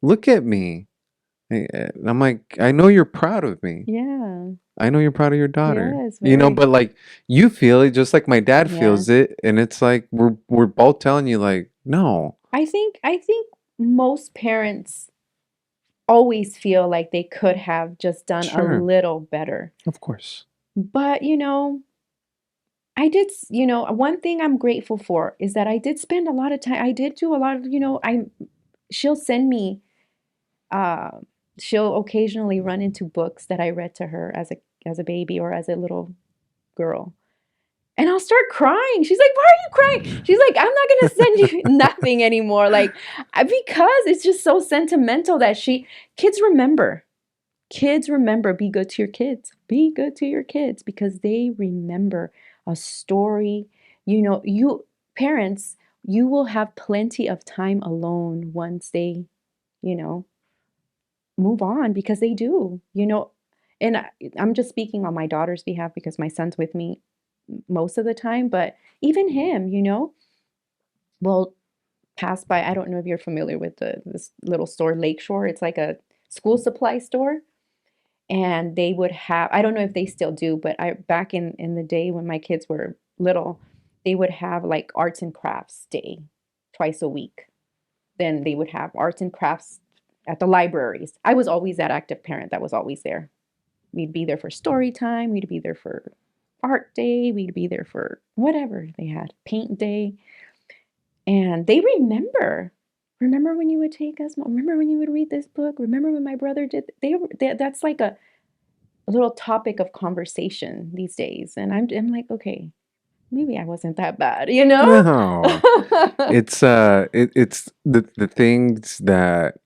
look at me. And I'm like, I know you're proud of me. Yeah. I know you're proud of your daughter. Yes, You know, very. but like you feel it just like my dad Yeah. feels it, and it's like we're both telling you like, no, I think most parents always feel like they could have just done a sure, little better. of course. But, one thing I'm grateful for is that I did spend a lot of time. I did do a lot of, she'll send me, uh, she'll occasionally run into books that I read to her as a baby or as a little girl. And I'll start crying. She's like, "Why are you crying?" She's like, "I'm not gonna send you nothing anymore." Like, because it's just so sentimental that kids remember. Kids remember. Be good to your kids. Be good to your kids because they remember a story. You parents, you will have plenty of time alone once they, you know, move on because they do. And I'm just speaking on my daughter's behalf because my son's with me most of the time, but even him, will pass by. I don't know if you're familiar with this little store, Lakeshore. It's like a school supply store. And they would have, I don't know if they still do, but I back in the day when my kids were little, they would have like arts and crafts day twice a week. Then they would have arts and crafts at the libraries. I was always that active parent that was always there. We'd be there for story time, we'd be there for art day, we'd be there for whatever they had, paint day. And they remember. Remember when you would take us? Remember when you would read this book? Remember when my brother did? That's like a little topic of conversation these days. And I'm like, okay, maybe I wasn't that bad, you know? No, it's the things that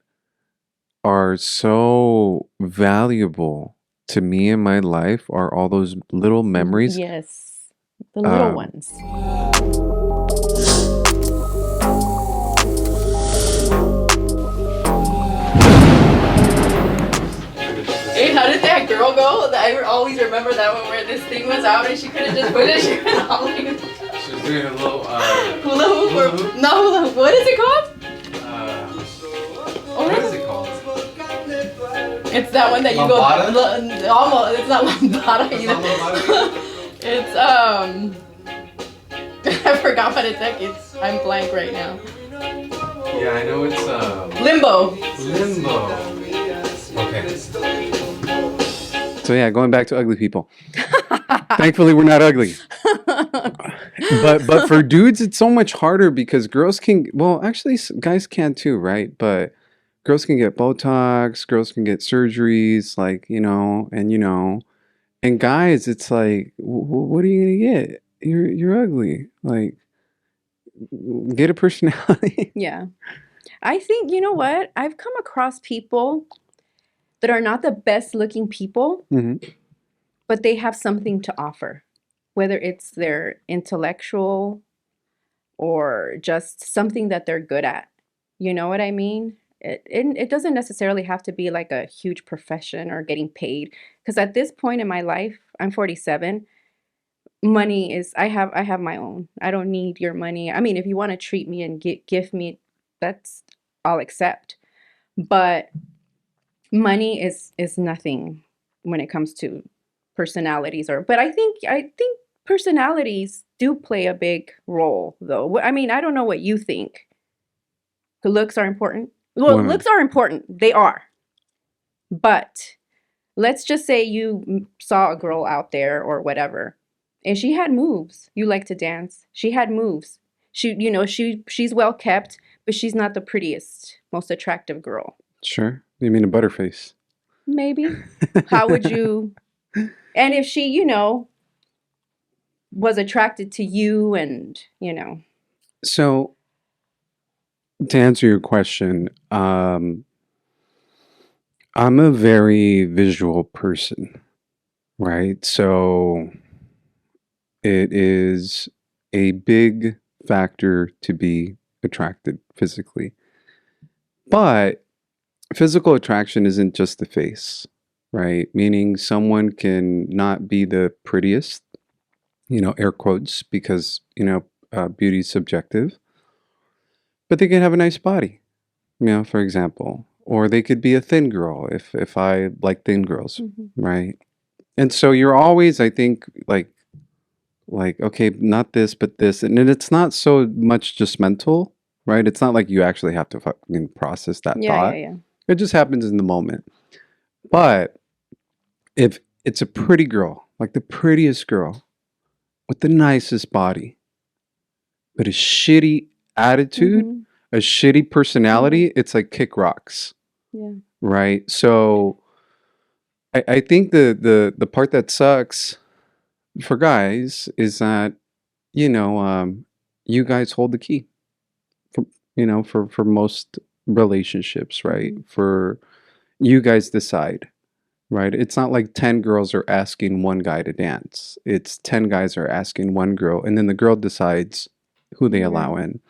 are so valuable to me in my life are all those little memories. Yes, the little Um, ones. Hey, how did that girl go? I always remember that one where this thing was out and she couldn't just put it. She she's doing a little hula hoop hula hoop. no hula hoop. What is it called? What is it called? It's that one that you Lambada? go almost. It's not lambada It's either. not lambada? It's I forgot what it's like. I'm blank right now. Yeah, I know it's Limbo. limbo. Okay. So yeah, going back to ugly people. Thankfully, we're not ugly. But for dudes, it's so much harder because girls can. Well, actually, guys can too, right? But girls can get Botox. Girls can get surgeries, like and guys, it's like, what are you gonna get? You're ugly. Like, get a personality. Yeah. I think, you know what? I've come across people that are not the best looking people, hmm but they have something to offer, whether it's their intellectual or just something that they're good at. You know what I mean? It doesn't necessarily have to be like a huge profession or getting paid. Because at this point in my life, I'm 47. Money is I have my own. I don't need your money. I mean, if you want to treat me and gift me, that's I'll accept. But money is nothing when it comes to personalities but I think personalities do play a big role though. I mean, I don't know what you think. The looks are important. Well, Women. looks are important. They are. But let's just say you saw a girl out there or whatever and she had moves. You like to dance. She had moves. She's well kept, but she's not the prettiest, most attractive girl. Sure. You mean a butterface? Maybe. How would you? And if she, was attracted to you and. So to answer your question, I'm a very visual person, right? So it is a big factor to be attracted physically. But physical attraction isn't just the face, right? Meaning someone can not be the prettiest, air quotes, because, beauty is subjective, but they can have a nice body, for example. or they could be a thin girl if I like thin girls, Mhm. right? And so you're always, I think, like okay, not this, but this, and then it's not so much just mental, right? It's not like you actually have to fucking process that Yeah, yeah, thought. yeah. It just happens in the moment. But if it's a pretty girl, like the prettiest girl with the nicest body, but a shitty attitude, Mhm. a shitty Mhm. personality, it's like kick rocks, Yeah. right? So I think the part that sucks for guys is that, you know, you guys hold the key for, for most relationships, right? Mhm. For you guys decide, right? It's not like 10 girls are asking one guy to dance. It's 10 guys are asking one girl, and then the girl decides who they allow Yeah. in.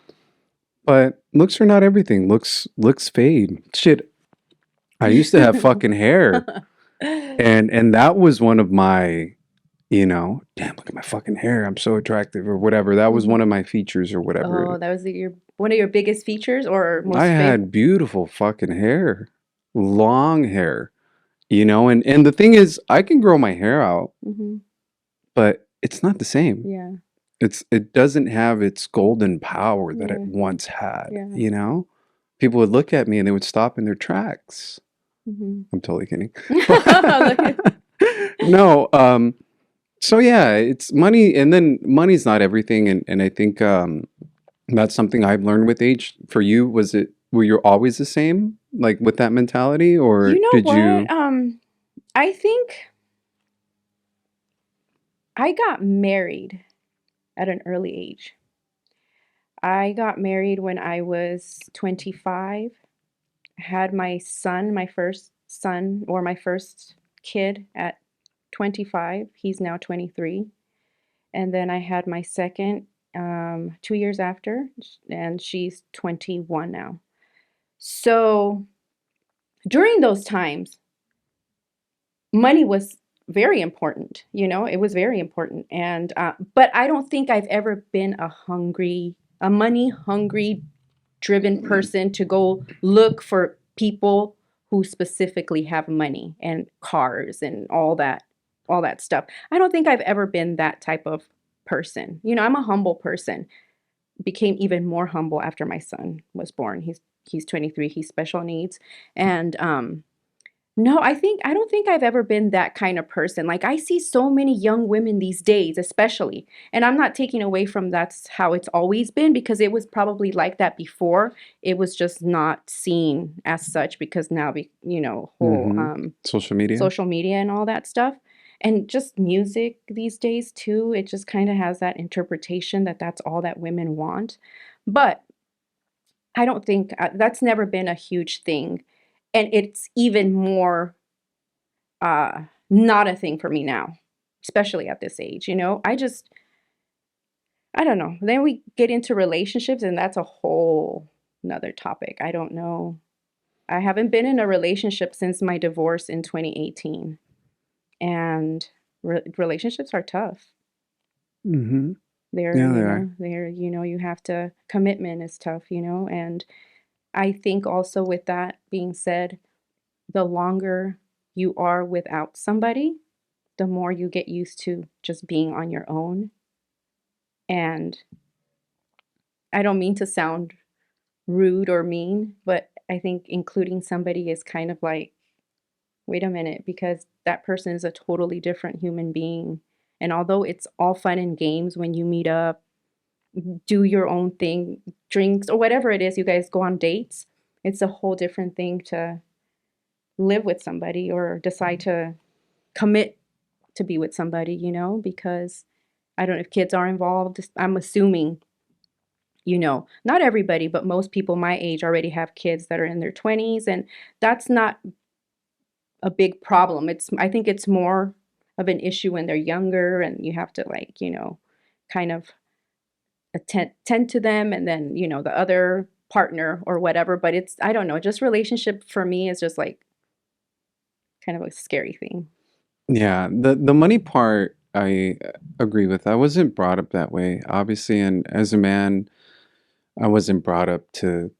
But looks are not everything. Looks fade. Shit, I used to have fucking hair, and that was one of my, damn, look at my fucking hair. I'm so attractive or whatever. That was one Mhm. of my features or whatever. Oh, that was your one of your biggest features or I most favorite? had beautiful fucking hair. Long hair, and the thing is I can grow my hair out, Mhm. but it's not the same. Yeah. It doesn't have its golden power that it Yeah. once had, Yeah. People would look at me and they would stop in their tracks. Mhm. I'm totally kidding. Look at But no, so yeah, it's money, and then money's not everything, and I think that's something I've learned with age. For you, were you always the same, like with that mentality, or You know did what? you? I think I got married at an early age. I got married when I was 25. Had my son, my first son, or my first kid at 25. He's now 23. And then I had my second 2 years after, and she's 21 now. So during those times, money was very important. It was very important. And but I don't think I've ever been a money hungry driven person to go look for people who specifically have money and cars and all that stuff. I don't think I've ever been that type of person. I'm a humble person. Became even more humble after my son was born. He's 23, he's special needs. And no, I don't think I've ever been that kind of person. Like I see so many young women these days, especially, and I'm not taking away from that's how it's always been because it was probably like that before. It was just not seen as such because now whole Mm-hmm. Social media? social media and all that stuff. And just music these days too, it just kind of has that interpretation that that's all that women want. But I don't think that's never been a huge thing. And it's even more uh, not a thing for me now, especially at this age. I don't know. Then we get into relationships, and that's a whole another topic. I don't know. I haven't been in a relationship since my divorce in 2018, and relationships are tough. Mm-hmm. They're, Yeah, they you are. know, they're, you have to, commitment is tough, and I think also with that being said, the longer you are without somebody, the more you get used to just being on your own. And I don't mean to sound rude or mean, but I think including somebody is kind of like, wait a minute, because that person is a totally different human being. And although it's all fun and games when you meet up, do your own thing, drinks or whatever it is, you guys go on dates, it's a whole different thing to live with somebody or decide to commit to be with somebody, because I don't know if kids are involved. I'm assuming, not everybody, but most people my age already have kids that are in their 20s, and that's not a big problem. I think it's more of an issue when they're younger and you have to like, kind of tend to them and then, the other partner or whatever, but I don't know, just relationship for me is just like kind of a scary thing. Yeah, the money part I agree with. I wasn't brought up that way, obviously, and as a man, I wasn't brought up to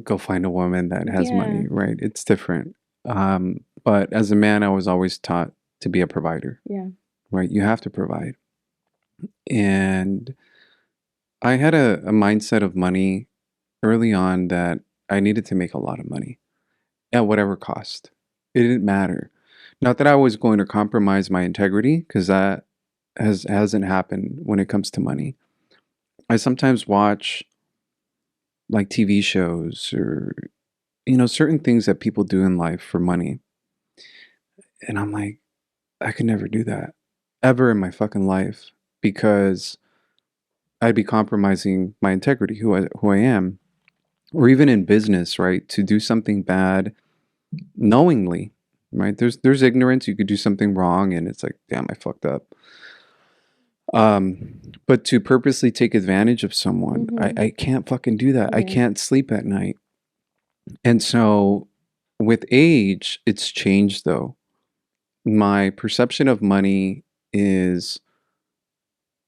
go find a woman that has Yeah. money, right? It's different. But as a man, I was always taught to be a provider, Yeah. right? You have to provide. And I had a mindset of money early on that I needed to make a lot of money at whatever cost. It didn't matter. Not that I was going to compromise my integrity, because that hasn't happened when it comes to money. I sometimes watch like TV shows or certain things that people do in life for money, and I'm like, I could never do that ever in my fucking life, because I'd be compromising my integrity, who I am, or even in business, right? To do something bad knowingly, right? There's ignorance. You could do something wrong, and it's like, damn, I fucked up. But to purposely take advantage of someone, Mm-hmm. I can't fucking do that. I Yeah. can't sleep at night. And so with age, it's changed though. My perception of money is,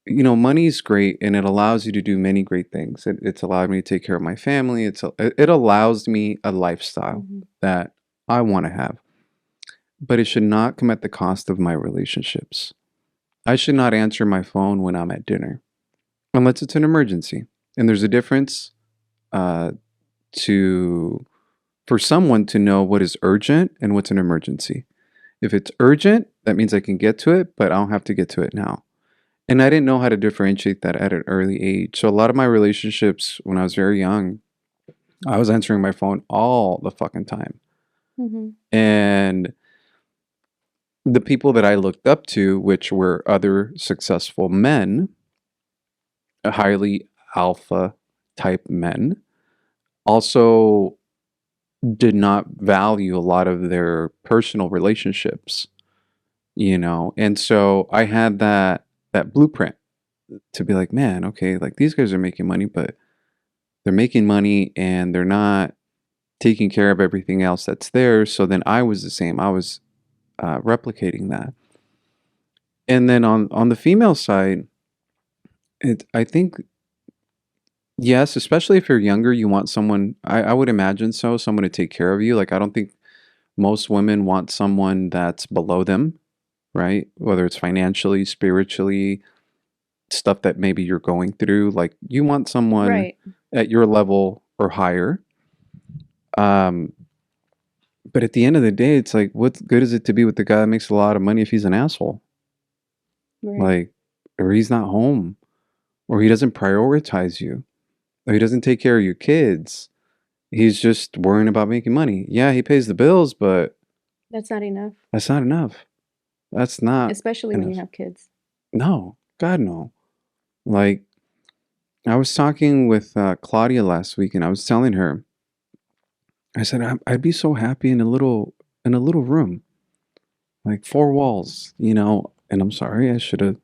money is great and it allows you to do many great things. It's allowed me to take care of my family. It allows me a lifestyle Mm-hmm. that I want to have, but it should not come at the cost of my relationships. I should not answer my phone when I'm at dinner unless it's an emergency. And there's a difference uh, to for someone to know what is urgent and what's an emergency. If it's urgent, that means I can get to it, but I don't have to get to it now. And I didn't know how to differentiate that at an early age. So a lot of my relationships when I was very young, I was answering my phone all the fucking time. Mm-hmm. And the people that I looked up to, which were other successful men, highly alpha type men, also did not value a lot of their personal relationships, And so I had that blueprint to be like, man, okay, like these guys are making money, but they're making money and they're not taking care of everything else that's there. So then I was the same. I was replicating that. And then on the female side, I think yes, especially if you're younger, you want someone. I would imagine so, someone to take care of you. Like I don't think most women want someone that's below them, right? Whether it's financially, spiritually, stuff that maybe you're going through. Like you want someone Right. at your level or higher. Um, but at the end of the day, it's like, what good is it to be with the guy that makes a lot of money if he's an asshole? Right. Like, or he's not home, or he doesn't prioritize you, or he doesn't take care of your kids. He's just worrying about making money. Yeah, he pays the bills, but That's not enough, that's not enough. That's not especially when you enough. have kids. No, God, no. Like, I was talking with Claudia last week, and I was telling her, I said, I'd be so happy in a little room, like four walls, And I'm sorry, I should have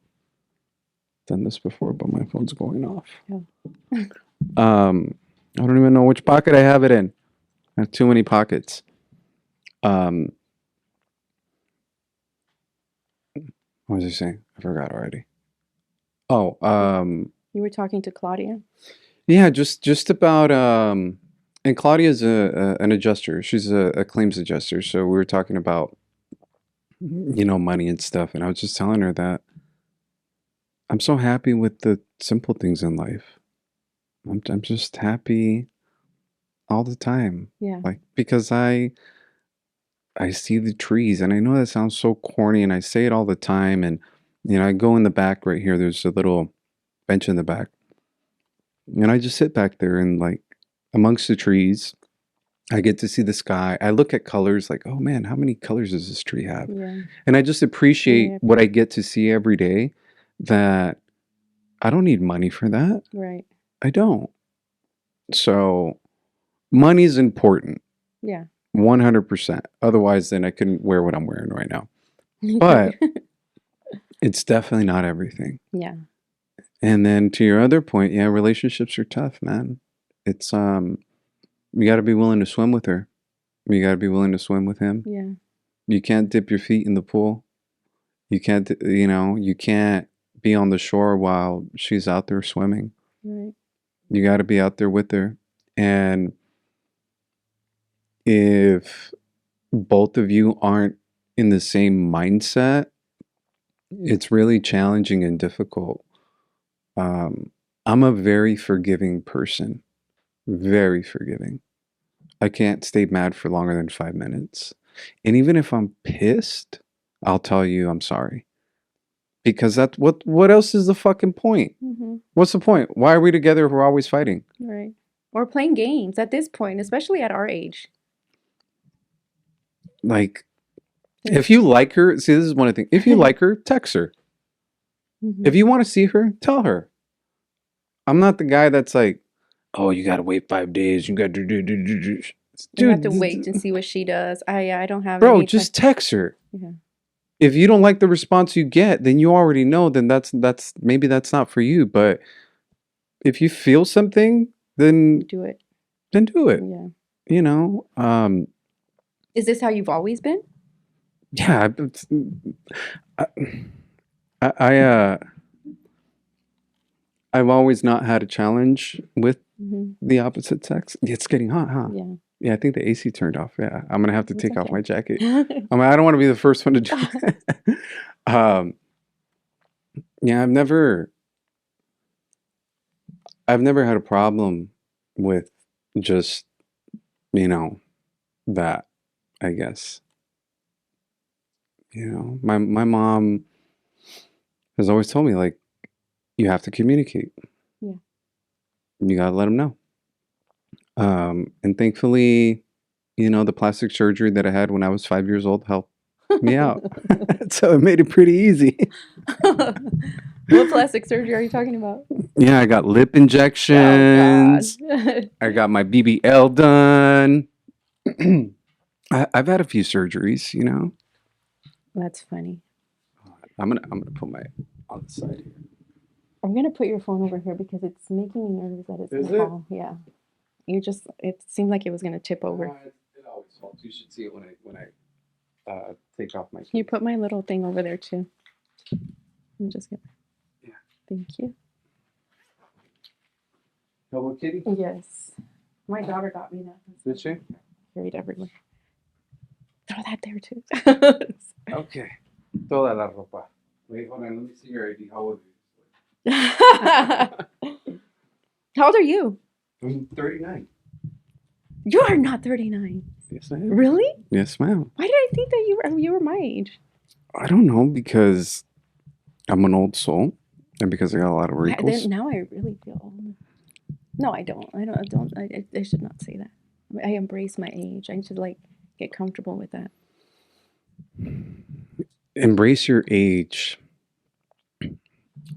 done this before, but my phone's going off. Yeah. I don't even know which pocket I have it in. I have too many pockets. Um, what was I saying? I forgot already. Oh, You were talking to Claudia. yeah, just about and Claudia's an adjuster. She's a claims adjuster. So we were talking about money and stuff, and I was just telling her that I'm so happy with the simple things in life. I'm just happy all the time. Yeah. Like because I see the trees and I know that sounds so corny and I say it all the time and I go in the back right here, there's a little bench in the back. And I just sit back there and like amongst the trees, I get to see the sky. I look at colors like, oh man, how many colors does this tree have? Yeah. And I just appreciate Yeah. what I get to see every day that I don't need money for that. Right. I don't. So money's important, Yeah. 100%. Otherwise, then I couldn't wear what I'm wearing right now. Okay. But it's definitely not everything. Yeah. And then to your other point, yeah, relationships are tough, man. It's you got to be willing to swim with her. You got to be willing to swim with him. Yeah. You can't dip your feet in the pool. You can't, you can't be on the shore while she's out there swimming. Right. You got to be out there with her. And if both of you aren't in the same mindset, it's really challenging and difficult. Um, I'm a very forgiving person, very forgiving. I can't stay mad for longer than 5 minutes. And even if I'm pissed, I'll tell you I'm sorry. Because that's what else is the fucking point? Mm-hmm. What's the point? Why are we together if we're always fighting? Right. Or playing games at this point, especially at our age. Like, Like, if you like her, see, this is one of the things. If you like her, text her. If hmm you want to see her, tell her. I'm not the guy that's like, oh, you gotta wait 5 days. You gotta do. You have to Dude, wait and see what she does. I don't have bro, any time. just text her. Yeah. If you don't like the response you get, then you already know. Then that's maybe that's not for you. But if you feel something, then Do it. do it. Yeah. You know. Is this how you've always been? Yeah. I, I I've always not had a challenge with Mm-hmm. the opposite sex. It's getting hot, huh? Yeah. Yeah, I think the AC turned off. Yeah, I'm gonna have to It's take off okay. my jacket. I mean, I don't want to be the first one to do it. um, yeah, I've never had a problem with just, you know, that, I guess. My mom has always told me like you have to communicate. Yeah. You gotta let them know. And thankfully, the plastic surgery that I had when I was 5 years old helped me out. So it made it pretty easy. What plastic surgery are you talking about? Yeah, I got lip Oh God. injections. I got my BBL done. I've had a few surgeries. That's funny. I'm gonna put my on the side here. I'm gonna put your phone over here because it's making me nervous that it's Is gonna it? fall. Yeah. It seemed like it was gonna tip over. It always falls. You should see it when I take off my Can you case. put my little thing over there too? I'm just gonna, Yeah. thank you. Hello Kitty. Yes. My daughter got me that. Did she? Carried everywhere. Throw that there too. Okay. Toda la ropa. Wait, hold on. Let me see your ID. How old How are old are you? you? I'm 39. You are not 39. Yes, I am. Really? Yes, ma'am. Why did I think that you were my age? I don't know because I'm an old soul and because I got a lot of Then wrinkles. now I really feel old. No, I don't. I don't. I should not say that. I embrace my age. I should like get comfortable with that. Embrace your age.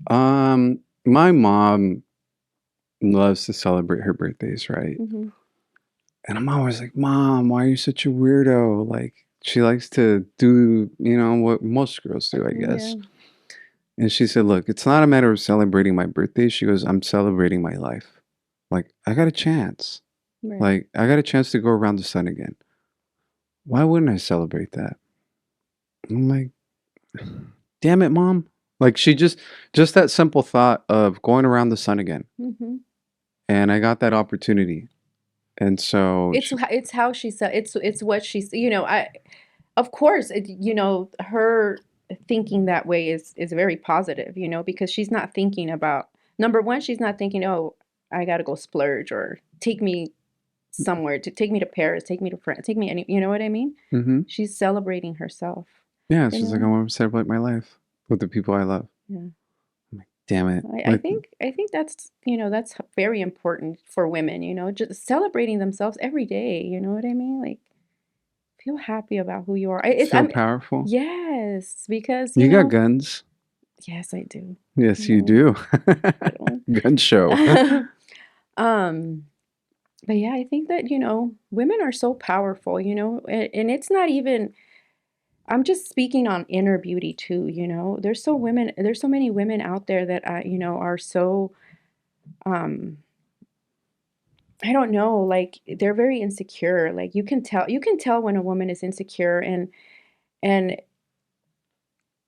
My mom loves to celebrate her birthdays, right? Hmm. And I'm always like, Mom, why are you such a weirdo? Like, she likes to do, what most girls do, I Yeah. guess. And she said, Look, it's not a matter of celebrating my birthday. She goes, I'm celebrating my life. Like, I got a chance. Right. Like, I got a chance to go around the sun again. Why wouldn't I celebrate that? I'm like, damn it, Mom. Like, she just that simple thought of going around the sun again. Hmm. And I got that opportunity. And so, It's how she said it's what she's I of course her thinking that way is very positive because she's not thinking about number one, she's not thinking, oh, I gotta go splurge or take me somewhere to take me to Paris, take me to France, take me any, you know what I mean? hmm She's celebrating herself, yeah, you she's like, I know? want to celebrate my life with the people I love. Yeah. I'm like, damn it. I Like, think that's that's very important for women, just celebrating themselves every day, you know what I mean? Like feel happy about who you are. feel powerful. Yes, because You got guns. yes, I do. Yes, you No, do. I don't. Gun show. um, but yeah, I think that, women are so powerful, and it's not even, I'm just speaking on inner beauty too, there's so many women out there that, are so, um, I don't know, like they're very insecure. Like you can tell when a woman is insecure and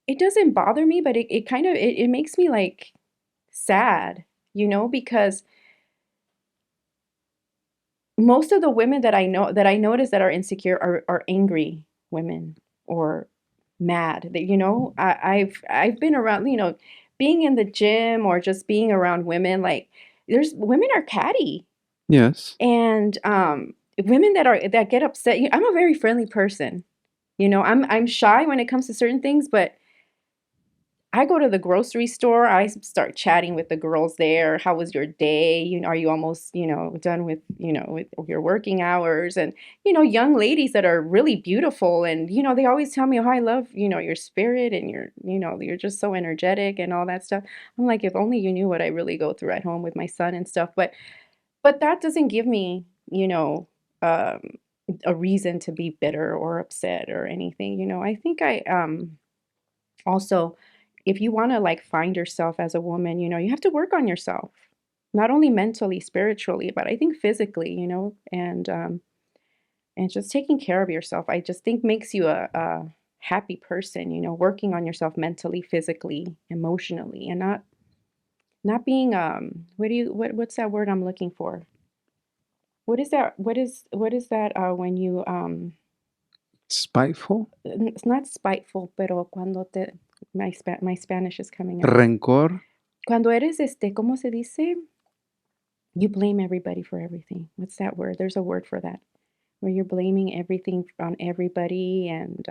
it doesn't bother me, but it kind of, it makes me like sad, because most of the women that I know that I notice that are insecure are angry women or mad. That, I've been around, being in the gym or just being around women, like there's women are catty Yes. and women that get upset. I'm a very friendly person. I'm shy when it comes to certain things, but I go to the grocery store, I start chatting with the girls there. How was your day? Are you almost, done with your working hours? And, young ladies that are really beautiful and, they always tell me, "Oh, I love, your spirit and you're just so energetic and all that stuff." I'm like, if only you knew what I really go through at home with my son and stuff. But that doesn't give me, um, a reason to be bitter or upset or anything. I think also, if you want to like find yourself as a woman, you have to work on yourself, not only mentally, spiritually, but I think physically, and just taking care of yourself. I just think makes you a happy person, working on yourself mentally, physically, emotionally, and not being what's that word I'm looking for? What is that? What is that when you Spiteful? it's not spiteful, pero cuando te my Spanish is coming out. Rencor? Cuando eres ¿cómo se dice? You blame everybody for everything. What's that word? There's a word for that. Where you're blaming everything on everybody and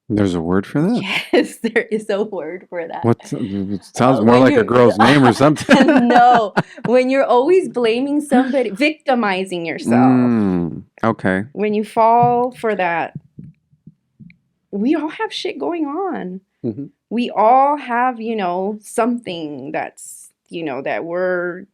There's a word for that? yes, there is a word for that. What? It sounds more When like a you're girl's name or something. no, when you're always blaming somebody, victimizing yourself. Okay. When you fall for that, we all have shit going on. Mhm. We all have, something that's, that we're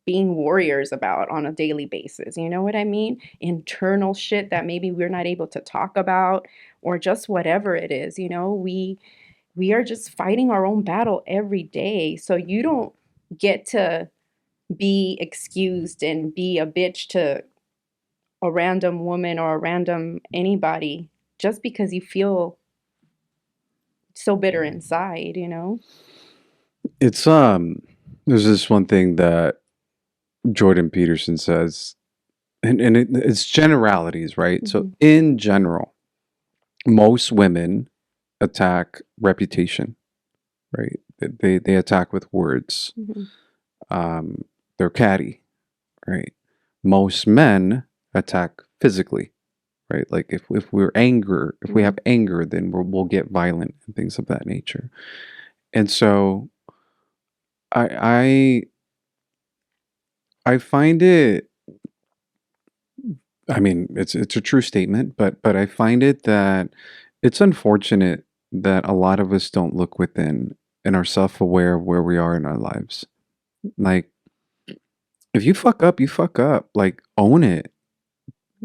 being warriors about on a daily basis. You know what I mean? Internal shit that maybe we're not able to talk about or just whatever it is, we are just fighting our own battle every day. So you don't get to be excused and be a bitch to a random woman or a random anybody just because you feel so bitter inside. It's there's this one thing that Jordan Peterson says, and it's generalities, right? So Mhm. in general, most women attack reputation, right? They attack with words. Mhm. Um, they're catty, right? Most men attack physically, right? Like if if we have Mhm. anger, then we'll get violent and things of that nature. And so I I find it. I mean, it's a true statement, but I find it that it's unfortunate that a lot of us don't look within and are self-aware of where we are in our lives. Like, if you fuck up, you fuck up. Like, own it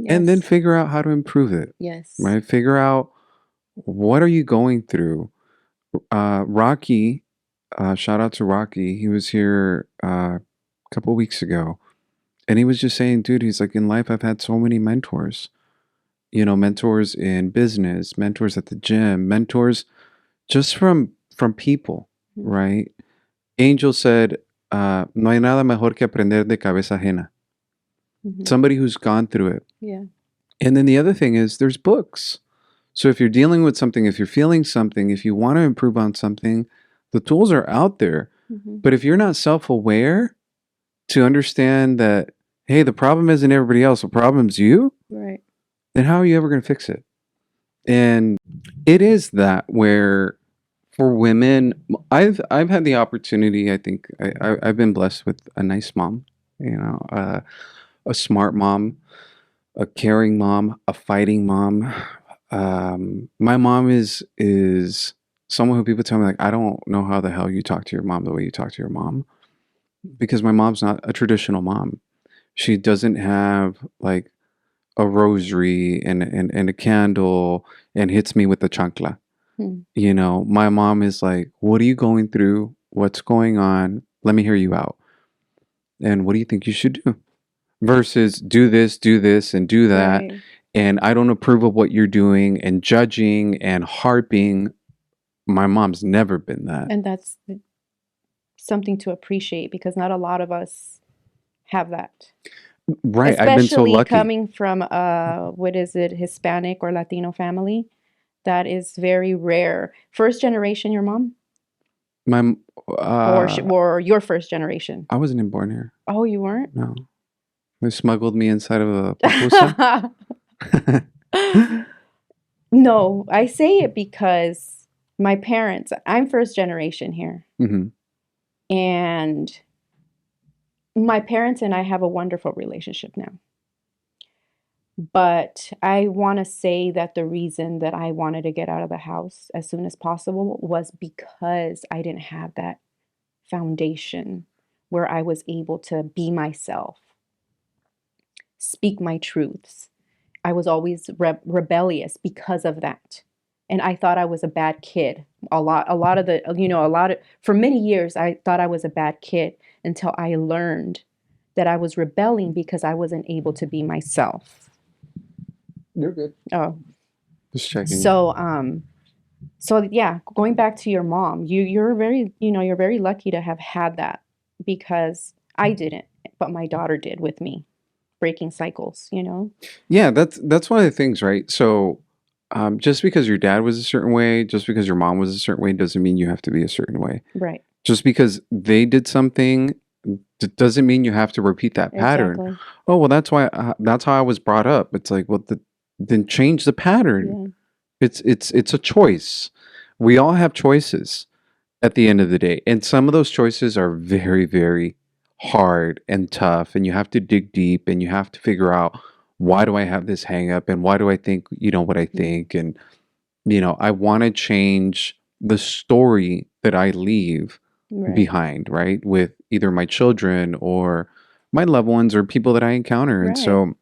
and then Yes. figure out how to improve it. Yes. Right? Figure out what are you going through. Rocky, shout out to Rocky. He was here a couple weeks ago, and he was just saying, dude, he's like, in life, I've had so many mentors. Mentors in business, mentors at the gym, mentors just from people, Mhm. right? Angel said, "No hay nada mejor que aprender de cabeza ajena." Mhm. Somebody who's gone through it. Yeah. And then the other thing is, there's books. So if you're dealing with something, if you're feeling something, if you want to improve on something, the tools are out there. Mhm. But if you're not self-aware to understand that, hey, the problem isn't everybody else, the problem's you, Right. then how are you ever going to fix it? And it is that where for women, I've had the opportunity. I think I've been blessed with a nice mom, a smart mom, a caring mom, a fighting mom. My mom is someone who people tell me like I don't know how the hell you talk to your mom the way you talk to your mom because my mom's not a traditional mom. She doesn't have like a rosary and a candle and hits me with the chancla. Hmm. My mom is like, "What are you going through? What's going on? Let me hear you out. And what do you think you should do?" Versus do this, and do that. Right. And I don't approve of what you're doing and judging and harping. My mom's never been that. And that's something to appreciate because not a lot of us have that. Right. I've been so Especially lucky. coming from what is it, Hispanic or Latino family. That is very rare. First generation, your mom, My, or your first generation? I wasn't even born here. Oh, you weren't? No. They smuggled me inside of a pupusa. No, I say it because my parents, I'm first generation here, Hmm. and my parents and I have a wonderful relationship now. But I want to say that the reason that I wanted to get out of the house as soon as possible was because I didn't have that foundation where I was able to be myself, speak my truths. I was always rebellious because of that. And I thought I was a bad kid. A lot of the, for many years, I thought I was a bad kid until I learned that I was rebelling because I wasn't able to be myself. You're good. Oh, Just checking. so, so yeah, going back to your mom, you're very, you're very lucky to have had that because I didn't, but my daughter did with me, breaking cycles. Yeah, that's one of the things, right? So, just because your dad was a certain way, just because your mom was a certain way, doesn't mean you have to be a certain way. Right. Just because they did something, doesn't mean you have to repeat that pattern. Exactly. Oh, well, that's how I was brought up. It's like, well, then change the pattern. Yeah. It's a choice. We all have choices at the end of the day, and some of those choices are very, very hard and tough, and you have to dig deep, and you have to figure out, why do I have this hang up, and why do I think what I Mm. think, and I want to change the story that I leave Right. behind, right? With either my children or my loved ones or people that I encounter. And Right. so,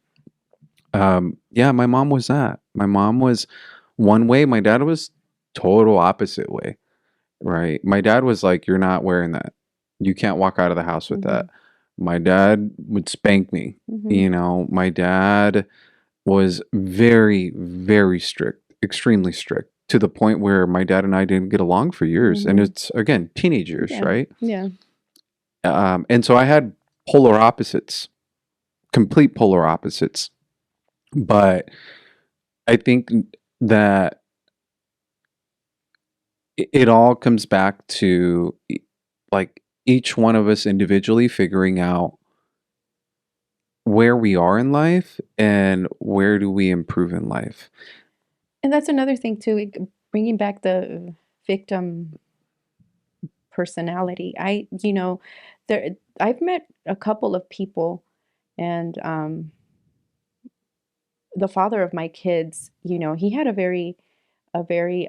yeah, my mom was that. My mom was one way. My dad was total opposite way, right? My dad was like, "You're not wearing that. You can't walk out of the house with Mm-hmm. that." My dad would spank me. Mm-hmm. My dad was very, very strict, extremely strict, to the point where my dad and I didn't get along for years. And Mm-hmm. it's, again, teenage years, Yeah. right? Yeah. And so I had polar opposites, complete polar opposites. But I think that it all comes back to, like, each one of us individually figuring out where we are in life and where do we improve in life. And that's another thing too, bringing back the victim personality. I've met a couple of people, and the father of my kids, he had a very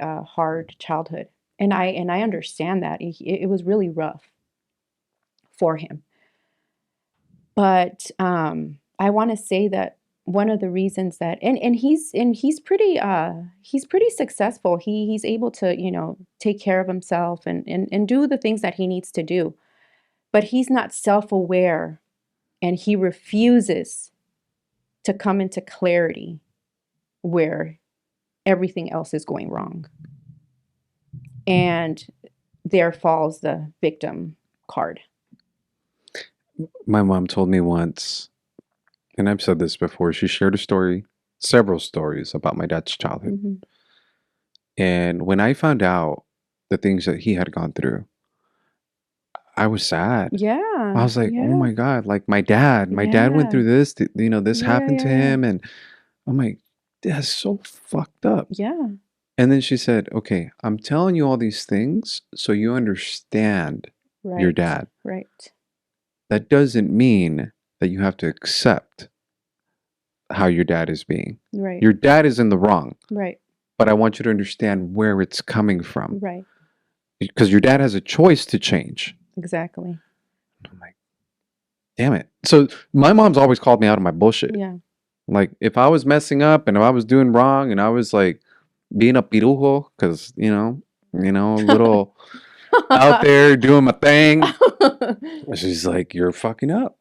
hard childhood, and I understand that it was really rough for him. But I want to say that one of the reasons that he's pretty successful. He's able to take care of himself and do the things that he needs to do. But he's not self-aware, and he refuses to come into clarity where everything else is going wrong. And there falls the victim card. My mom told me once, and I've said this before, she shared a story, several stories about my dad's childhood. Hmm. And when I found out the things that he had gone through, I was sad. I Yeah, was like, oh yeah, my God, like my dad went yeah, through this, this yeah, happened yeah, to yeah, him. And I'm like, that's so fucked up. yeah. And then she said, okay, I'm telling you all these things so you understand your Right, dad. right, That doesn't mean that you have to accept how your dad is being. right, Your dad is in the wrong, right, but I want you to understand where it's coming from, right. because your dad has a choice to change. Exactly. I'm like, damn it. So my mom's always called me out on my bullshit. Yeah. Like, if I was messing up and if I was doing wrong and I was like being a pirujo, because a little out there doing my thing, she's like, you're fucking up.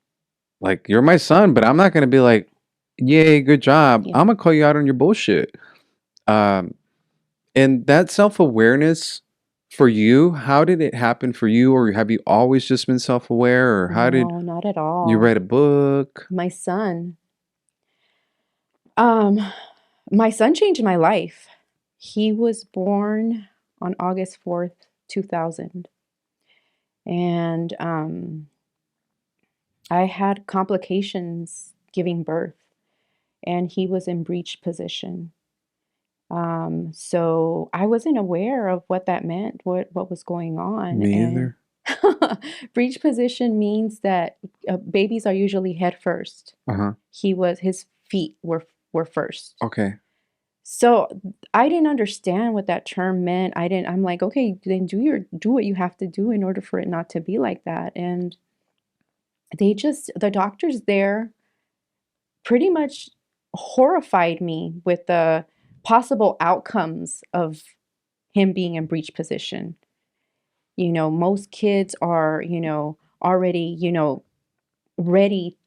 Like, you're my son, but I'm not gonna be like, yay, good job. Yeah. I'm gonna call you out on your bullshit. Um, and that self awareness For you, how did it happen for you, or have you always just been self-aware, or how did No, not at you all. read a book? My son, um, my son changed my life. He was born on August 4th, 2000. And I had complications giving birth, and he was in breech position. So I wasn't aware of what that meant, what was going on. Me And either. breech position means that babies are usually head first. Uh-huh. His feet were first. Okay. So I didn't understand what that term meant. I'm like, okay, then do what you have to do in order for it not to be like that. And the doctors there pretty much horrified me with the possible outcomes of him being in breech position. Most kids are, already, ready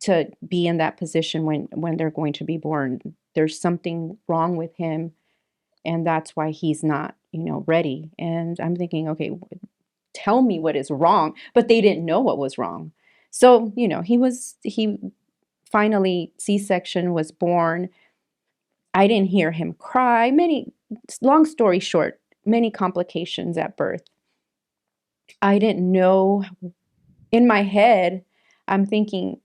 to be in that position when they're going to be born. There's something wrong with him, and that's why he's not, ready. And I'm thinking, okay, tell me what is wrong, but they didn't know what was wrong. So, he finally C-section was born. I didn't hear him cry. Long story short, many complications at birth. I didn't know. In my head, I'm thinking,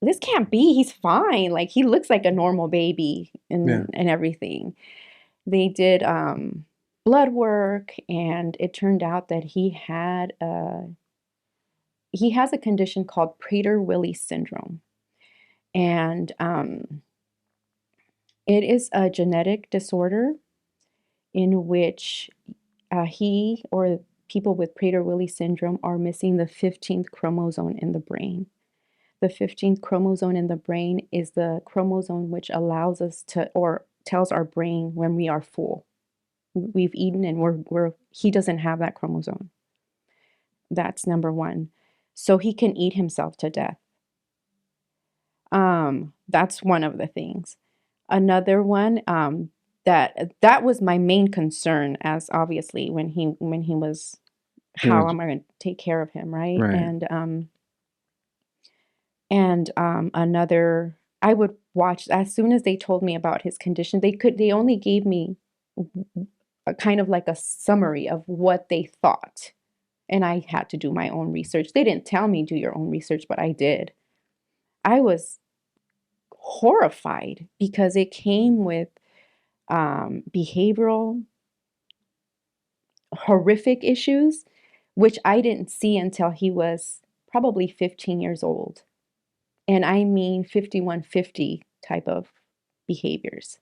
this can't be. He's fine. Like, he looks like a normal baby Yeah. and everything. They did blood work, and it turned out that he has a condition called Prader-Willi syndrome. And it is a genetic disorder in which he or people with Prader-Willi syndrome are missing the 15th chromosome in the brain. The 15th chromosome in the brain is the chromosome which allows us to, or tells our brain when we are full. We've eaten and he doesn't have that chromosome. That's number one. So he can eat himself to death. That's one of the things. Another one, that was my main concern, as obviously when he was, He how was am I going to take care of him, right? right. And another, I would watch as soon as they told me about his condition. They only gave me a kind of like a summary of what they thought, and I had to do my own research. They didn't tell me do your own research, but I did. I was horrified because it came with behavioral horrific issues, which I didn't see until he was probably 15 years old. And I mean 5150 type of behaviors.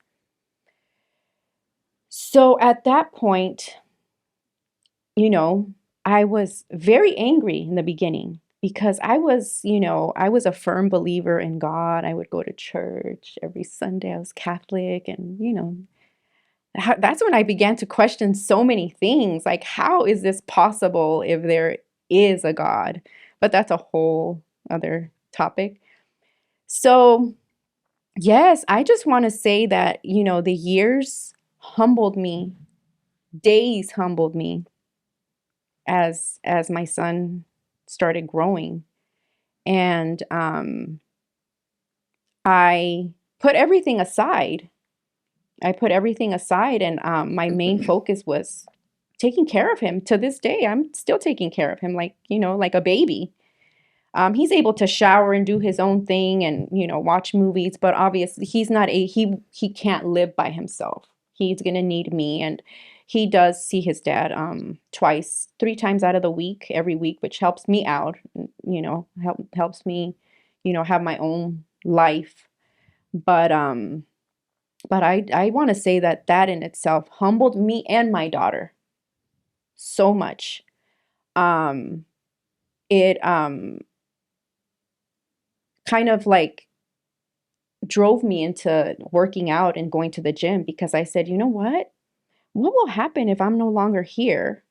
So at that point, you know, I was very angry in the beginning because I was a firm believer in God. I would go to church every Sunday. I was Catholic, and that's when I began to question so many things, like, how is this possible if there is a God? But that's a whole other topic. So, yes, I just want to say that, the years humbled me, days humbled me as my son started growing. And I put everything aside. I put everything aside, and my main focus was taking care of him. To this day, I'm still taking care of him like, like a baby. He's able to shower and do his own thing and, watch movies, but obviously he can't live by himself. He's gonna need me, and he does see his dad twice, 3 times out of the week, every week, which helps me out, helps me, have my own life. But I want to say that in itself humbled me and my daughter so much. Um, it kind of like drove me into working out and going to the gym, because I said, you know what? What will happen if I'm no longer here?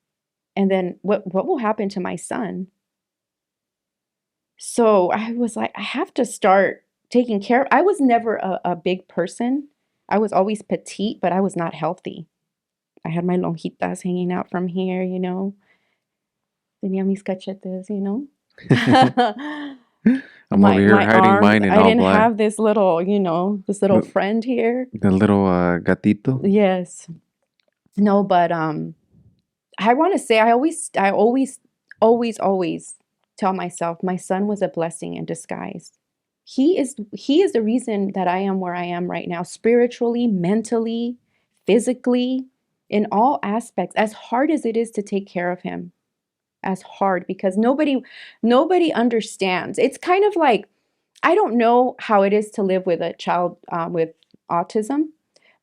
And then what will happen to my son? So I was like, I have to start taking care. I was never a big person. I was always petite, but I was not healthy. I had my lonjitas hanging out from here, you know. Tenía mis cachetes, you know. I'm over here My hiding arms, mine in I all didn't black. have this little, you know, this little The, friend here. the little gatito. Yes. No, but I want to say I always tell myself my son was a blessing in disguise. He is the reason that I am where I am right now, spiritually, mentally, physically, in all aspects. As hard as it is to take care of him, as hard because nobody understands. It's kind of like I don't know how it is to live with a child with autism,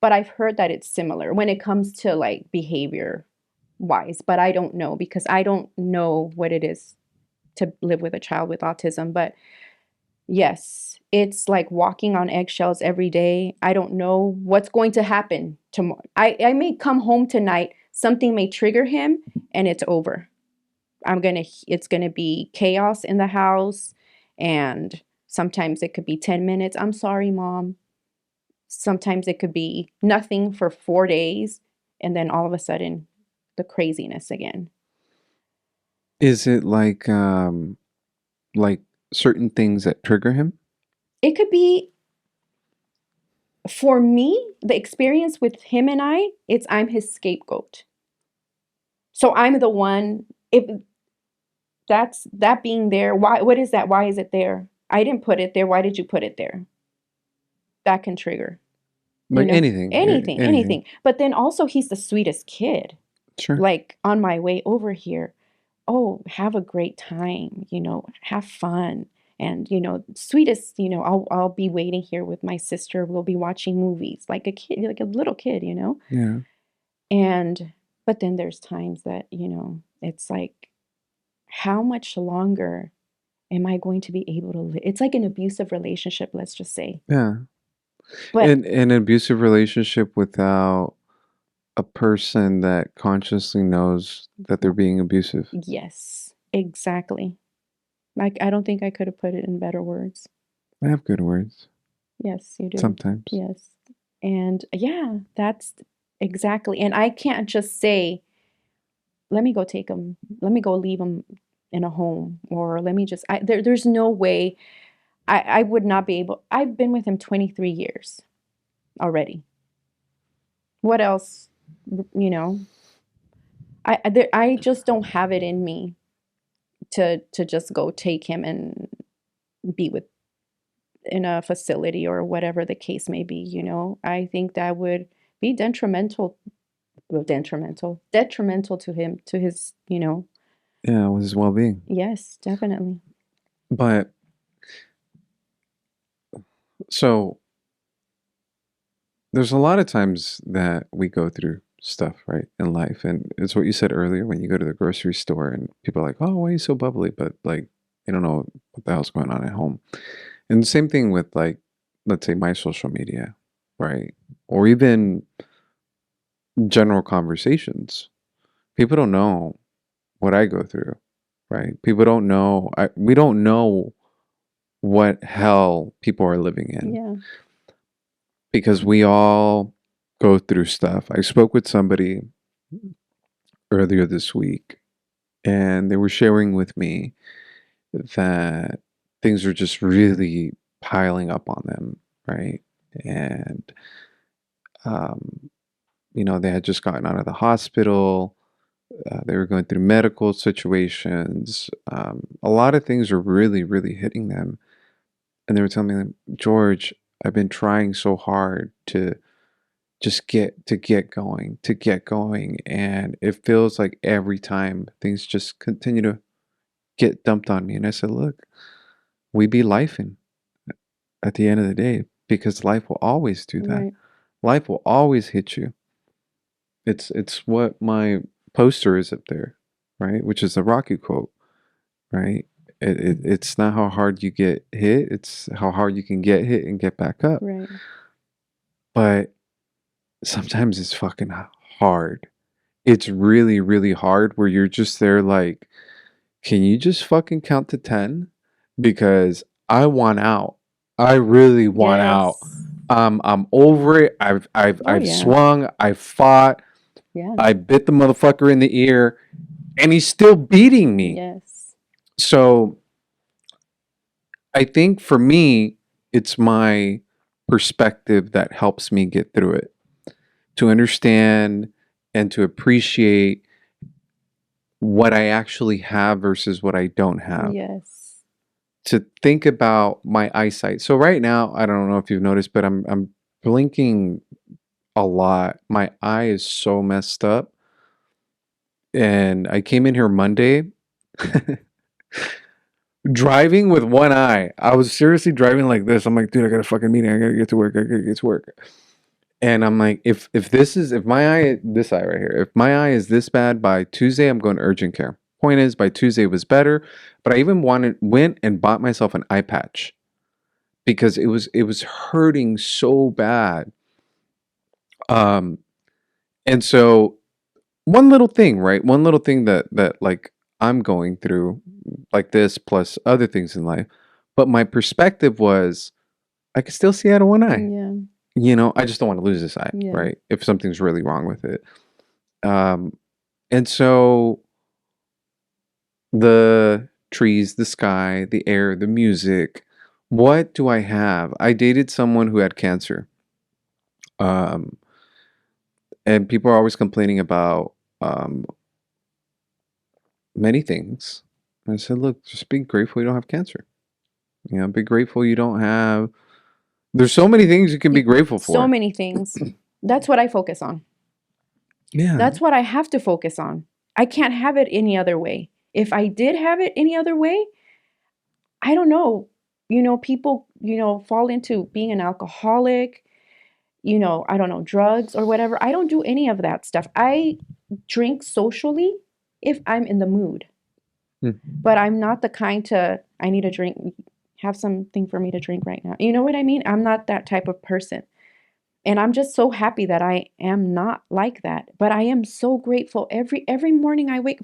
but I've heard that it's similar when it comes to like behavior wise. But I don't know because I don't know what it is to live with a child with autism. But yes, it's like walking on eggshells every day. I don't know what's going to happen tomorrow. I may come home tonight, something may trigger him, and it's over. It's gonna be chaos in the house, and sometimes it could be 10 minutes. I'm sorry, mom. Sometimes it could be nothing for 4 days, and then all of a sudden, the craziness again. Is it like certain things that trigger him? It could be for me, the experience with him and it's I'm his scapegoat. So I'm the one, if that's that being there, why what is that? Why is it there? I didn't put it there. Why did you put it there? That can trigger. You Like know, anything, anything. anything. But then also, he's the sweetest kid. Sure. Like on my way over here, oh, have a great time, you know, have fun. And, you know, sweetest, you know, I'll be waiting here with my sister. We'll be watching movies like a kid, like a little kid, you know. Yeah. And, but then there's times that, you know, it's like, how much longer am I going to be able to live? It's like an abusive relationship, let's just say. Yeah. But And an abusive relationship without a person that consciously knows that they're being abusive. yes, exactly. Like, I don't think I could have put it in better words. I have good words Yes, you do. sometimes. Yes. And yeah, that's exactly. And I can't just say, let me go take him, let me go leave him in a home, or let me just, there's no way I would not be able. I've been with him 23 years already. What else, you know? I just don't have it in me to just go take him and be with in a facility or whatever the case may be, you know. I think that would be detrimental, well, detrimental to him, to his, you know. Yeah, with his well-being. Yes, definitely. But so there's a lot of times that we go through stuff, right, in life. And it's what you said earlier when you go to the grocery store and people are like, oh, why are you so bubbly? But like, they don't know what the hell's going on at home. And the same thing with like, let's say my social media, right? Or even general conversations. People don't know what I go through, right? People don't know, we don't know what hell people are living in Yeah. because we all go through stuff. I spoke with somebody earlier this week and they were sharing with me that things are just really piling up on them, right? And, um, they had just gotten out of the hospital. They were going through medical situations. A lot of things were really, really hitting them. And they were telling me, George, I've been trying so hard to just get going. And it feels like every time things just continue to get dumped on me. And I said, look, we be lifing at the end of the day because life will always do that. Right. Life will always hit you. It's what my poster is up there, right? Which is a Rocky quote, right? It's not how hard you get hit, it's how hard you can get hit and get back up. Right. But sometimes it's fucking hard. It's really, really hard where you're just there like, can you just fucking count to 10? Because I want out. I really want out. Yes. I'm over it. I've Oh I've yeah. swung, I've fought, Yeah. I bit the motherfucker in the ear, and he's still beating me. Yes. So I think for me, it's my perspective that helps me get through it, to understand and to appreciate what I actually have versus what I don't have. Yes. To think about my eyesight. So right now, I don't know if you've noticed, but I'm blinking a lot. My eye is so messed up. And I came in here Monday driving with one eye. I was seriously driving like this. I'm like, dude, I got a fucking meeting. I gotta get to work. I gotta get to work. And I'm like, if my eye, this eye right here, if my eye is this bad by Tuesday, I'm going to urgent care. Point is, by Tuesday it was better, but I even went and bought myself an eye patch because it was hurting so bad. Um, and so one little thing, right? One little thing that like I'm going through, like this, plus other things in life. But my perspective was, I can still see out of one eye. Yeah. I just don't want to lose this eye, Yeah. right? If something's really wrong with it. Um, and so the trees, the sky, the air, the music, what do I have? I dated someone who had cancer. Um, and people are always complaining about um, many things. And I said, look, just be grateful you don't have cancer. Be grateful you don't have. There's so many things you can be grateful So for. many things. That's what I focus on. Yeah. That's what I have to focus on. I can't have it any other way. If I did have it any other way, I don't know. People, fall into being an alcoholic, I don't know, drugs or whatever. I don't do any of that stuff. I drink socially if I'm in the mood, Hmm. but I'm not the kind to, I need a drink, have something for me to drink right now. You know what I mean? I'm not that type of person. And I'm just so happy that I am not like that. But I am so grateful every morning I wake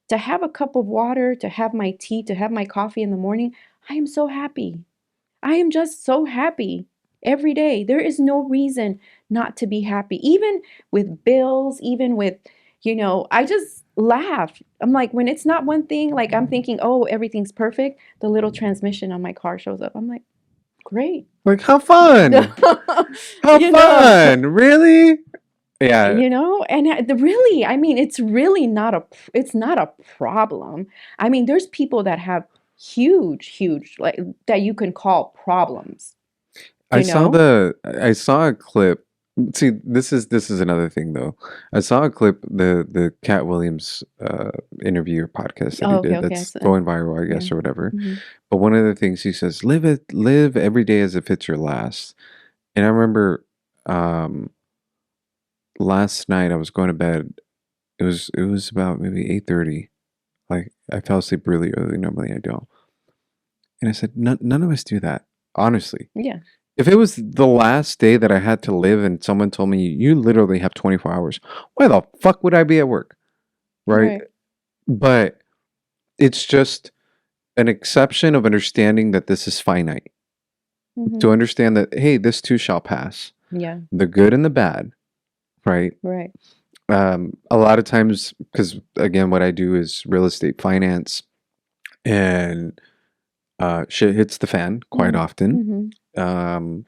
to have a cup of water, to have my tea, to have my coffee in the morning. I am so happy. I am just so happy every day. There is no reason not to be happy. Even with bills, even with, I just laugh. I'm like, when it's not one thing, like I'm thinking, oh, everything's perfect, the little transmission on my car shows up. I'm like, great. Like, how fun. How you know, fun. Really? Yeah. and really, I mean, it's not a problem. I mean, there's people that have huge, like that you can call problems, I you saw know? a clip. See, this is another thing though. I saw a clip, the Cat Williams interview or podcast that he Oh, okay, did okay. that's going viral, I Yeah. guess, or whatever. Mhm. But one of the things he says, live every day as if it's your last. And I remember um last night I was going to bed. It was about maybe 8:30. Like I fell asleep really early. Normally I don't. And I said, none of us do that. Honestly. Yeah. If it was the last day that I had to live and someone told me you literally have 24 hours, why the fuck would I be at work? Right? Right. But it's just an exception of understanding that this is finite. To Mhm. understand that, hey, this too shall pass. Yeah. The good and the bad, right? Right. A lot of times, because again, what I do is real estate finance, and shit hits the fan quite Mhm. often. Mhm. Um,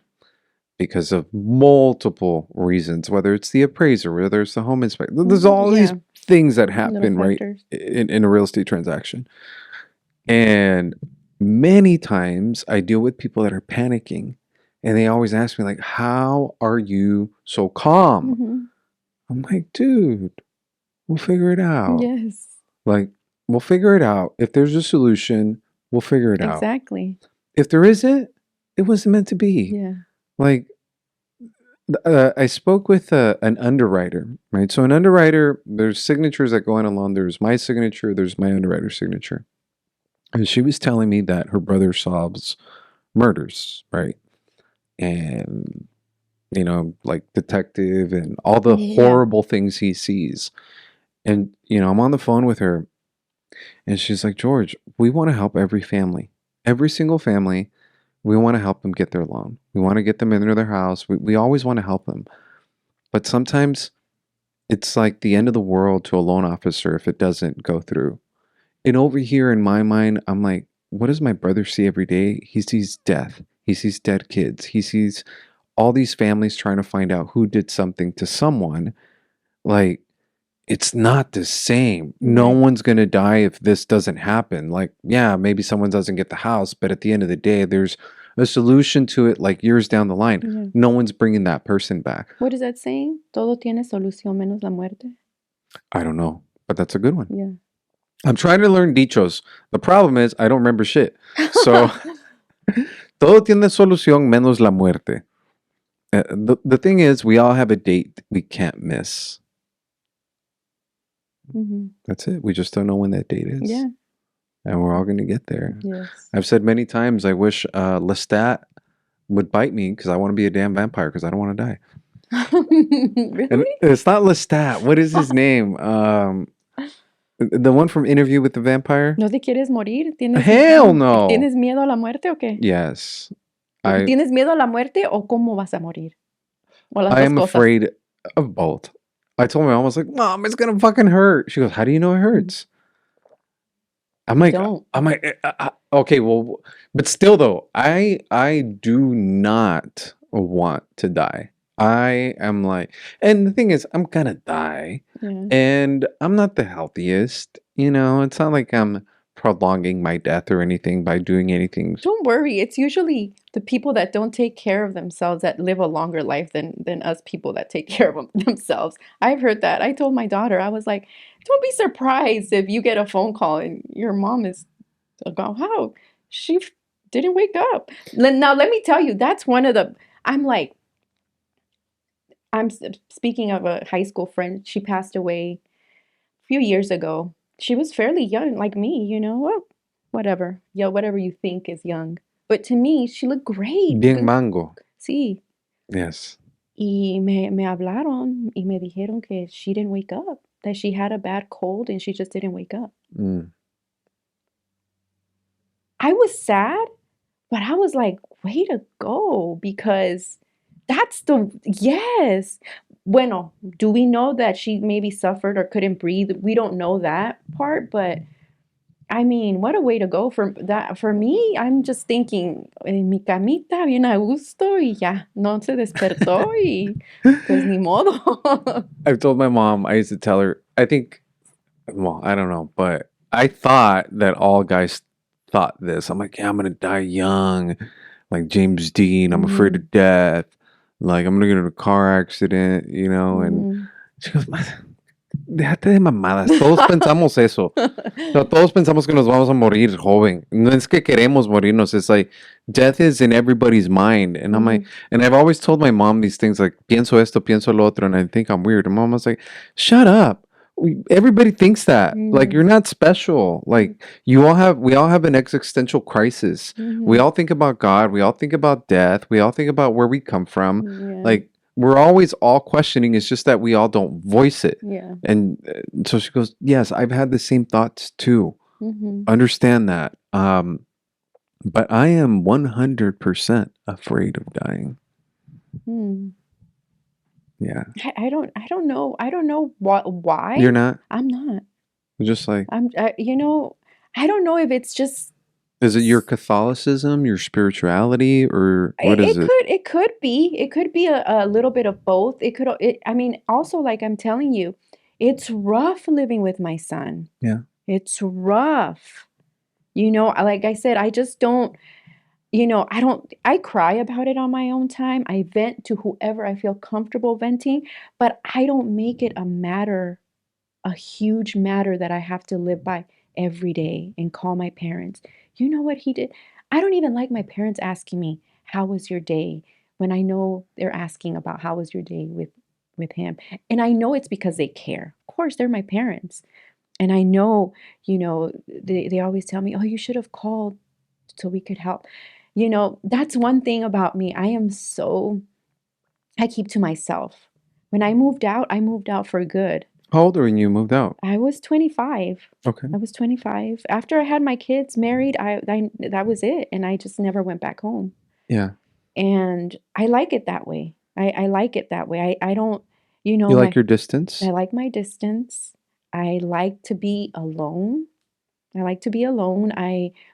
because of multiple reasons, whether it's the appraiser, whether it's the home inspector. There's Mhm. all these Yeah. things that Little happen, right, factors. in a real estate transaction. And many times I deal with people that are panicking and they always ask me, like, how are you so calm? Mhm. I'm like, dude, we'll figure it out. Yes. Like, we'll figure it out. If there's a solution, we'll figure it out. Exactly. If there isn't, it wasn't meant to be. Yeah. Like, I spoke with an underwriter, right? So an underwriter, there's signatures that go in along. There's my signature, there's my underwriter signature. And she was telling me that her brother solves murders, right? And, like detective and all the Yeah. horrible things he sees. And, I'm on the phone with her and she's like, George, we want to help every family, every single family. We want to help them get their loan. We want to get them into their house. We always want to help them. But sometimes it's like the end of the world to a loan officer if it doesn't go through. And over here in my mind, I'm like, what does my brother see every day? He sees death. He sees dead kids. He sees all these families trying to find out who did something to someone. Like, it's not the same. No Right. one's going to die if this doesn't happen. Like, yeah, maybe someone doesn't get the house, but at the end of the day, there's a solution to it like years down the line. Yeah. No one's bringing that person back. What is that saying? Todo tiene solución menos la muerte. I don't know, but that's a good one. Yeah. I'm trying to learn dichos. The problem is I don't remember shit. So, todo tiene solución menos la muerte. The thing is, we all have a date we can't miss. That's it. We just don't know when that date is. Yeah. And we're all going to get there. Yes. I've said many times, I wish Lestat would bite me because I want to be a damn vampire because I don't want to die. And Really? it's not Lestat. What is his name? The one from Interview with the Vampire? ¿No te quieres morir? Hell no. ¿Tienes miedo a la muerte o qué? Yes. I ¿Tienes miedo a la muerte o cómo vas a morir? O las I dos am cosas. afraid of both. I told my mom, I was like, Mom, it's gonna fucking hurt. She goes, How do you know it hurts? I'm like, Don't. okay, well, but still though, I do not want to die. I am like, and the thing is, I'm gonna die, Yeah. and I'm not the healthiest. You know, it's not like I'm prolonging my death or anything by doing anything. Don't worry. It's usually the people that don't take care of themselves that live a longer life than us people that take care of themselves. I've heard that. I told my daughter, I was like, don't be surprised if you get a phone call and your mom is gone. How? She didn't wake up. Now, let me tell you, that's one of the, I'm like, speaking of a high school friend, she passed away a few years ago. She was fairly young, like me, you know. Well, whatever. Yeah, whatever you think is young. But to me, she looked great. Bien mango. Sí. Yes. Y me hablaron y me dijeron que she didn't wake up, that she had a bad cold and she just didn't wake up. Mm. I was sad, but I was like, way to go, because that's yes. Bueno, do we know that she maybe suffered or couldn't breathe? We don't know that part, but I mean, what a way to go for that. For me, I'm just thinking, en mi camita, bien a gusto, y ya, no se despertó, y pues ni modo. I've told my mom, I used to tell her, I think, well, I don't know, but I thought that all guys thought this. I'm like, yeah, I'm gonna die young, like James Dean. I'm afraid of death. Like I'm gonna get in a car accident, you know. And she goes, déjate de mamadas. Todos pensamos eso. No, todos pensamos que nos vamos a morir joven. No es que queremos morirnos. It's like death is in everybody's mind. And I'm like, and I've always told my mom these things like, pienso esto, pienso lo otro, and I think I'm weird. And mom was like, shut up. Everybody thinks that. Like you're not special. Like we all have an existential crisis. We all think about God. We all think about death. We all think about where we come from. Yeah. Like we're always all questioning. It's just that we all don't voice it. Yeah. And so she goes, yes, I've had the same thoughts too. Understand that. But I am 100% afraid of dying. Yeah. I don't know. I don't know why. You're not? I'm not. You're just like, you know, I don't know if it's just. Is it your Catholicism, your spirituality, or what is it? It could be. It could be a little bit of both. I mean, also, like I'm telling you, it's rough living with my son. Yeah. It's rough. You know, like I said, I just don't, you know, I cry about it on my own time. I vent to whoever I feel comfortable venting, but I don't make it a huge matter that I have to live by every day and call my parents. You know what he did? I don't even like my parents asking me, how was your day? When I know they're asking about how was your day with him. And I know it's because they care. Of course, they're my parents. And I know, you know, they always tell me, oh, you should have called so we could help. You know, that's one thing about me. I keep to myself. When I moved out for good. How old were you when you moved out? I was 25. Okay. I was 25. After I had my kids married, I that was it. And I just never went back home. Yeah. And I like it that way. I like it that way. I don't, You know, You like my your I distance? like my distance. I like to be alone. I like to be alone.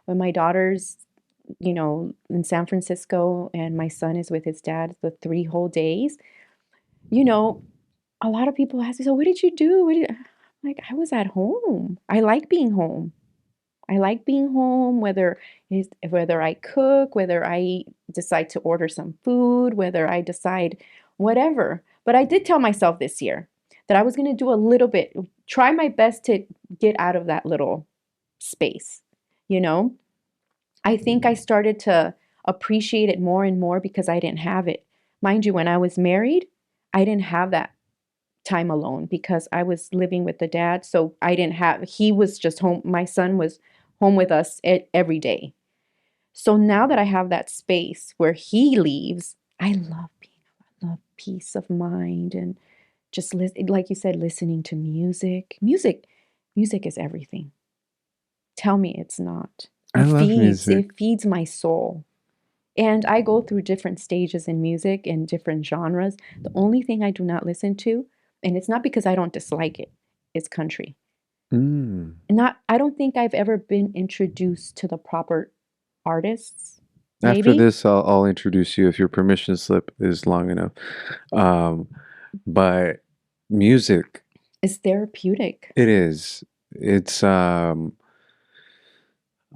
When my daughter's, in San Francisco and my son is with his dad the 3 whole days, you know, a lot of people ask me, so what did you do? Like, I was at home. I like being home. I like being home, whether I cook, whether I decide to order some food, whether I decide whatever. But I did tell myself this year that I was going to do a little bit, try my best to get out of that little space. You know, I think I started to appreciate it more and more because I didn't have it. Mind you, when I was married, I didn't have that time alone because I was living with the dad. So he was just home. My son was home with us every day. So now that I have that space where he leaves, I love peace of mind and just like you said, listening to music. Music is everything. Tell me it's not. I love It music. feeds my soul. And I go through different stages in music and different genres. The only thing I do not listen to, and it's not because I don't dislike it, is country. Mm. Not I don't think I've ever been introduced to the proper artists, After maybe. this, I'll introduce you if your permission slip is long enough. Um, but music, It's therapeutic. it is. It's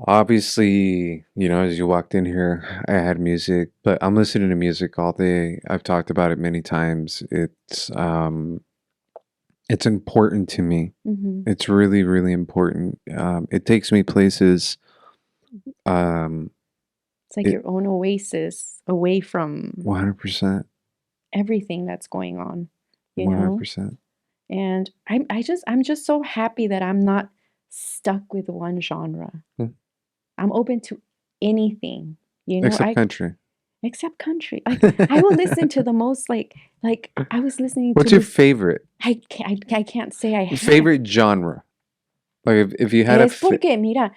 obviously, as you walked in here, I had music, but I'm listening to music all day. I've talked about it many times. It's important to me. Hmm. It's really, really important. It takes me places. Um, It's like it your own oasis away from 100%, everything that's going on, you know? 100%. And I'm just so happy that I'm not stuck with one genre. I'm open to anything, Except I country. except country. Like I will listen to the most like I was listening to What's your favorite I can't say I have. favorite genre? Like if you had a Es porque, mira,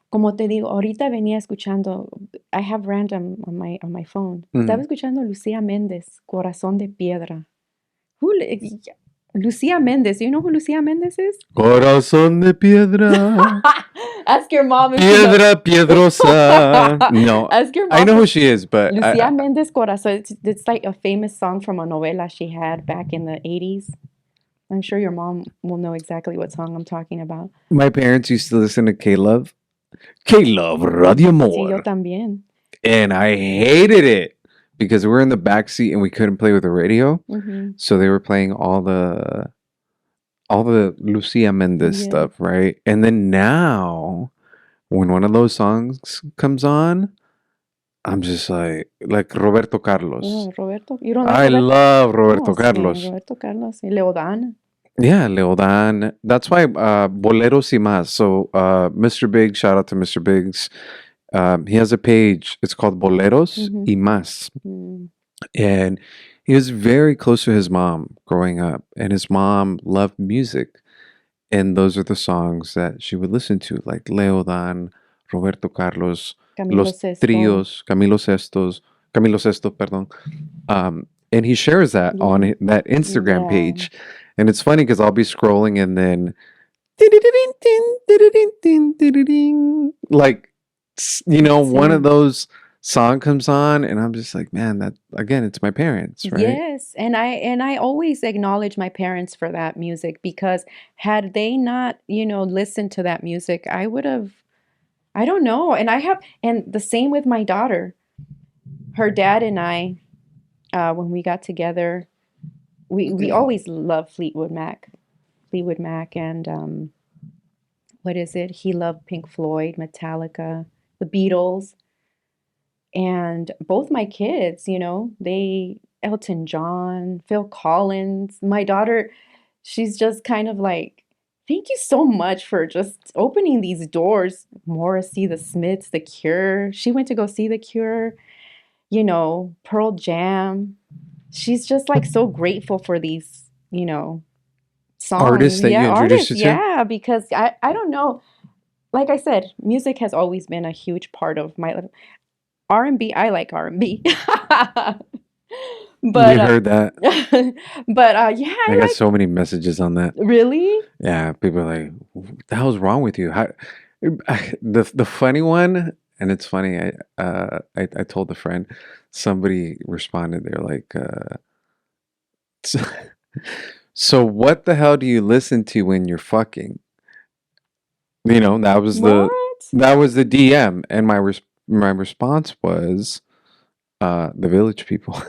como te digo, ahorita venía escuchando, I have random on my phone. Estaba Mhm. escuchando Lucía Méndez, Corazón de Piedra. Who, Lucía Méndez, you know who Lucía Méndez is? Corazón de piedra, Ask your mom if she knows. piedra piedrosa. No, Ask your I mom know who for she is, but Lucía Méndez Corazón. It's like a famous song from a novela she had back in the 80s. I'm sure your mom will know exactly what song I'm talking about. my parents used to listen to K-Love. K-Love Radio Sí, yo Amor. también. And I hated it because we were in the back seat and we couldn't play with the radio. Hmm. So they were playing all the Lucia Mendez Yeah. stuff, right? And then now when one of those songs comes on, I'm just like Roberto Carlos. Oh, Roberto. You don't like I Roberto? love Oh, Roberto man, Carlos. Roberto Carlos. Y Leodán. Yeah, Leodan. That's why Boleros y Más. So Mr. Big, shout out to Mr. Biggs. He has a page. It's called Boleros Mm-hmm. y Más. Mm. And he was very close to his mom growing up. And his mom loved music. And those are the songs that she would listen to, like Leodan, Roberto Carlos, Camilo Los Sesto. Trios, Camilo Sesto, perdón. And he shares that on Yeah. that Instagram Yeah. page. And it's funny because I'll be scrolling and then like one of Same. those song comes on and I'm just like, man, that again, it's my parents, right? Yes, and I always acknowledge my parents for that music because had they not, listened to that music, I would have, I don't know. And the same with my daughter. Her dad and I, when we got together, we always loved Fleetwood Mac, and what is it? He loved Pink Floyd, Metallica, the Beatles, and both my kids, they Elton John, Phil Collins. My daughter, she's just kind of like, thank you so much for just opening these doors. Morrissey, the Smiths, The Cure. She went to go see The Cure, Pearl Jam. She's just like so grateful for these, songs. Artists that Yeah, you introduced artists. you to? Yeah, because I don't know. Like I said, music has always been a huge part of my life. R&B, I like R&B. But You heard that? yeah, I I got like so many messages on that. really. Yeah, people are like, "What the hell's wrong with you?" How, the funny one, and it's funny. I told a friend, somebody responded. They're like, so, so what the hell do you listen to when you're fucking? You know, What? that was the DM, and my response was, the Village People.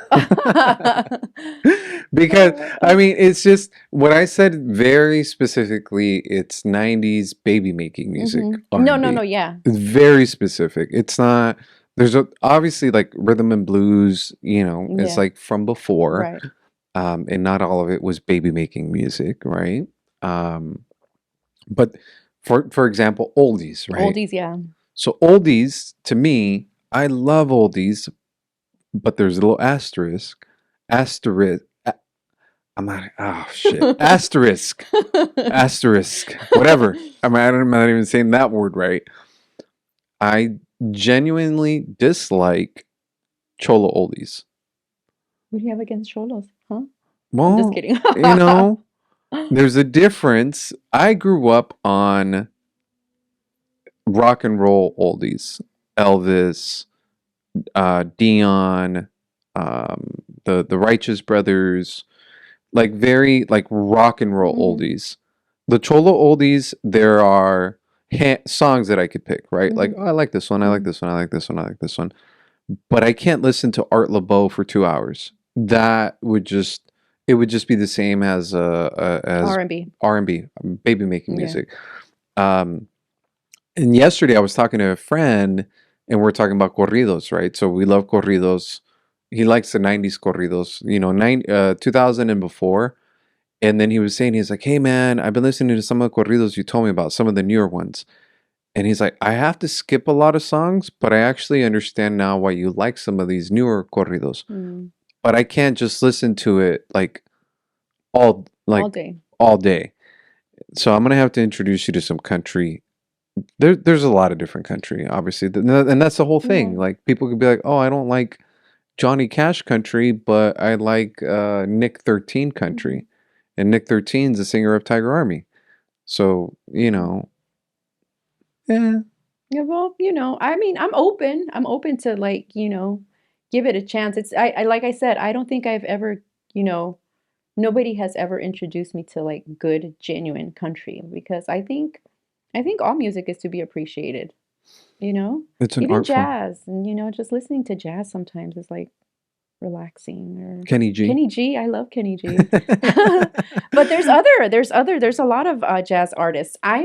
Because I mean, it's just what I said very specifically. It's '90s baby making music, No, no, no, R&B. yeah. It's very specific. It's not. There's obviously like rhythm and blues. You know, it's Yeah, like from before, right. and not all of it was baby making music, right? Um, but for example, oldies, right? Oldies, yeah. So oldies to me, I love oldies, but there's a little asterisk. Asterisk. I'm not. Oh shit. Asterisk. Asterisk. Whatever. I mean, I'm not even saying that word right. I genuinely dislike cholo oldies. What do you have against cholos? Huh? I'm just Well, kidding. you know, there's a difference. I grew up on rock and roll oldies. Elvis, Dion, the Righteous Brothers, like very like rock and roll Hmm. oldies. The cholo oldies, there are songs that I could pick, right? Like, Hmm. oh, I like this one, I like Hmm. this one, I like this one, I like this one. But I can't listen to Art LeBeau for 2 hours. That would just it would just be the same as R&B. R&B, baby making Yeah. music. Um, and yesterday I was talking to a friend and we're talking about corridos, right? So we love corridos. He likes the 90s corridos, 2000 and before. And then he was saying, he's like, hey man, I've been listening to some of the corridos you told me about, some of the newer ones. And he's like, I have to skip a lot of songs, but I actually understand now why you like some of these newer corridos. Mm. But I can't just listen to it All like day. all day. So I'm gonna have to introduce you to some country. There's a lot of different country, obviously, and that's the whole Yeah. thing. Like people could be like, oh, I don't like Johnny Cash country, but I like Nick 13 Hmm. country, and Nick 13's the singer of Tiger Army. So yeah, Yeah, well, I mean, I'm open. I'm open to like, give it a chance. I like I said, I don't think I've ever, you know, nobody has ever introduced me to like good, genuine country because I think all music is to be appreciated, you know? it's an Even art form. jazz and just listening to jazz sometimes is like relaxing or Kenny G. Kenny G, I love Kenny G. But there's a lot of jazz artists. I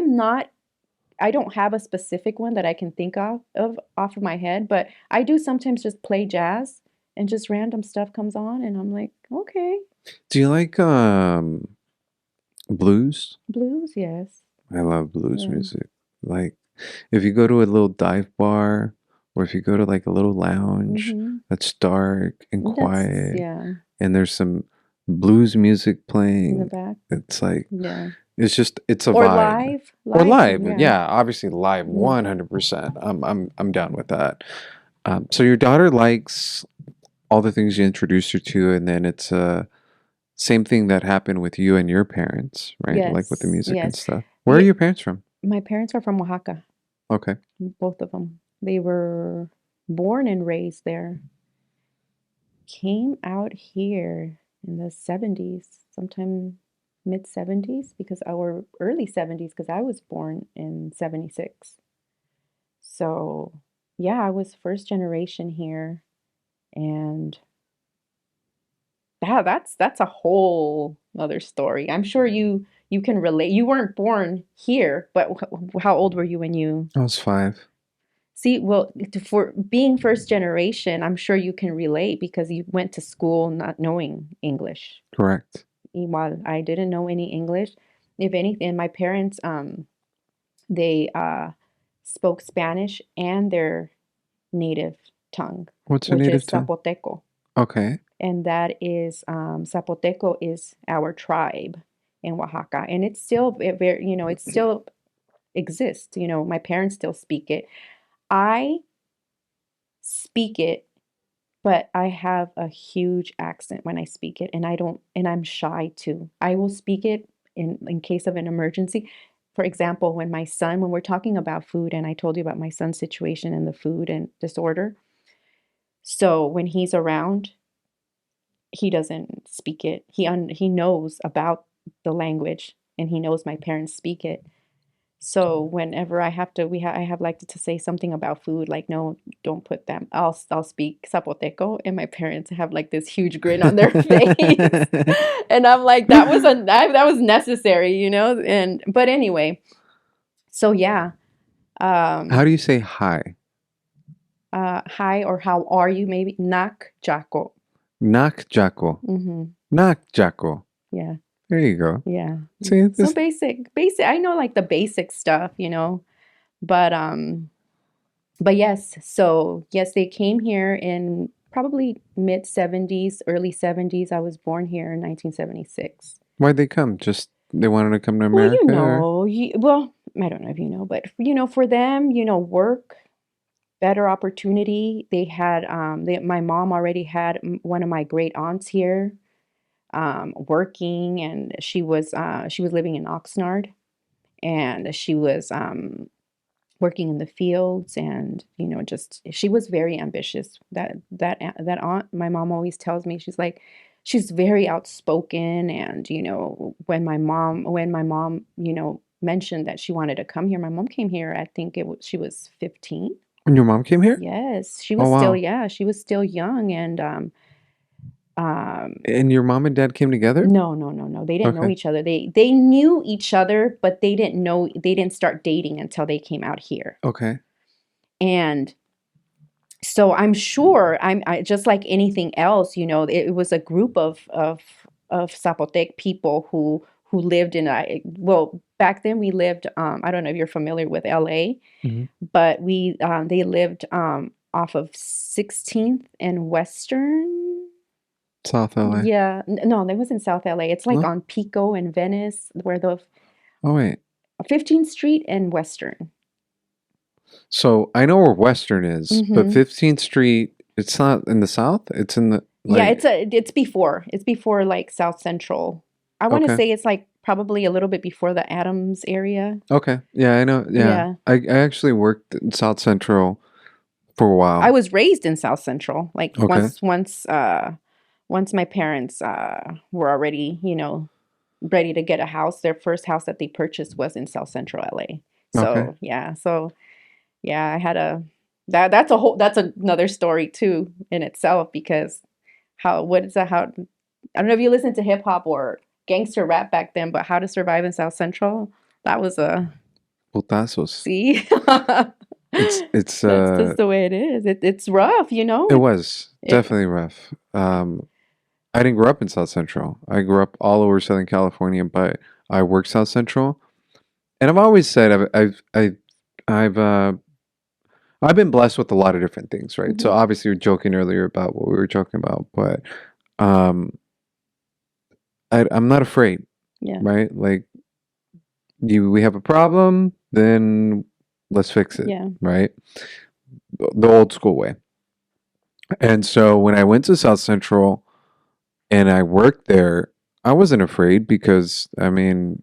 don't have a specific one that I can think of off of my head, but I do sometimes just play jazz and just random stuff comes on and I'm like, okay, Do you like blues? blues, yes. I love blues Yeah. music. Like if you go to a little dive bar or if you go to like a little lounge Mhm. that's dark and That's quiet yeah, and there's some blues music in the playing, back. it's like Yeah. it's a Or vibe. live, Or live too, live, yeah. yeah, obviously live Mm. 100%. I'm down with that. So your daughter likes all the things you introduced her to, and then it's same thing that happened with you and your parents, right? Like with the Yes, music and yes. stuff. Where are Yeah, your parents from? my parents are from Oaxaca, Okay. both of them. They were born and raised there. Came out here in the 70s, sometime mid 70s, because our early 70s, because I was born in 76. So, yeah, I was first generation here. And that's a whole other story. I'm sure you can relate. You weren't born here, but how old were you when you I was 5. see? Well, for being first generation, I'm sure you can relate because you went to school not knowing English. Correct. While I didn't know any English, if anything, my parents they spoke Spanish and their native tongue, What's a which native is tongue? Zapoteco. Okay. And that is Zapoteco is our tribe in Oaxaca, and it's still very, it still exists. My parents still speak it. I speak it but I have a huge accent when I speak it, and I don't, and I'm shy too. I will speak it in case of an emergency. For example, when we're talking about food, and I told you about my son's situation and the food and disorder. So when he's around, he doesn't speak it. He knows about the language, and he knows my parents speak it. So whenever I have like to say something about food, like no, don't put them. I'll speak Zapoteco, and my parents have like this huge grin on their face, and I'm like, that was necessary, you know. And but anyway, so yeah, How um, do you say hi? hi or how are you? Maybe nak jako. Nak Jaco. Mm-hmm. Nak Jaco. Yeah, There you go. yeah. See So this. basic. I know like the basic stuff, you know, but But yes, so yes, they came here in probably mid 70s, early 70s. I was born here in 1976. Why'd they come? Just they wanted to come to Well, America, or well, I don't know if you know, but for them, work, better opportunity. My mom already had one of my great aunts here, working, and she was living in Oxnard, and she was working in the fields, and just she was very ambitious. That aunt, my mom always tells me, she's very outspoken, and when my mom mentioned that she wanted to come here, my mom came here, I think she was 15. when your mom came here? Yes, Oh wow! she was still young, and And your mom and dad came together? no, no, no, no, they didn't know Okay. each other. They knew each other, but they didn't start dating until they came out here. Okay. And so I'm sure just like anything else, it was a group of Zapotec people who lived well, back then we lived, I don't know if you're familiar with LA, Hmm. but they lived off of 16th and Western. South LA. Yeah, no, that was in South LA. It's like No? on Pico and Venice, where the Oh wait. 15th Street and Western. So I know where Western is, but Mm-hmm. 15th Street, it's not in the south. It's in the Yeah, like. it's before like South Central. I want to Okay. say it's like probably a little bit before the Adams area. Okay. Yeah, I know. Yeah, Yeah. I actually worked in South Central for a I while. was raised in South Central. Like Okay. once my parents were already, ready to get a house, their first house that they purchased was in South Central LA. Okay. So, yeah. So, yeah, I had a that's another story too in itself, because what is that how I don't know if you listen to hip hop or gangster rap back then, but how to survive in South Central, that was a Putazos. see. It's That's just the way it is. It's rough, you know. it was It definitely rough. I didn't grow up in South Central. I grew up all over Southern California, but I worked South Central, and I've always said I've I've been blessed with a lot of different things, right? So Mhm. obviously, you're joking earlier about what we were joking about, but um, I'm not afraid, Yeah. right? Like we have a problem, then let's fix it, Yeah. right? The old school way. And so when I went to South Central and I worked there, I wasn't afraid because I mean,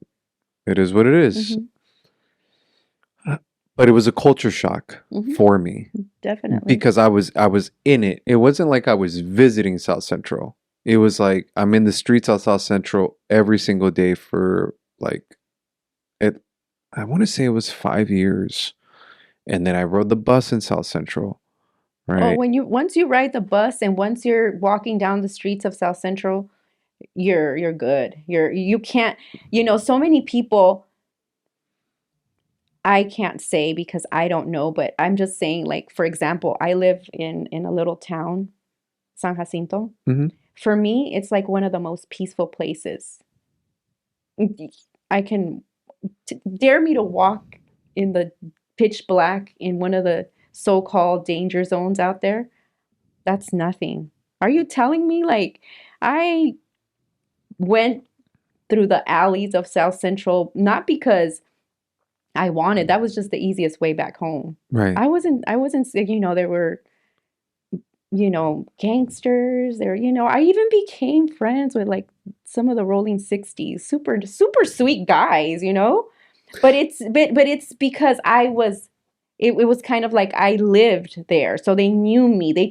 it is what it is. Mhm. But it was a culture shock Mhm. for me Definitely. because I was in it. It wasn't like I was visiting South Central. It was like I'm in the streets of South Central every single day for like it I want to say it was 5 years. And then I rode the bus in South Central, Oh, right? once you ride the bus and once you're walking down the streets of South Central, you're good. You can't, so many people, I can't say because I don't know, but I'm just saying, like, for example, I live in a little town, San Jacinto. Hmm. For me, it's like one of the most peaceful places. I can dare me to walk in the pitch black in one of the so-called danger zones out there. That's nothing. Are you telling me, like, I went through the alleys of South Central not because I wanted, that was just the easiest way back home. Right. I wasn't, there were gangsters. I even became friends with like some of the Rolling 60s, super super sweet guys. But it's because it was kind of like I lived there, so they knew me. They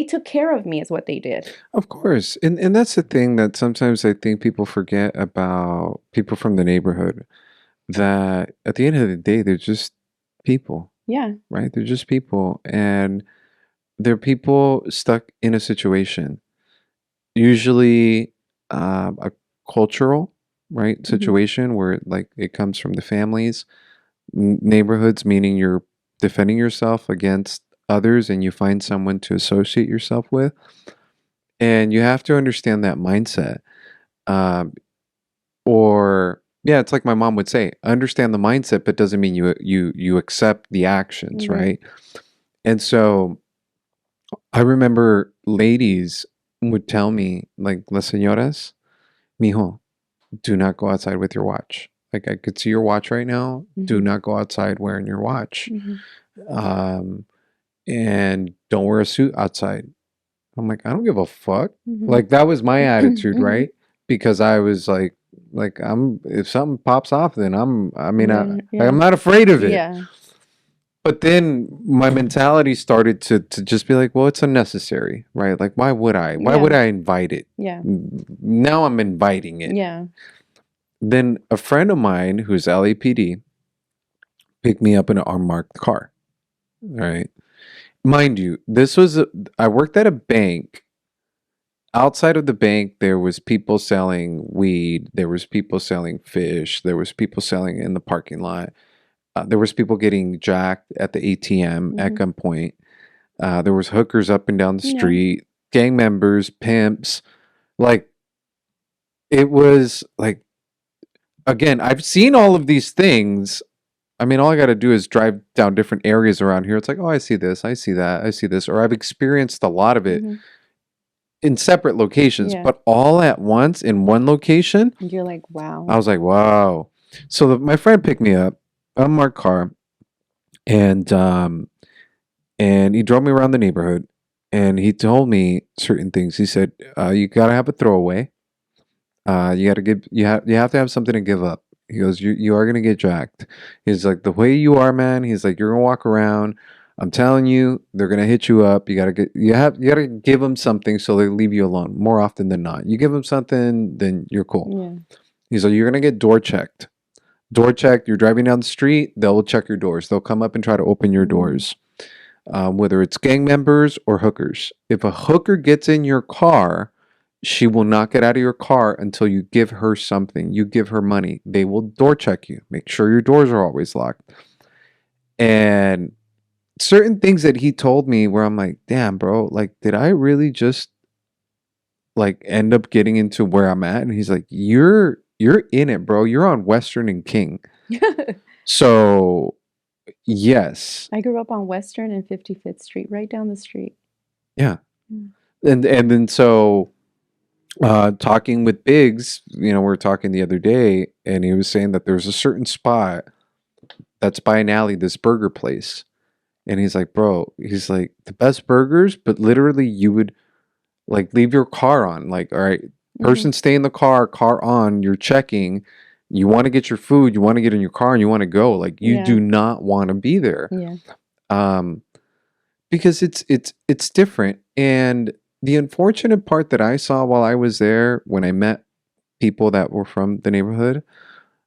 took care of me is what they did. Of course. And that's the thing that sometimes I think people forget about people from the neighborhood, that at the end of the day, they're just people, Yeah. right? They're just people. And they're people stuck in a situation, usually a cultural, right, Hmm. situation where like it comes from the families, neighborhoods, meaning you're defending yourself against others and you find someone to associate yourself with. And you have to understand that mindset. Um, or yeah, it's like my mom would say, understand the mindset, but doesn't mean you accept the actions, Right. right? And so I remember ladies would tell me, like, las señoras, mijo, do not go outside with your watch. Like, I could see your watch right now. Do Hmm. not go outside wearing your watch. Hmm. Um, and don't wear a suit outside. I'm like, I don't give a fuck. Hmm. Like, that was my attitude, Hmm. right? Because I was like if something pops off, then I mean, Then I'm yeah. not afraid of it. Yeah. But then my mentality started to just be like, well, it's unnecessary, right? Like, why would I? Why would Yeah. I invite it? Yeah. Now I'm inviting it. Yeah. Then a friend of mine who's LAPD picked me up in an unmarked car, right? Mind you, I worked at a bank. Outside of the bank, there was people selling weed. There was people selling fish. There was people selling in the parking lot. There was people getting jacked at the ATM at Hmm. gunpoint. There was hookers up and down the Yeah. street, gang members, pimps. Like, it was like, again, I've seen all of these things. I mean, all I got to do is drive down different areas around here. It's like, oh, I see this, I see that, I see this, or I've experienced a lot of it Hmm. in separate locations, Yeah. but all at once in one location. You're like, I wow. was like, wow. So my friend picked me up, unmarked car, and he drove me around the neighborhood, and he told me certain things. He said, "You gotta have a throwaway. You gotta give. You have to have something to give up." He goes, "You are gonna get jacked." He's like, "The way you are, man." He's like, "You're gonna walk around. I'm telling you, they're gonna hit you up. You gotta give them something so they leave you alone more often than not. You give them something, then you're cool." Yeah. He's like, "You're gonna get door checked. Door checked. You're driving down the street. They'll check your doors. They'll come up and try to open your Hmm. doors." Whether it's gang members or hookers. If a hooker gets in your car, she will not get out of your car until you give her something. You give her money. They will door check you. Make sure your doors are always locked. And certain things that he told me where I'm like, damn, bro, like, did I really just like end up getting into where I'm at? And he's like, you're in it, bro. You're on Western and King. So yes. I grew up on Western and 55th Street, right down the street. Yeah. Mm. And then so talking with Biggs, we were talking the other day, and he was saying that there's a certain spot that's by an alley, this burger place. And he's like, bro, he's like, the best burgers, but literally you would like leave your car on. Like, all right, Hmm. person stay in the car on, you're checking, you want to get your food, you want to get in your car and you want to go. Like, you Yeah. do not want to be there. Yeah. Um, because it's different. And the unfortunate part that I saw while I was there when I met people that were from the neighborhood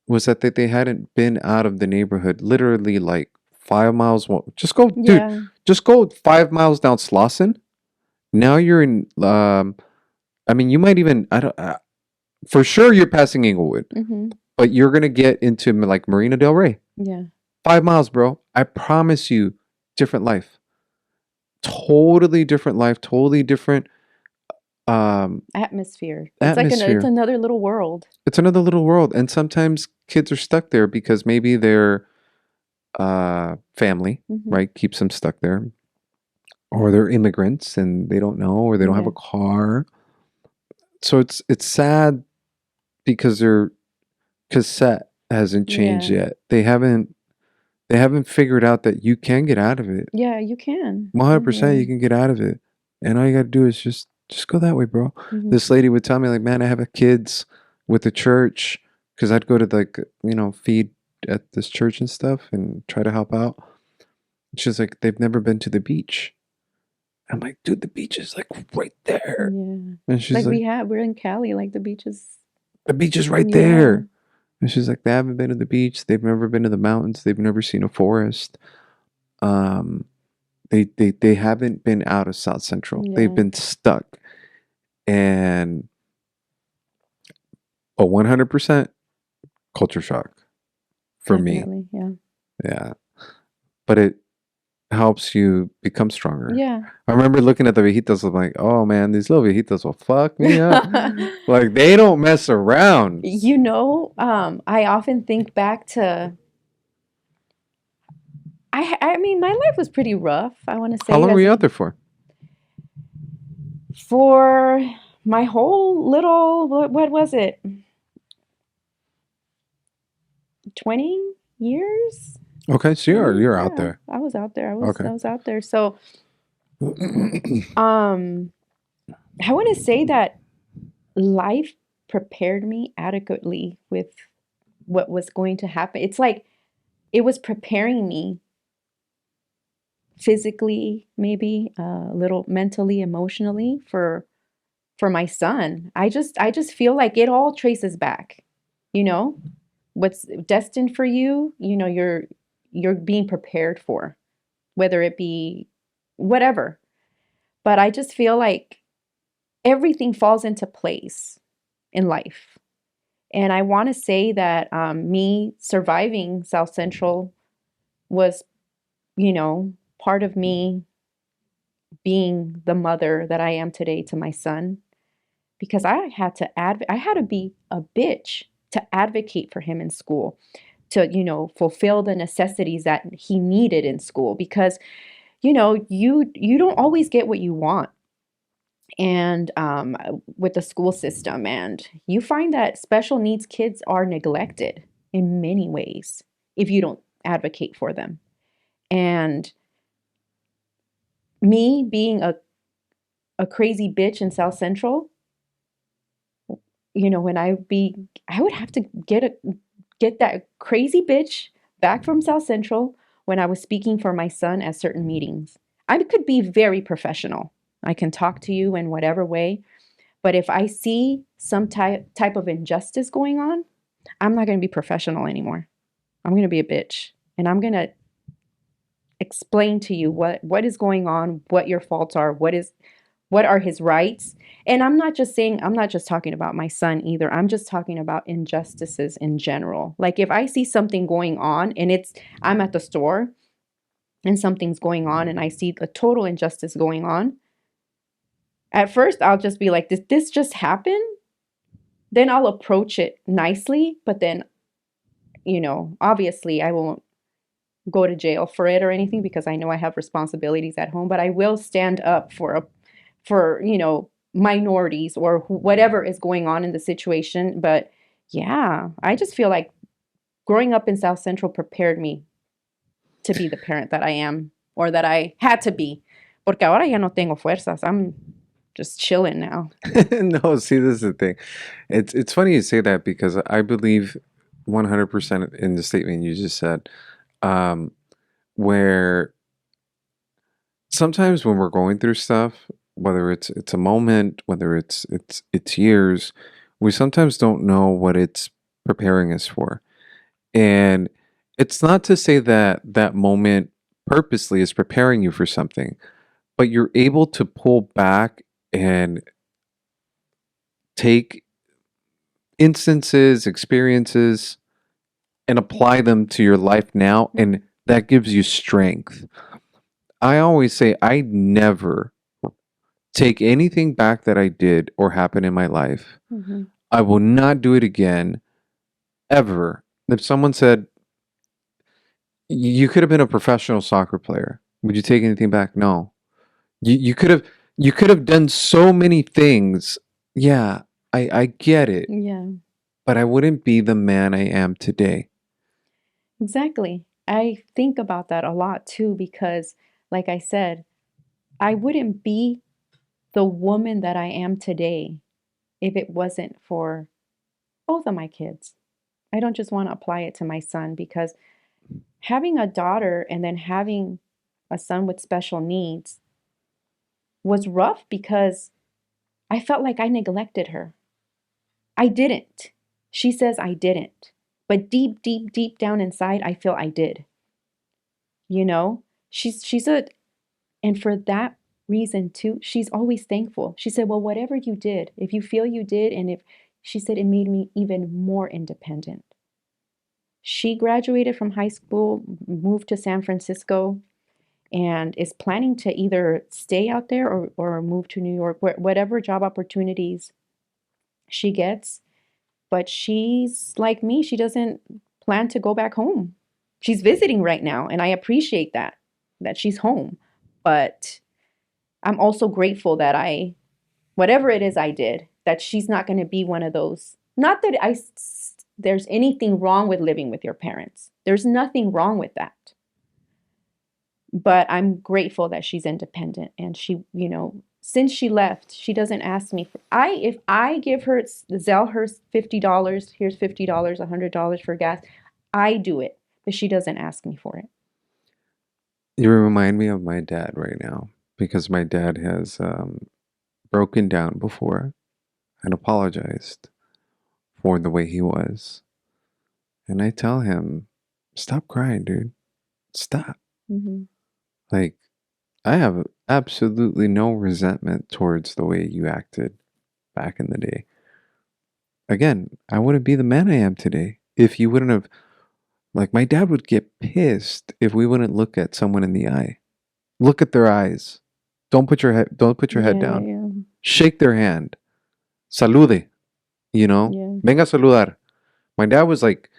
was that they hadn't been out of the neighborhood literally like 5 miles. Just go, dude. Yeah. Just go 5 miles down Slauson. Now you're in. I mean, you might even. I don't. For sure, you're passing Inglewood, Hmm. but you're gonna get into like Marina Del Rey. Yeah. 5 miles, bro. I promise you, different life. Totally different life. Totally different Atmosphere. It's atmosphere. another little world. It's another little world, and sometimes kids are stuck there because maybe their family, Hmm. right, keeps them stuck there, or they're immigrants and they don't know, or they don't have Yeah. a car. So it's sad because their cassette hasn't changed Yeah. yet. They haven't figured out that you can get out of it. Yeah, you can. 100% Yeah. you can get out of it. and all you gotta do is just go that way, bro. Hmm. This lady would tell me like, man, I have a kids with the church because I'd go to like feed at this church and stuff and try to help out. She's like, they've never been to the beach. I'm like, dude, the beach is like right there. Yeah. And she's Like like, we're in Cali, like the beaches. the beach is right Yeah. there. And she's like, they haven't been to the beach. They've never been to the mountains. They've never seen a forest. Um, they haven't been out of South Central. They've Yeah. been stuck. And a 100% culture shock for me. Definitely. Yeah. Yeah. But it helps you become stronger. Yeah. I remember looking at the viejitos, I'm like, oh man, these little viejitos will fuck me up. Like they don't mess around. I often think back to I mean, my life was pretty rough, I want to How say, long were as you a out there for? for my whole little what was it? 20 years? Okay, so 20, you're out yeah. there. I was out there. Okay. I was out there. So, um I want to say that life prepared me adequately with what was going to happen. It's like it was preparing me physically, maybe a little mentally, emotionally for my son. I just feel like it all traces back. You know, what's destined for you, you're being prepared for, whether it be whatever. But I just feel like everything falls into place in life. And I want to say that me surviving South Central was, part of me being the mother that I am today to my son because I had to be a bitch to advocate for him in school, to, fulfill the necessities that he needed in school because, you don't always get what you want and with the school system, and you find that special needs kids are neglected in many ways if you don't advocate for them. And me being a crazy bitch in South Central, when I would have to get that crazy bitch back from South Central when I was speaking for my son at certain meetings. I could be very professional. I can talk to you in whatever way, but if I see some type of injustice going on, I'm not going to be professional anymore. I'm going to be a bitch, and I'm going to explain to you what is going on, what your faults are, what are his rights. And I'm not just talking about my son either. I'm just talking about injustices in general. Like if I see something going on and I'm at the store and something's going on and I see a total injustice going on, at first I'll just be like, did this just happen? Then I'll approach it nicely, but then, obviously I won't go to jail for it or anything because I know I have responsibilities at home, but I will stand up for minorities or whatever is going on in the situation. But yeah, I just feel like growing up in South Central prepared me to be the parent that I am or that I had to be. Porque ahora ya no tengo fuerzas. I'm just chilling now. No, see, this is the thing. It's funny you say that because I believe 100% in the statement you just said. Um, where sometimes when we're going through stuff, whether it's a moment, whether it's years, we sometimes don't know what it's preparing us for. And it's not to say that that moment purposely is preparing you for something, but you're able to pull back and take instances, experiences, and apply them to your life now, and that gives you strength. I always say I never take anything back that I did or happened in my life. Mm-hmm. I will not do it again ever. If someone said you could have been a professional soccer player, would you take anything back? No. You could have done so many things. Yeah, I get it, Yeah, but I wouldn't be the man I am today. exactly. I think about that a lot too because, like I said, I wouldn't be. the woman that I am today if it wasn't for both of my kids. I don't just want to apply it to my son because having a daughter and then having a son with special needs was rough because I felt like I neglected her. I didn't. She says I didn't. But deep, deep, deep down inside, I feel I did. You know? She's a and for that reason too, she's always thankful. She said, "Well, whatever you did, if you feel you did and if she said it made me even more independent." She graduated from high school, moved to San Francisco, and is planning to either stay out there or move to New York, whatever job opportunities she gets. But she's like me, she doesn't plan to go back home. She's visiting right now, and I appreciate that she's home. But I'm also grateful that whatever it is I did, that she's not going to be one of those. Not that there's anything wrong with living with your parents. There's nothing wrong with that. But I'm grateful that she's independent and since she left, she doesn't ask me for if I give her Zelle her $50, here's $50, $100 for gas, I do it, but she doesn't ask me for it. You remind me of my dad right now because my dad has broken down before and apologized for the way he was. And I tell him, stop crying, dude. Stop. Hmm. Like, I have absolutely no resentment towards the way you acted back in the day. Again, I wouldn't be the man I am today if you wouldn't have, like, my dad would get pissed if we wouldn't look at someone in the eye. Look at their eyes. Don't put your head Yeah, down. yeah, Shake their hand. Salude, you know? yeah. Venga a saludar. My dad was like,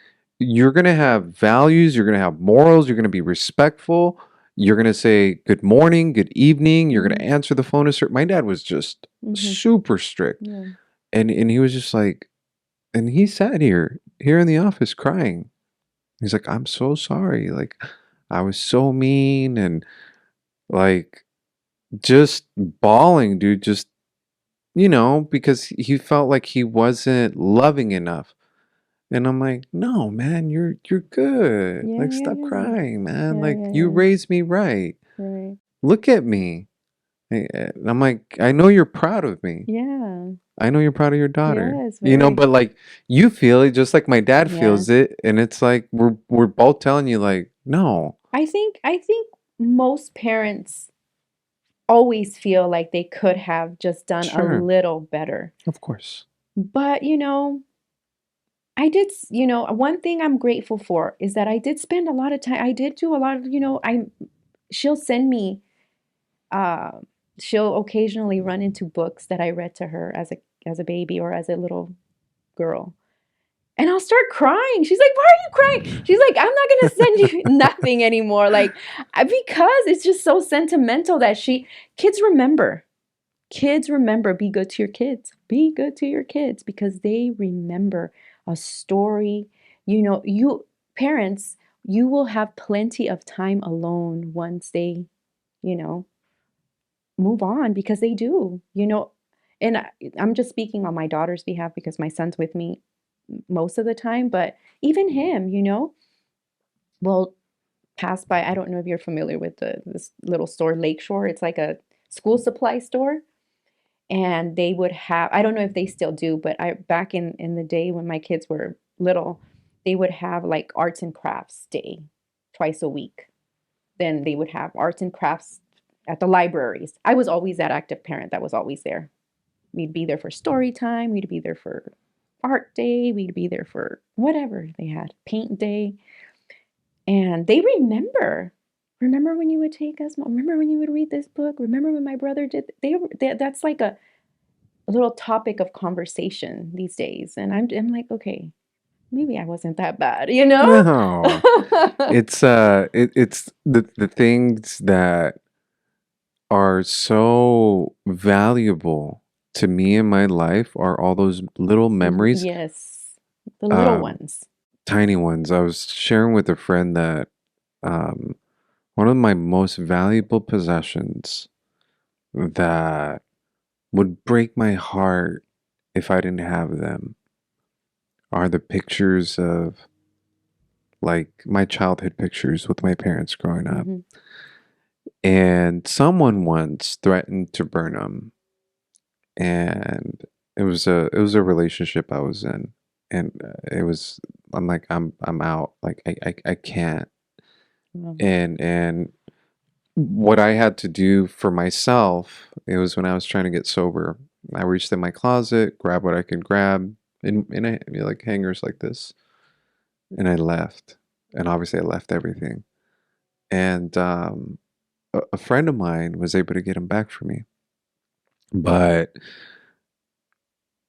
you're going to have values, you're going to have morals, you're going to be respectful, you're going to say good morning, good evening, you're going Hmm. to answer the phone. My dad was just Hmm. super strict. Yeah. And he was just like, and he sat here in the office crying. He's like, I'm so sorry. Like, I was so mean and like just bawling, dude. Just, because he felt like he wasn't loving enough. And I'm like, no, man, you're good. Yeah, Like, yeah, stop yeah. crying, man. Yeah, Like, yeah, you yeah. raised me right. Right. Look at me. And I'm like, I know you're proud of me. Yeah. I know you're proud of your daughter. Yes, very. But like you feel it just like my dad Yeah. feels it, and it's like we're both telling you like, no, I think most parents always feel like they could have just done a sure, little better. of course. But, one thing I'm grateful for is that I did spend a lot of time. I did do a lot of, she'll send me, uh, she'll occasionally run into books that I read to her as a baby or as a little girl. And I'll start crying. She's like, "Why are you crying?" She's like, "I'm not gonna send you nothing anymore." Like, because it's just so sentimental that kids remember. Kids remember, be good to your kids. Be good to your kids because they remember a story. You parents, you will have plenty of time alone once they, you know, move on because they do, And I'm just speaking on my daughter's behalf because my son's with me most of the time, but even him, will pass by. I don't know if you're familiar with this little store, Lakeshore. It's like a school supply store. And they would have, I don't know if they still do, but back in the day when my kids were little, they would have like arts and crafts day twice a week. Then they would have arts and crafts at the libraries. I was always that active parent that was always there. We'd be there for story time, we'd be there for art day, we'd be there for whatever they had, paint day. And they remember. Remember when you would take us? Remember when you would read this book? Remember when my brother did? That's like a little topic of conversation these days. And I'm like, okay, maybe I wasn't that bad, you know? No, it's the things that are so valuable to me in my life are all those little memories, Yes, the little um, ones. tiny ones. I was sharing with a friend that um, one of my most valuable possessions that would break my heart if I didn't have them are the pictures of like my childhood pictures with my parents growing up. Hmm. And someone once threatened to burn them, and it was a relationship I was in, and it was I'm like I'm out, like I can't. And what I had to do for myself, it was when I was trying to get sober. I reached in my closet, grabbed what I could grab like hangers like this, and I left. And obviously, I left everything. And a friend of mine was able to get them back for me. But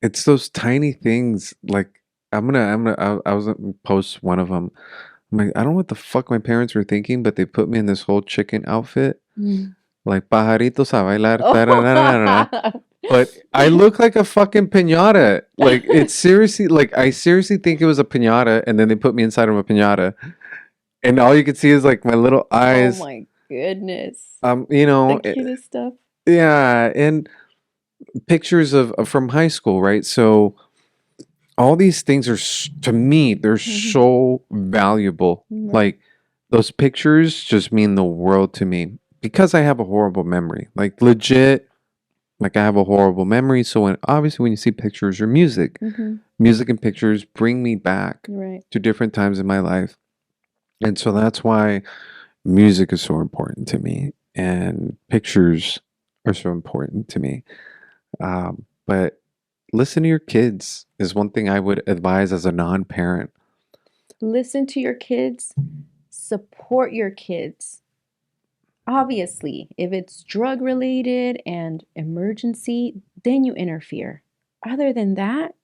it's those tiny things. Like I was gonna post one of them. I'm like, I don't know what the fuck my parents were thinking, but they put me in this whole chicken outfit, Mm. like pajaritos a bailar, tarararara. Oh. But I look like a fucking piñata. Like it's seriously, like I seriously think it was a piñata, and then they put me inside of a piñata, and all you could see is like my little Oh eyes. my goodness. The It, cutest stuff. yeah, and pictures of from high school, right? So all these things are to me, they're Mhm. so valuable. Right. Like those pictures just mean the world to me because I have a horrible memory. Like legit, like I have a horrible memory. So when you see pictures or music, Hmm. music and pictures bring me back Right. to different times in my life. And so that's why music is so important to me and pictures are so important to me. But listen to your kids is one thing I would advise as a non-parent. Listen to your kids, support your kids. Obviously, if it's drug related and emergency, then you interfere. Other than that,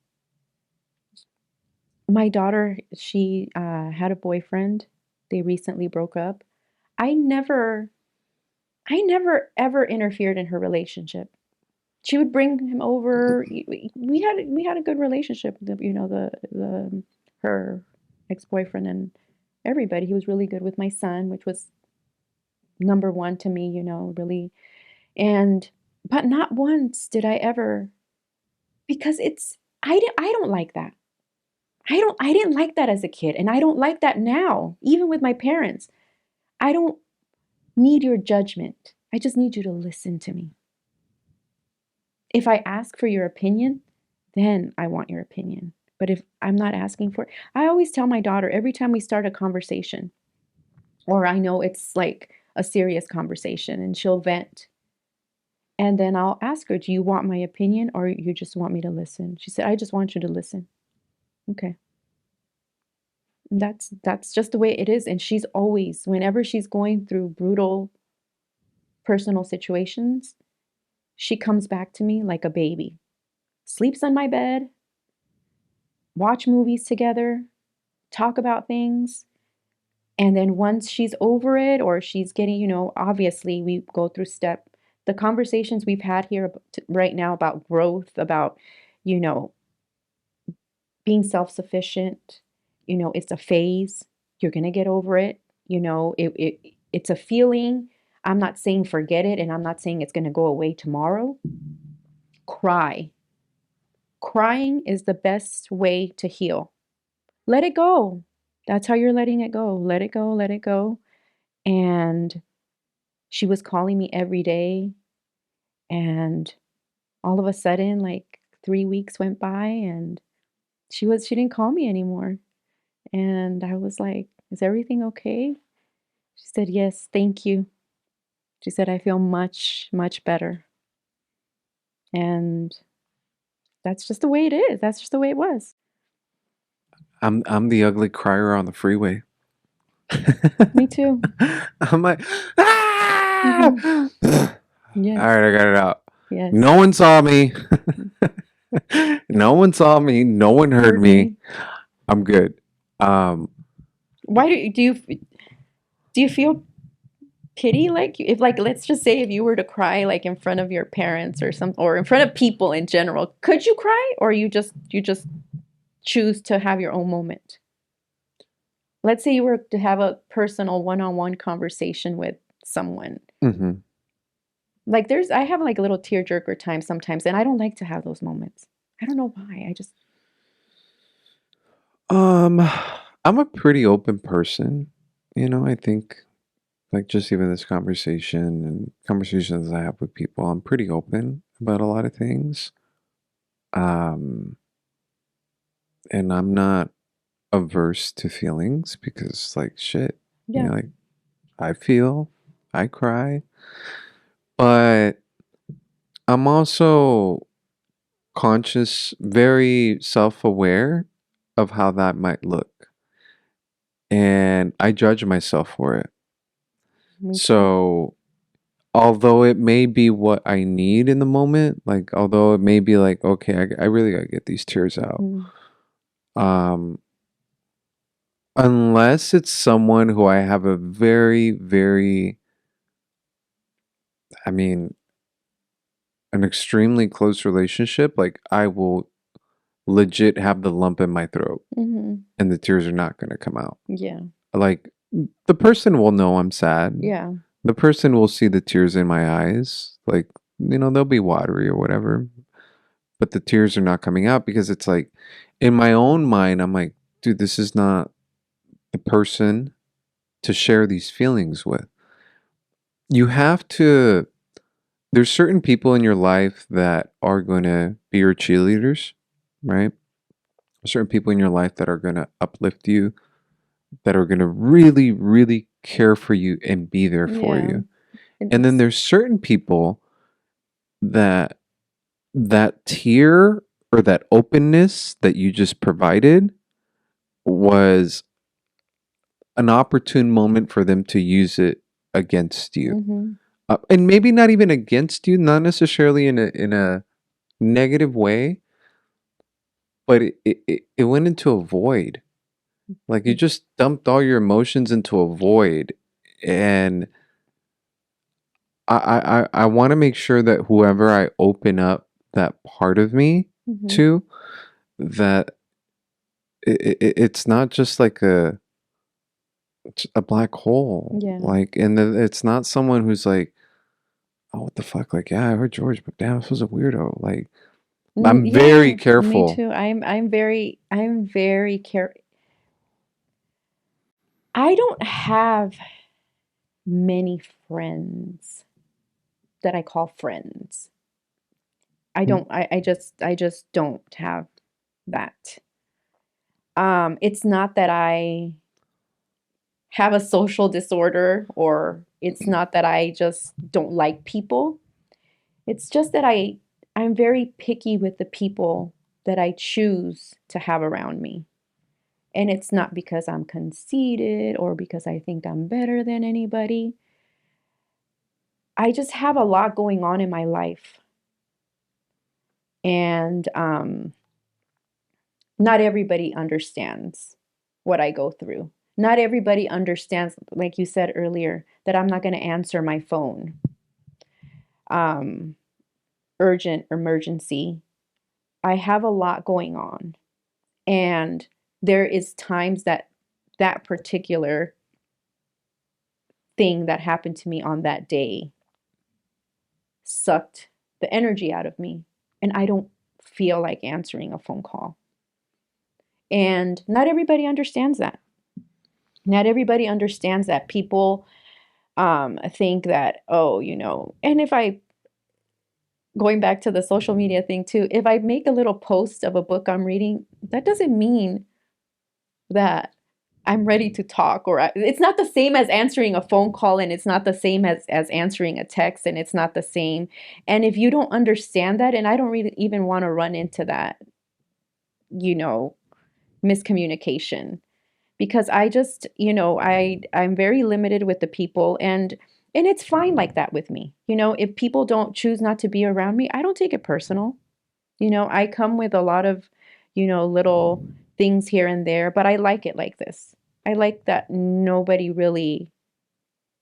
my daughter, she had a boyfriend. They recently broke up. I never, I never ever interfered in her relationship. She would bring him over. We had a good relationship. The her ex-boyfriend and everybody. He was really good with my son, which was number one to me. Really. And but not once did I ever, because I don't like that. I didn't like that as a kid, and I don't like that now, even with my parents. I don't need your judgment. I just need you to listen to me. If I ask for your opinion, then I want your opinion. But if I'm not asking for it, I always tell my daughter every time we start a conversation, or I know it's like a serious conversation and she'll vent. And then I'll ask her, do you want my opinion or you just want me to listen? She said, I just want you to listen. Okay. And that's just the way it is. And she's always, whenever she's going through brutal personal situations, she comes back to me like a baby, sleeps on my bed, watch movies together, talk about things. And then once she's over it or she's getting, obviously we go through the conversations we've had here right now about growth, about, you know, being self-sufficient, it's a phase. You're going to get over it. It's a feeling. I'm not saying forget it and I'm not saying it's going to go away tomorrow. Cry. Crying is the best way to heal. Let it go. That's how you're letting it go. Let it go, let it go. And she was calling me every day. And all of a sudden, like 3 weeks went by and she didn't call me anymore. And I was like, is everything okay? She said, yes, thank you. She said, I feel much, much better. And that's just the way it is. That's just the way it was. I'm the ugly crier on the freeway. Me too. I'm like, ah! Hmm. All Yes. right, I got it out. Yes. No one saw me. No one saw me. No one heard Heard me. me. I'm good. Um, Why do you feel pity, like if, like, let's just say if you were to cry like in front of your parents or some, or in front of people in general, could you cry, or you just choose to have your own moment? Let's say you were to have a personal one-on-one conversation with someone. mhm. Like I have like a little tearjerker time sometimes, and I don't like to have those moments. I don't know why. I just, Um, I'm a pretty open person. I think like just even this conversation and conversations I have with people, I'm pretty open about a lot of things. Um, and I'm not averse to feelings because like shit, yeah. like I feel, I cry, but I'm also conscious, very self-aware of how that might look. And I judge myself for it. Me too. So although it may be what I need in the moment, like although it may be like, okay, I really gotta get these tears out. Hmm. Um, unless it's someone who I have a very, very, I mean, an extremely close relationship, like I will legit have the lump in my throat Hmm. and the tears are not gonna come out. Yeah. Like the person will know I'm sad. Yeah. The person will see the tears in my eyes. Like, they'll be watery or whatever, but the tears are not coming out because it's like in my own mind, I'm like, dude, this is not the person to share these feelings with. You have to, there's certain people in your life that are going to be your cheerleaders, right? Certain people in your life that are going to uplift you, that are going to really, really care for you and be there for Yeah. you. And And then it's, there's certain people that that tear or that openness that you just provided was an opportune moment for them to use it against you. hmm. And maybe not even against you, not necessarily in a negative way, but it went into a void. Like you just dumped all your emotions into a void. And I want to make sure that whoever I open up that part of me Hmm. to, that it's not just like a black hole. Yeah. Like, and it's not someone who's like, oh, what the fuck? Like, yeah, I heard George, but damn, this was a weirdo. Like, I'm very Yeah, me careful. too. I'm very care. I don't have many friends that I call friends. I Mm, don't I just don't have that. It's not that I have a social disorder, or it's not that I just don't like people. It's just that I'm very picky with the people that I choose to have around me. And it's not because I'm conceited or because I think I'm better than anybody. I just have a lot going on in my life. And not everybody understands what I go through. Not everybody understands, like you said earlier, that I'm not going to answer my phone. Um, Urgent, emergency. I have a lot going on. And there is times that that particular thing that happened to me on that day sucked the energy out of me. And I don't feel like answering a phone call. And not everybody understands that. Not everybody understands that. People think that, oh, and if I, going back to the social media thing too, if I make a little post of a book I'm reading, that doesn't mean that I'm ready to talk, or it's not the same as answering a phone call, and it's not the same as answering a text, and it's not the same. And if you don't understand that, and I don't really even want to run into that, you know, miscommunication, because I just, I'm very limited with the people, and it's fine like that with me. If people don't choose not to be around me, I don't take it personal. I come with a lot of, little things here and there, but I like it like this. I like that nobody really,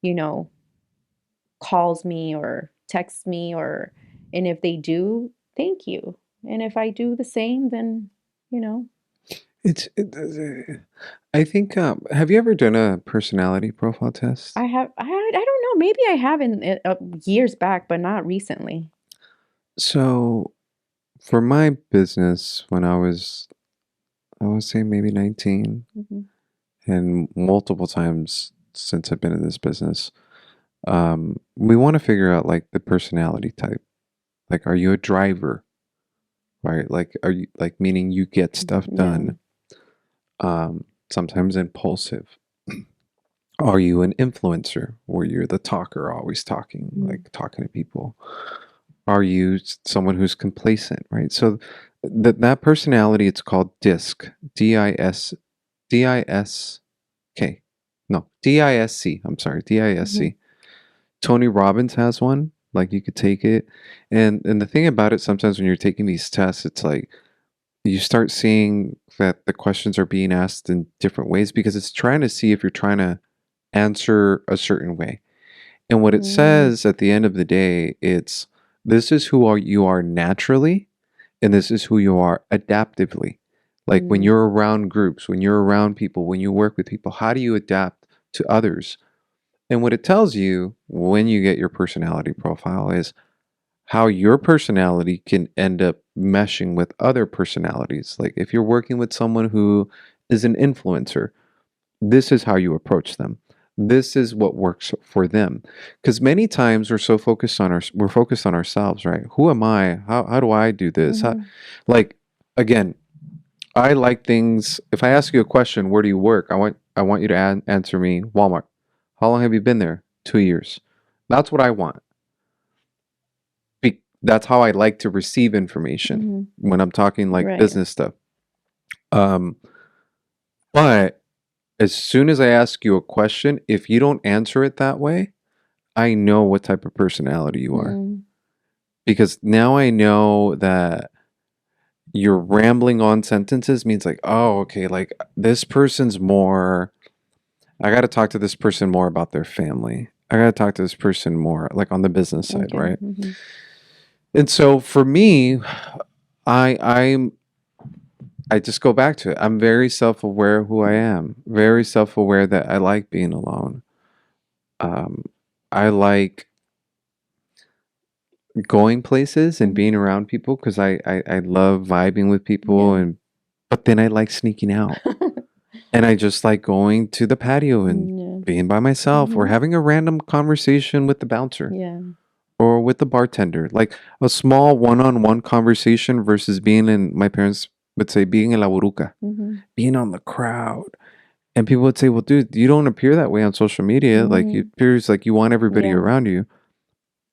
you know, calls me or texts me, and if they do, thank you. And if I do the same, then, you know. I think, have you ever done a personality profile test? I don't know, maybe I have in years back, but not recently. So for my business, when I would say maybe 19, Hmm. and multiple times since I've been in this business, we want to figure out like the personality type. Like, are you a driver? Right? Like, are you like meaning you get stuff Yeah. done? Sometimes impulsive. Are you an influencer where you're the talker, always talking, Mm-hmm. like talking to people? Are you someone who's complacent, right? So that personality, it's called DISC, DISK. No, DISC. I'm sorry, Hmm. DISC. Tony Robbins has one. Like you could take it, and the thing about it, sometimes when you're taking these tests, it's like you start seeing that the questions are being asked in different ways because it's trying to see if you're trying to answer a certain way. And what it Mm-hmm. says at the end of the day, it's this is you are naturally, and this is who you are adaptively. Like when Mm-hmm. you're around groups, when you're around people, when you work with people, how do you adapt to others? And what it tells you when you get your personality profile is how your personality can end up meshing with other personalities. Like if you're working with someone who is an influencer, this is how you approach them. This is what works for them. Because many times we're focused on ourselves, right? Who am I? How do I do this? Mm-hmm. Like again, I like things. If I ask you a question, where do you work? I want you to answer me Walmart. How long have you been there? 2 years. That's what I want. That's how I like to receive information Mm-hmm. when I'm talking like Right. business stuff. Um, but as soon as I ask you a question, if you don't answer it that way, I know what type of personality you are. Mm-hmm. Because now I know that you're rambling on sentences means like, oh, okay, like this person's more, I got to talk to this person more about their family. I got to talk to this person more like on the business side, Okay. right? Mm-hmm. And so for me, I'm I just go back to it. I'm very self-aware who I am. Very self-aware that I like being alone. Um, I like going places and being Mm-hmm. around people because I love vibing with people, Yeah. and but then I like sneaking out. And I just like going to the patio and Yeah. being by myself or Mm-hmm. having a random conversation with the bouncer Yeah. or with the bartender. Like a small one-on-one conversation versus being in, my parents would say, being in la buruca, Mm-hmm. being on the crowd. And people would say, well, dude, you don't appear that way on social media. Like, it Mm-hmm. appears like you want everybody Yeah. around you.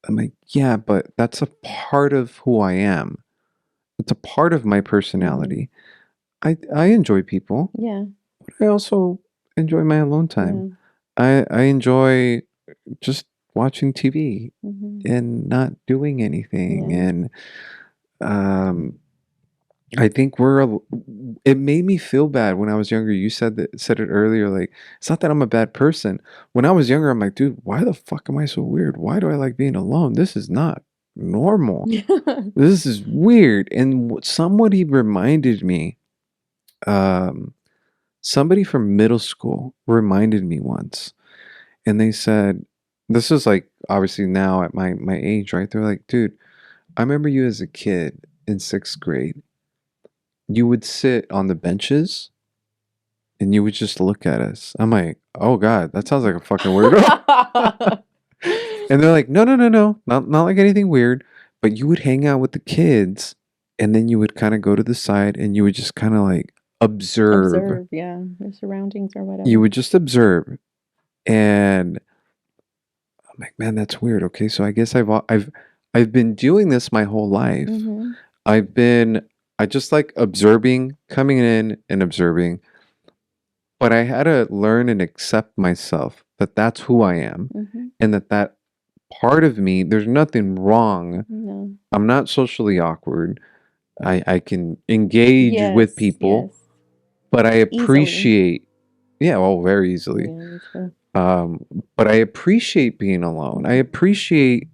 I'm like, yeah, but that's a part of who I am. It's a part of my Mm-hmm. personality. I enjoy people, Yeah. but I also enjoy my alone time. Yeah. I enjoy just watching TV Mm-hmm. and not doing anything. Yeah. And um, I think it made me feel bad when I was younger. You said it earlier. Like it's not that I'm a bad person. When I was younger, I'm like, dude, why the fuck am I so weird? Why do I like being alone? This is not normal. This is weird. And somebody reminded me. Um, Somebody from middle school reminded me once, and they said, "This is like obviously now at my age, right?" They're like, "Dude, I remember you as a kid in 6th grade. You would sit on the benches." And you would just look at us. I'm like, oh God, that sounds like a fucking weirdo. And they're like, no, no, no, no, not like anything weird. But you would hang out with the kids, and then you would kind of go to the side, and you would just kind of like observe. Observe, yeah, your surroundings or You whatever. would just observe, and I'm like, man, that's weird. Okay, so I guess I've been doing this my whole life. Mm-hmm. I've been I just like observing, coming in and observing. But I had to learn and accept myself that that's who I am, Mm-hmm. and that part of me, there's nothing wrong. No. I'm not socially awkward. I can engage with Yes, people, yes. but I Easily. appreciate, yeah, well, very easily. Yeah, me too. Um, but I appreciate being alone. I Mm-hmm. appreciate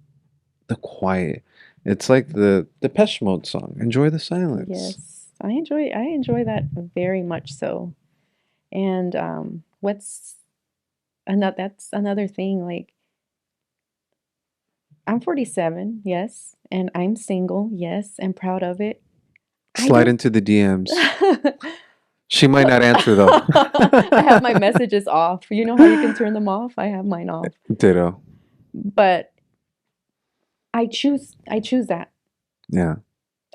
the quiet. It's like the Depeche Mode song, Enjoy the Silence. Yes. I enjoy that very much so. And what's another that's another thing, like I'm 47, yes, and I'm single, yes, and proud of it. I Slide don't into the DMs. I She might not answer though. have my messages off. You know how you can turn them off? I have mine off. Ditto. But I choose that. Yeah.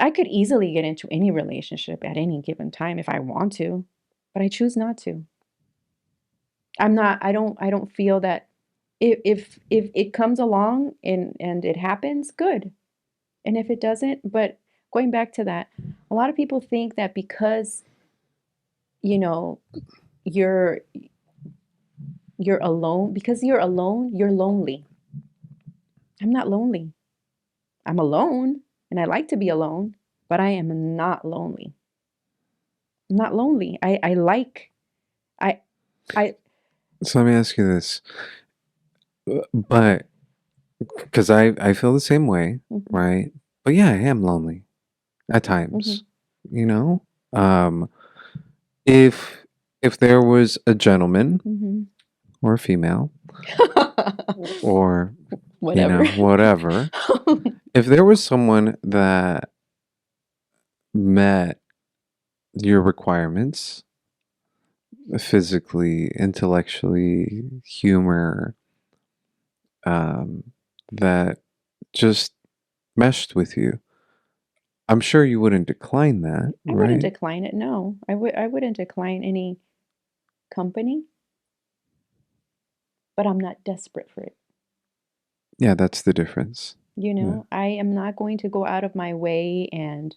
I could easily get into any relationship at any given time if I want to, but I choose not to. I don't feel that if it comes along and it happens, good. And if it doesn't, but going back to that, a lot of people think that because, you know, you're you're alone, you're lonely. I'm not lonely. I'm alone and I like to be alone, but I am not lonely. I'm not lonely. I I So let me ask you this. But because I feel the same way, mhm, right? But yeah, I am lonely at mhm, times. You know, um, if if there was a gentleman mhm. or a female or Whatever. whatever, if there was someone that met your requirements physically, intellectually, humor, um, that just meshed with you, I'm sure you wouldn't decline that, I wouldn't right? decline it. No, I wouldn't decline any company, but I'm not desperate for it. Yeah, that's the difference. Yeah. I am not going to go out of my way and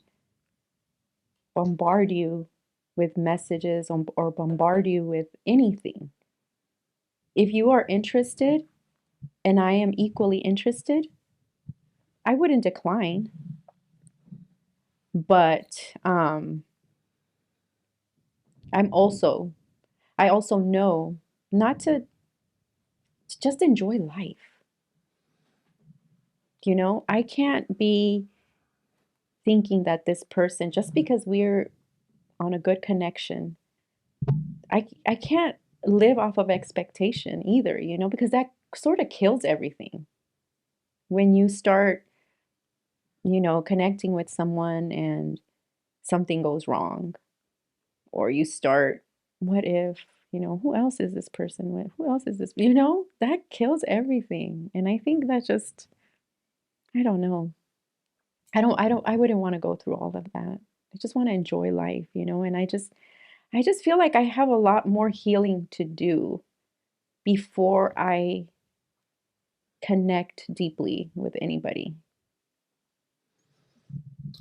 bombard you with messages or bombard you with anything. If you are interested and I am equally interested, I wouldn't decline. But I'm also I also know not to just enjoy life. I can't be thinking that this person, just because we're on a good connection, I can't live off of expectation either, because that sort of kills everything. When you start, connecting with someone and something goes wrong, or you start, what if, who else is this person with? Who else is this? That kills everything. And I think that just, I don't know. I wouldn't want to go through all of that. I just want to enjoy life, and I just feel like I have a lot more healing to do before I connect deeply with anybody.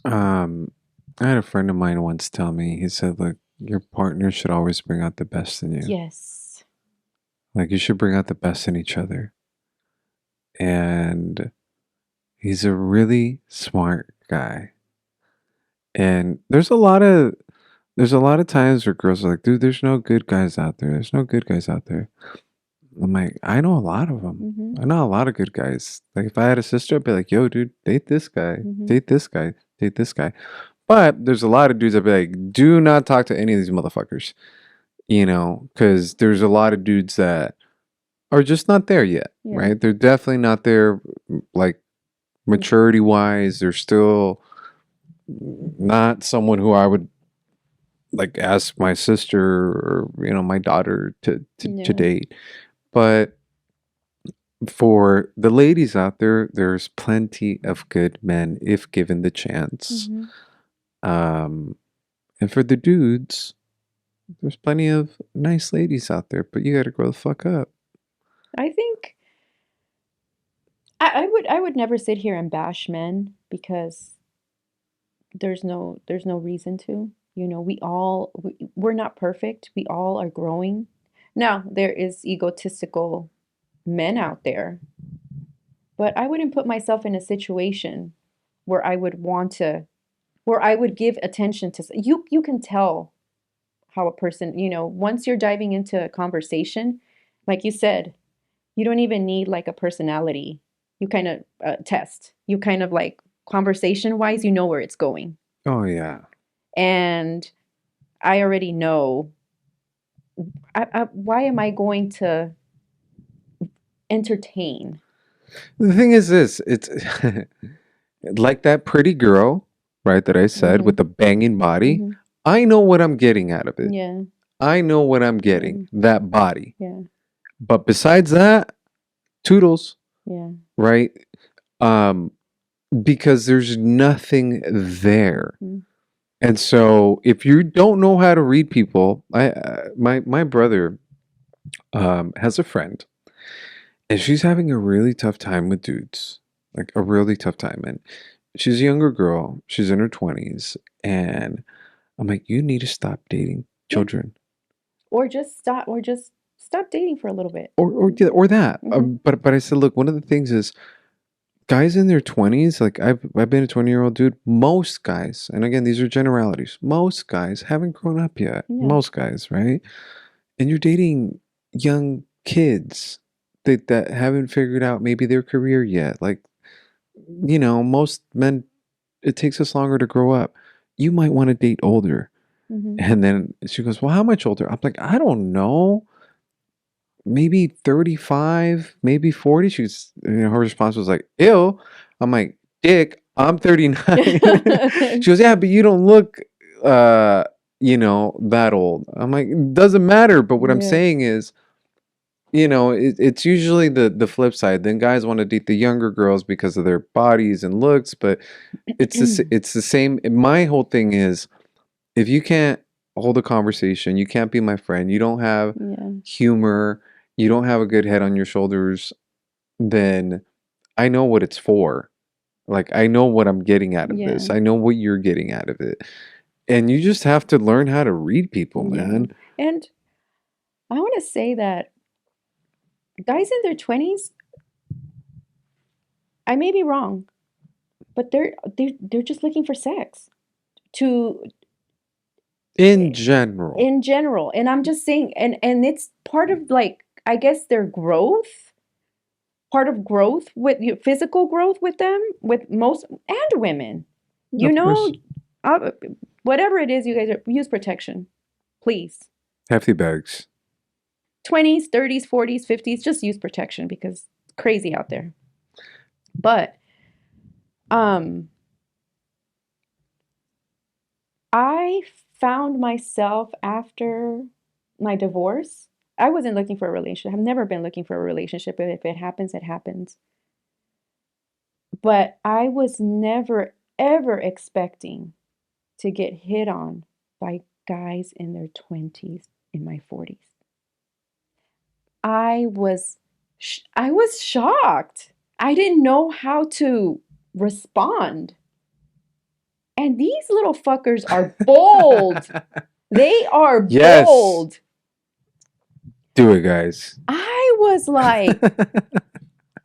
Um, I had a friend of mine once tell me, he said, look, your partner should always bring out the best in you. Yes. Like, you should bring out the best in each other. And he's a really smart guy. And there's a lot of times where girls are like, dude, there's no good guys out there. There's no good guys out there. I'm like, I know a lot of them. Mhm. I know a lot of good guys. Like, if I had a sister, I'd be like, yo, dude, date this guy, Mhm. date this guy, date this guy. But there's a lot of dudes that be like, do not talk to any of these motherfuckers, because there's a lot of dudes that are just not there yet, Yeah. right? They're definitely not there, like Mm. maturity wise. They're still not someone who I would like ask my sister or my daughter to Yeah. date. But for the ladies out there, there's plenty of good men if given the chance. Mhm. Um, and for the dudes, there's plenty of nice ladies out there, but you gotta grow the fuck up. I think I would never sit here and bash men because there's no reason to. We're not perfect. We all are growing. Now, there is egotistical men out there, but I wouldn't put myself in a situation where I would give attention to you can tell how a person, once you're diving into a conversation, like you said, you don't even need like a personality. You kind of test. You kind of like conversation wise, you know where it's going. Oh yeah. And I already know why am I going to entertain? The thing is this, it's like that pretty girl, right, that I said Mm-hmm. with the banging body. Mm-hmm. I know what I'm getting out of it. Yeah. I know what I'm getting, Yeah. that body. Yeah. But besides that, toodles, Yeah. right? Um, because there's nothing there. Mm-hmm. And so if you don't know how to read people, my brother has a friend and she's having a really tough time with dudes. Like a really tough time. And she's a younger girl. She's in her 20s and I'm like, you need to stop dating Yeah. children. Or just stop dating for a little bit. Or that. Mm-hmm. But I said, look, one of the things is guys in their 20s, like I've been a 20-year-old dude, most guys, and again, these are generalities, most guys haven't grown up yet. Yeah. Most guys, right? And you're dating young kids that haven't figured out maybe their career yet. Like, most men, it takes us longer to grow up. You might want to date older. Mm-hmm. And then she goes, well, how much older? I'm like, I don't know. Maybe 35, maybe 40. Her response was like, ew. I'm like, dick, I'm 39. She goes, yeah, but you don't look, uh, that old. I'm like, it doesn't matter. But what I'm Yeah. saying is, it's usually the flip side. Then guys want to date the younger girls because of their bodies and looks, but it's the same. My whole thing is if you can't hold a conversation, you can't be my friend, you don't have Yeah. humor, you don't have a good head on your shoulders, then I know what it's for. Like I know what I'm getting out of Yeah. this. I know what you're getting out of it. And you just have to learn how to read people, Yeah. man. And I want to say that guys in their 20s, I may be wrong, but they're just looking for sex to In general. in general. And I'm just saying and it's part of like I guess their growth, part of growth with physical growth with them, with most and women. You Of know, course. uh, whatever it is you guys are, use protection. Please. Hefty bags. 20s, 30s, 40s, 50s, just use protection because it's crazy out there. But um I found myself after my divorce. I wasn't looking for a relationship. I've never been looking for a relationship. If it happens, it happens. But I was never, ever expecting to get hit on by guys in their 20s, in my 40s. I was, I was shocked. I didn't know how to respond. And these little fuckers are bold. They are Yes. bold. Do it, guys. I was like,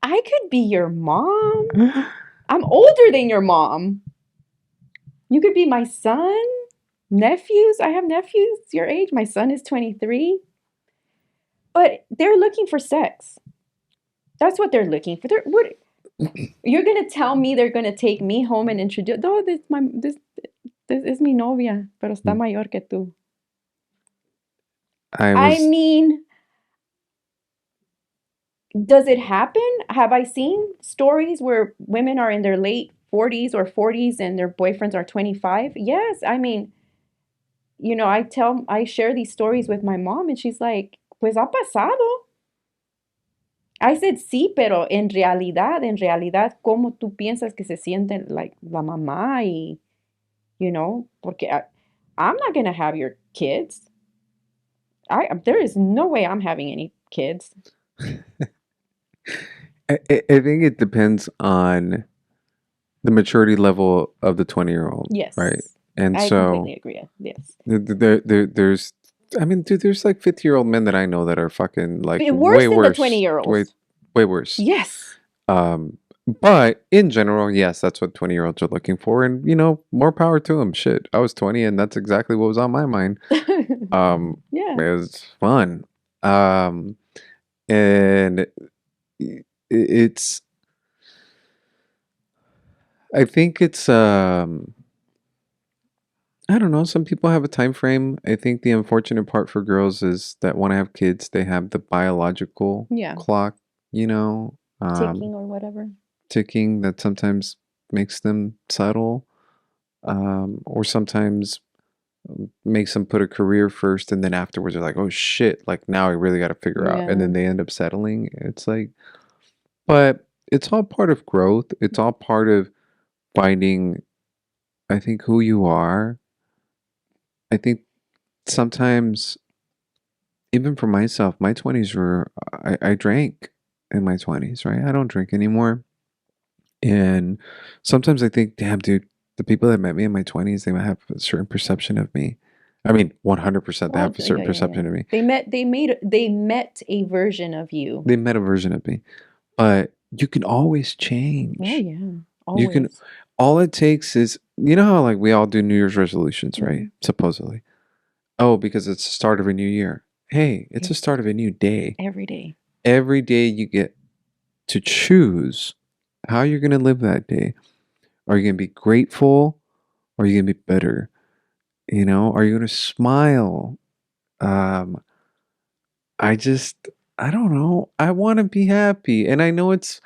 I could be your mom. I'm older than your mom. You could be my son, nephews. I have nephews your age. My son is 23. But they're looking for sex. That's what they're looking for. You're gonna tell me they're gonna take me home and introduce? Oh, this is mi novia, pero está mayor que tú. I I was mean, does it happen? Have I seen stories where women are in their late 40s or 40s and their boyfriends are 25? Yes. I mean, I share these stories with my mom and she's like, pues ha pasado. I said, sí, pero en realidad, ¿cómo tú piensas que se siente like la mamá y, porque I'm not gonna have your kids. There is no way I'm having any kids. I think it depends on the maturity level of the 20-year-old, right? Yes, And I so completely agree. Yes. there's, I mean, dude, there's like 50-year-old men that I know that are fucking like Worse way than the worse, 20-year-olds. way worse. Yes. Um, but in general, yes, that's what 20-year-olds are looking for, and more power to them. Shit, I was 20, and that's exactly what was on my mind. It Yeah. was fun, um, and it's. I think it's I don't know. Some people have a time frame. I think the unfortunate part for girls is that when I have kids, they have the biological Yeah, clock, you know, ticking or whatever. ticking that sometimes makes them settle, or sometimes makes them put a career first, and then afterwards they're like, oh shit, like now I really got to figure out, and Yeah. then they end up settling. It's like, but it's all part of growth. It's all part of finding, I think, who you are. I think sometimes, even for myself, my 20s were, I drank in my 20s, right? I don't drink anymore. And sometimes I think, damn, dude, the people that met me in my 20s, they might have a certain perception of me. I mean, 100% they Well, have a certain yeah, yeah, yeah. perception of me. They met a version of you. They met a version of me, but you can always Oh change. yeah, You can, always. all it takes is, you know how like we all do New Year's resolutions, right? Hmm. Supposedly. Oh, because it's the start of a new year. Hey, it's the It's start of a new day. every day. Every day you get to choose how you're going to live that day. Are you going to be grateful? Or are you going to be bitter? You know, are you going to smile? Um, I just, I don't know. I want to be happy. And I know it's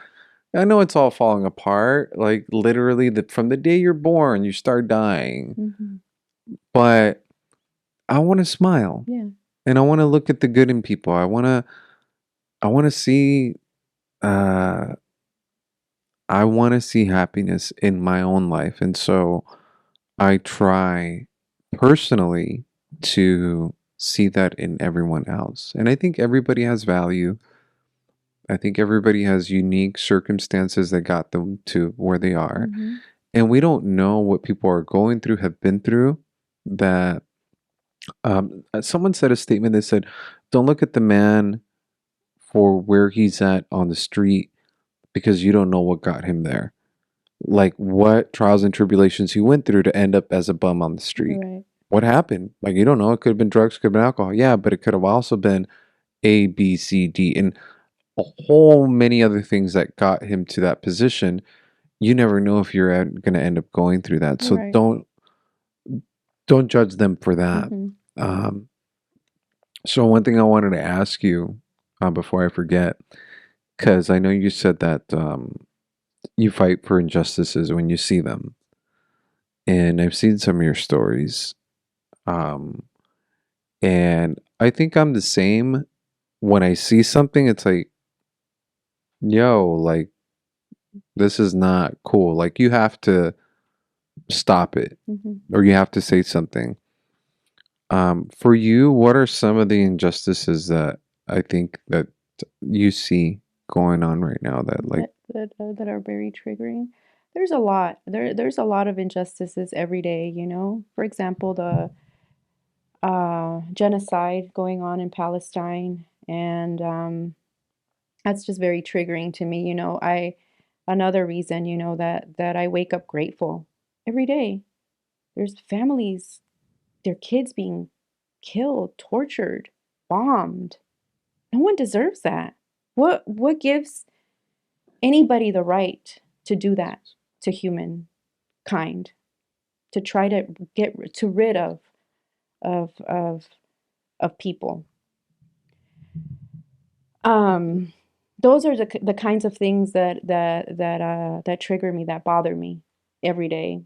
all falling apart. Like literally from the day you're born, you start dying. Hmm. But I want to smile Yeah. and I want to look at the good in people. I want to see, uh, I want to see happiness in my own life. And so I try personally to see that in everyone else. And I think everybody has value. I think everybody has unique circumstances that got them to where they are. Hmm. And we don't know what people are going through, have been through. That someone said a statement that said, don't look at the man for where he's at on the street because you don't know what got him there. Like what trials and tribulations he went through to end up as a bum on the street. Right. What happened? Like you don't know. It could have been drugs, could have been alcohol. Yeah, but it could have also been A, B, C, D, and a whole many other things that got him to that position. You never know if you're going to end up going through that. So Right. don't judge them for that. Hmm. Um, so one thing I wanted to ask you before I forget, because I know you said that you fight for injustices when you see them, and I've seen some of your stories. Um, And I think I'm the same. When I see something, it's like, yo, like, this is not cool. Like, you have to stop it Hmm. or you have to say something. For you, what are some of the injustices that I think that you see going on right now that, like, That are very triggering. There's a lot. There's a lot of injustices every day, you know. For example, the genocide going on in Palestine, and that's just very triggering to me. You know, I another reason, you know, that I wake up grateful every day. There's families, their kids being killed, tortured, bombed. No one deserves that. What gives anybody the right to do that to humankind? To try to get to rid of of of people. Um, those are the kinds of things that trigger me, that bother me every day.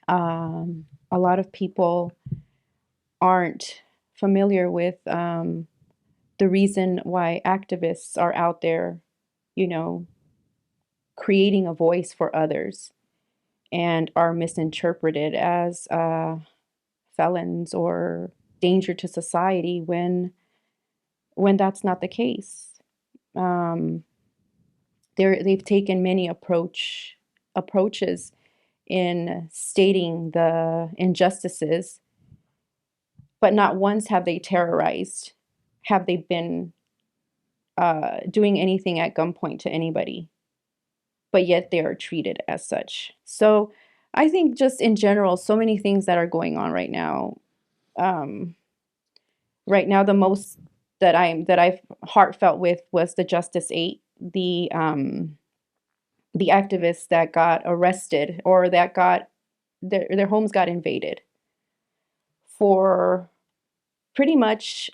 A lot of people aren't familiar with the reason why activists are out there, you know, creating a voice for others and are misinterpreted as felons or danger to society when that's not the case. Um, they've taken many approaches in stating the injustices, but not once have they terrorized, have they been doing anything at gunpoint to anybody, but yet they are treated as such. So I think just in general, so many things that are going on right now. Um, right now, the most that I've heartfelt with was the Justice 8, the activists that got arrested or that got their homes got invaded. for pretty much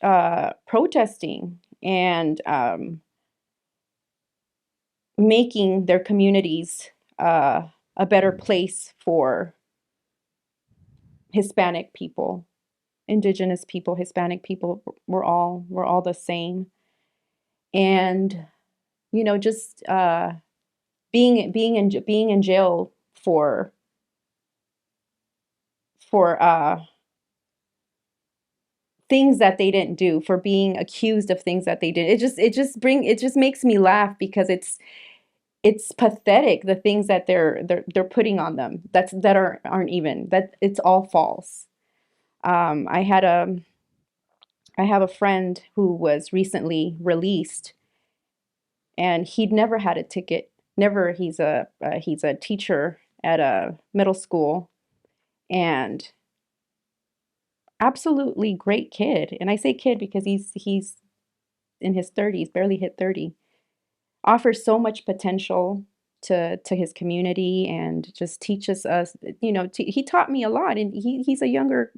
protesting and making their communities a better place for Hispanic people, indigenous people, Hispanic people. We're all the same. And just being in jail for things that they didn't do, for being accused of things that they did. It just makes me laugh because it's pathetic, the things that they're putting on them that aren't even, that it's all false. Um, I had a I have a friend who was recently released, and he'd never had a ticket. Never. He's a teacher at a middle school, and absolutely great kid. And I say kid because he's in his 30s, barely hit 30. Offers so much potential to his community and just teaches us, he taught me a lot, and he's a younger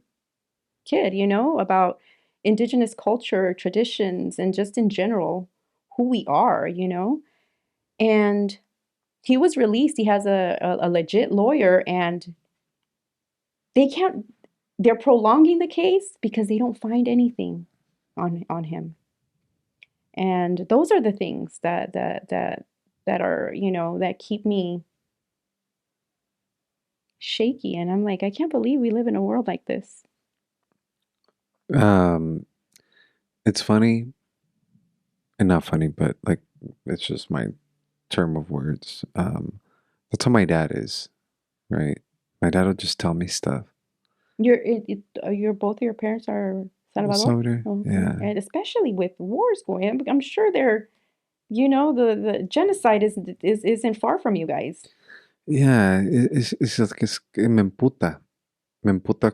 kid, about indigenous culture, traditions, and just in general who we are. And he was released. He has a legit lawyer, and they can't they're prolonging the case because they don't find anything on him. And those are the things that are, that keep me shaky. And I'm like, I can't believe we live in a world like this. Um, it's funny and not funny, but like it's just my term of words. That's how my dad is, right? My dad will just tell me stuff. Your both of your parents are Salvador? Sobre, Oh, okay. yeah, And especially with wars going on, I'm sure the genocide isn't far from you guys. yeah. Es que me emputa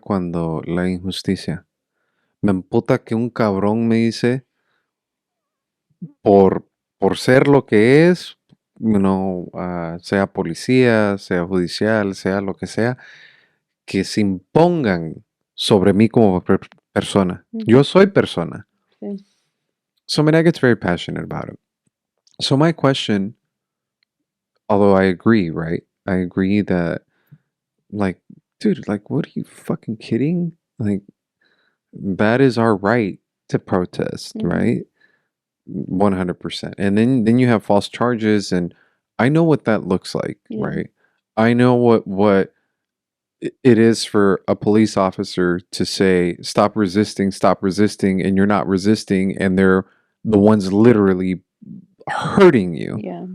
cuando la injusticia. Me emputa que un cabrón me dice por por ser lo que es, sea policía, sea judicial, sea lo que sea, que se impongan sobre mí como persona. Yo Ujú, soy persona. sí. So my dad gets very passionate about it. So my question, although I agree, right? I agree that, like, dude, like, what are you fucking kidding? Like, that is our right to protest, Hmm. right? 100%. And then you have false charges, and I know what that looks like, Yeah. right? I know what it is for a police officer to say stop resisting, and you're not resisting, and they're the ones literally hurting you. Yeah.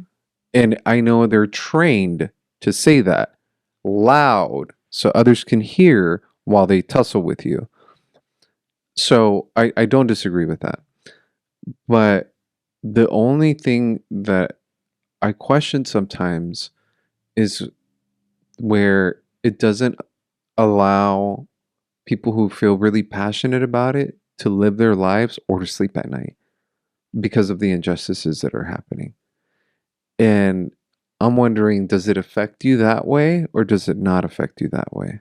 And I know they're trained to say that loud so others can hear while they tussle with you. So I don't disagree with that. But the only thing that I question sometimes is where it doesn't allow people who feel really passionate about it to live their lives or to sleep at night because of the injustices that are happening. And I'm wondering, does it affect you that way or does it not affect you that way?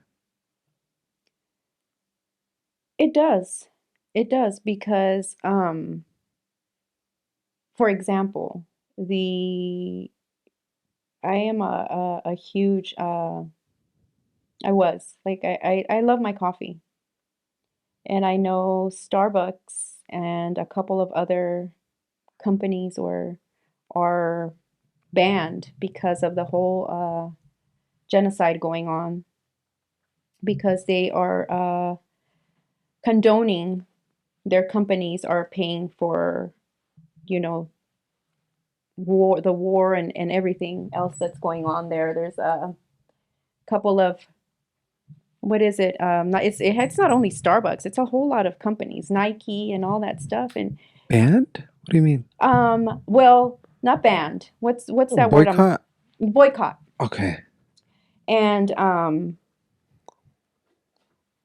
It does. It does because, for example, the I am a huge I was like I love my coffee, and I know Starbucks and a couple of other companies are banned because of the whole genocide going on, because they are condoning, their companies are paying for, you know the war and everything else that's going on there. There's a couple of, what is it? Not, it's not only Starbucks, it's a whole lot of companies, Nike and all that stuff. And Banned? What do you mean? well, not banned. What's Oh, that word? boycott? Boycott. Okay.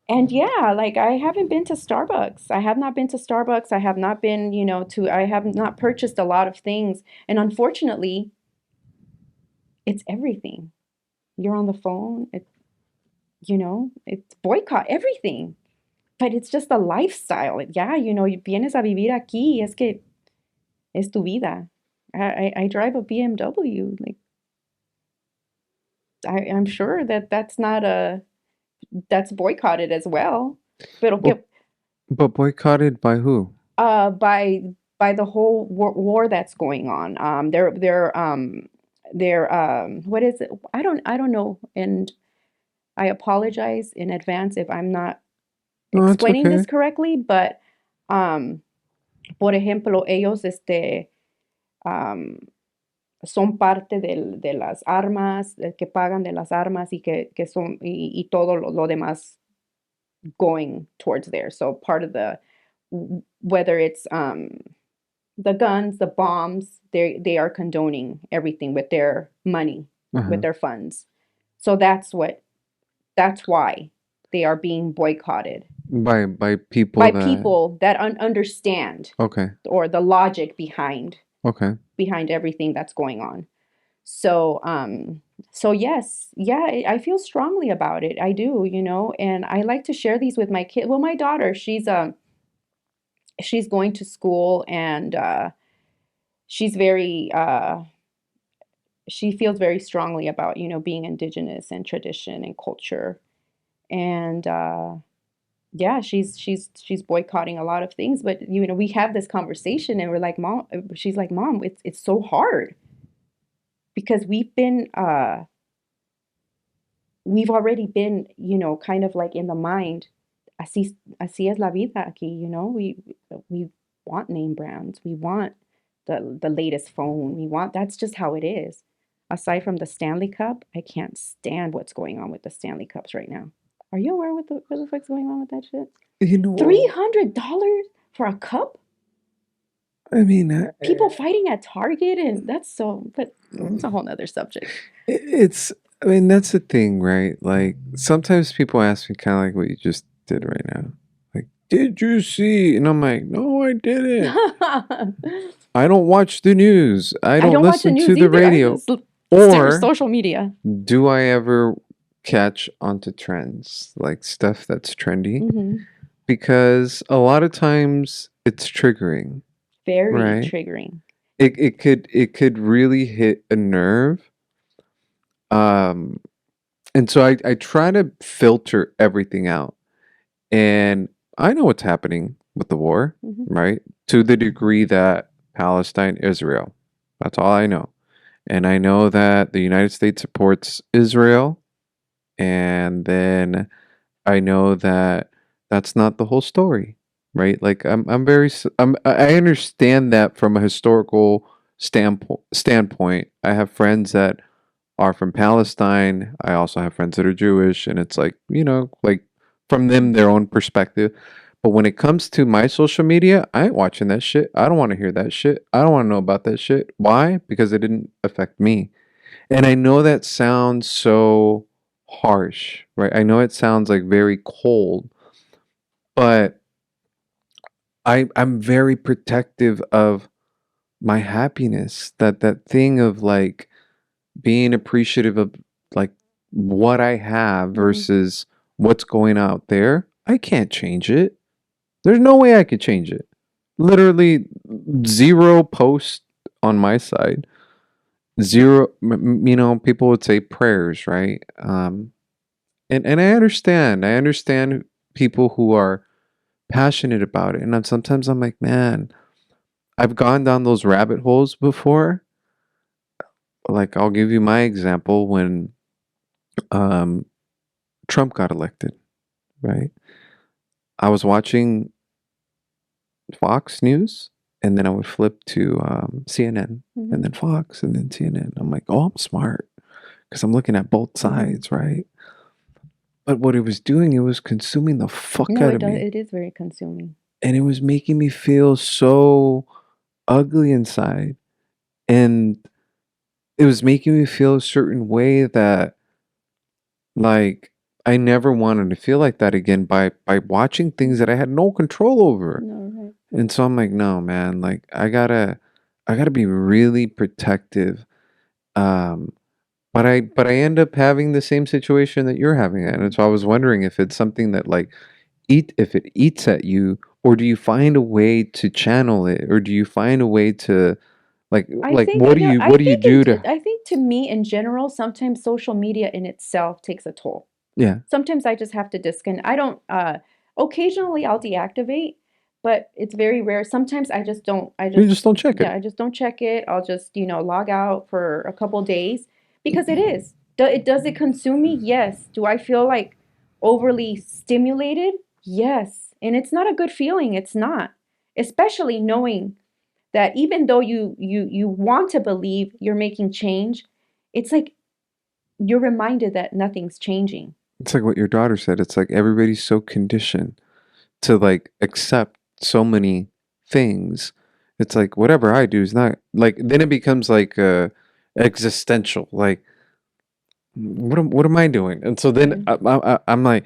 And yeah, like, I haven't been to Starbucks. I have not been to Starbucks. I have not been, I have not purchased a lot of things. And unfortunately, it's everything. You're on the phone. It's boycott everything. but it's just a lifestyle. Yeah, vienes a vivir aquí, es que es tu vida. I drive a BMW. Like I'm sure that that's boycotted as well. Pero But que boycotted by who? by the whole war that's going on. They're what is it? I don't know, and I apologize in advance if I'm not No, it's explaining okay. this correctly, but por ejemplo, ellos um, son parte de las armas, que pagan de las armas que son y todo lo demás going towards there. So part of whether it's the guns, the bombs, they are condoning everything with their money, with Uh-huh. their funds. So that's why they are being boycotted By people by that. people that understand Okay. or the logic behind Okay. everything that's going on. So yes, yeah, I feel strongly about it. I do, and I like to share these with my kid. Well, my daughter, she's going to school, and she's very she feels very strongly about, being indigenous and tradition and culture. And yeah, she's boycotting a lot of things, but we have this conversation and we're like, Mom, she's like, Mom, it's so hard because we've already been, kind of like in the mind, así es la vida aquí, we want name brands, we want the latest phone, that's just how it is. Aside from the Stanley Cup, I can't stand what's going on with the Stanley Cups right now. Are you aware what the fuck's going on with that shit? You know, $300 for a cup? I mean, People fighting at Target, and but it's a whole nother subject. it's. I mean, that's the thing, right? Like sometimes people ask me, kind of like what you just did right now. Like, did you see? And I'm like, no, I didn't. I I don't watch the news. I don't don't watch the listen to news the either. radio. It's Or social media. do I ever catch onto trends, like stuff that's trendy? Hmm. Because a lot of times it's triggering, Very right? triggering. It could really hit a nerve. Um, and so I try to filter everything out. And I know what's happening with the war, Hmm. right? To the degree that Palestine, Israel. That's all I know. And I know that the United States supports Israel. And then I know that that's not the whole story, right? Like I understand that from a historical standpoint. I have friends that are from Palestine. I also have friends that are Jewish, and it's like, like from them their own perspective. But when it comes to my social media, I ain't watching that shit. I don't want to hear that shit. I don't want to know about that shit. Why? Because it didn't affect me. And I know that sounds so harsh, right? I know it sounds like very cold, but I'm very protective of my happiness. That thing of like being appreciative of like what I have Hmm. versus what's going out there. I can't change it. There's no way I could change it. Literally zero post on my side. Zero, people would say prayers, right? And I understand. I understand people who are passionate about it. And sometimes I'm like, man, I've gone down those rabbit holes before. Like I'll give you my example when um, Trump got elected, right? I was watching Fox News, and then I would flip to CNN, Hmm. and then Fox, and then CNN. I'm like, oh, I'm smart because I'm looking at both Hmm. sides, right? But what it was doing, it was consuming the fuck No, out it of does. me, It is very consuming. and it was making me feel so ugly inside, and it was making me feel a certain way that, like, I never wanted to feel like that again by watching things that I had no control over. No, right. And so I'm like, no, man, like I gotta be really protective. Um, but I end up having the same situation that you're having, and Hmm. so I was wondering if it's something that like if it eats at you, or do you find a way to channel it, or do you find a way to I think, what do you do to I think to me in general, sometimes social media in itself takes a toll. yeah, Sometimes I just have to disconnect. I don't, occasionally I'll deactivate, but it's very rare. Sometimes I just don't, you just don't check yeah, it. I just don't check it. I'll just, log out for a couple days because it is. Does it consume me? Yes. Do I feel like overly stimulated? Yes. And it's not a good feeling. It's not. Especially knowing that even though you want to believe you're making change, it's like you're reminded that nothing's changing. It's like what your daughter said. It's like everybody's so conditioned to like accept so many things. It's like whatever I do is not like then it becomes like existential. Like what am I doing? And so then Yeah. I'm like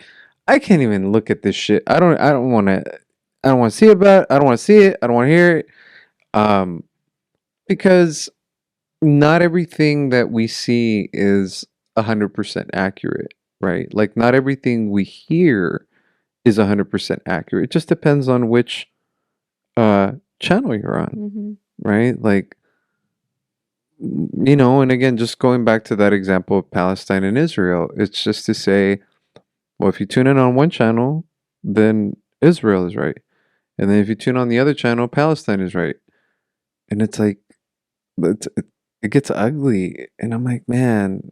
I can't even look at this shit. I don't want to I don't want to see about it. I don't want to see it. I don't want to hear it. Um because not everything that we see is 100% accurate, right? Like not everything we hear is 100% accurate. It just depends on which channel you're on, Hmm. right? Like you know, and again, just going back to that example of Palestine and Israel, it's just to say, well, if you tune in on one channel, then Israel is right, and then if you tune on the other channel, Palestine is right, and it's like it's, it gets ugly, and I'm like, man,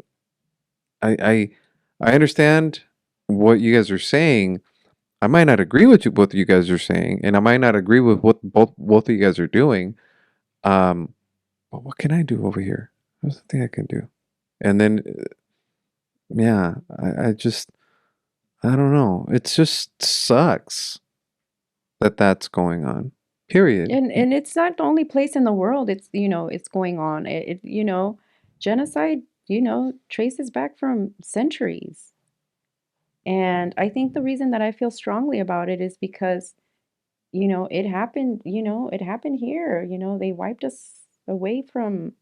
I I I understand what you guys are saying. I might not agree with you, both of you guys are saying, and I might not agree with what both of you guys are doing. Um, but what can I do over here? There's nothing I can do. And then, yeah, I just I don't know. It just sucks that that's going on. Period. And it's not the only place in the world it's going on. Genocide, traces back from centuries. And I think the reason that I feel strongly about it is because, it happened here. They wiped us away from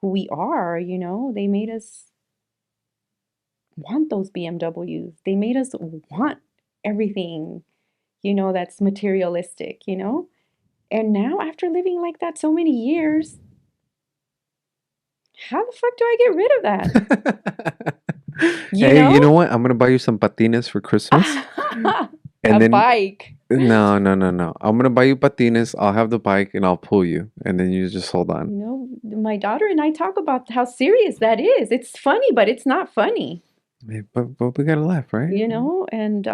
who we are. They made us want those BMWs. They made us want everything, that's materialistic. And now, after living like that so many years, how the fuck do I get rid of that? You Hey, you know? know what? I'm gonna buy you some patines for Christmas, A and then bike. no, no, no, no. I'm gonna buy you patines. I'll have the bike, and I'll pull you, and then you just hold on. My daughter and I talk about how serious that is. It's funny, but it's not funny, Hey, but we gotta laugh, right? and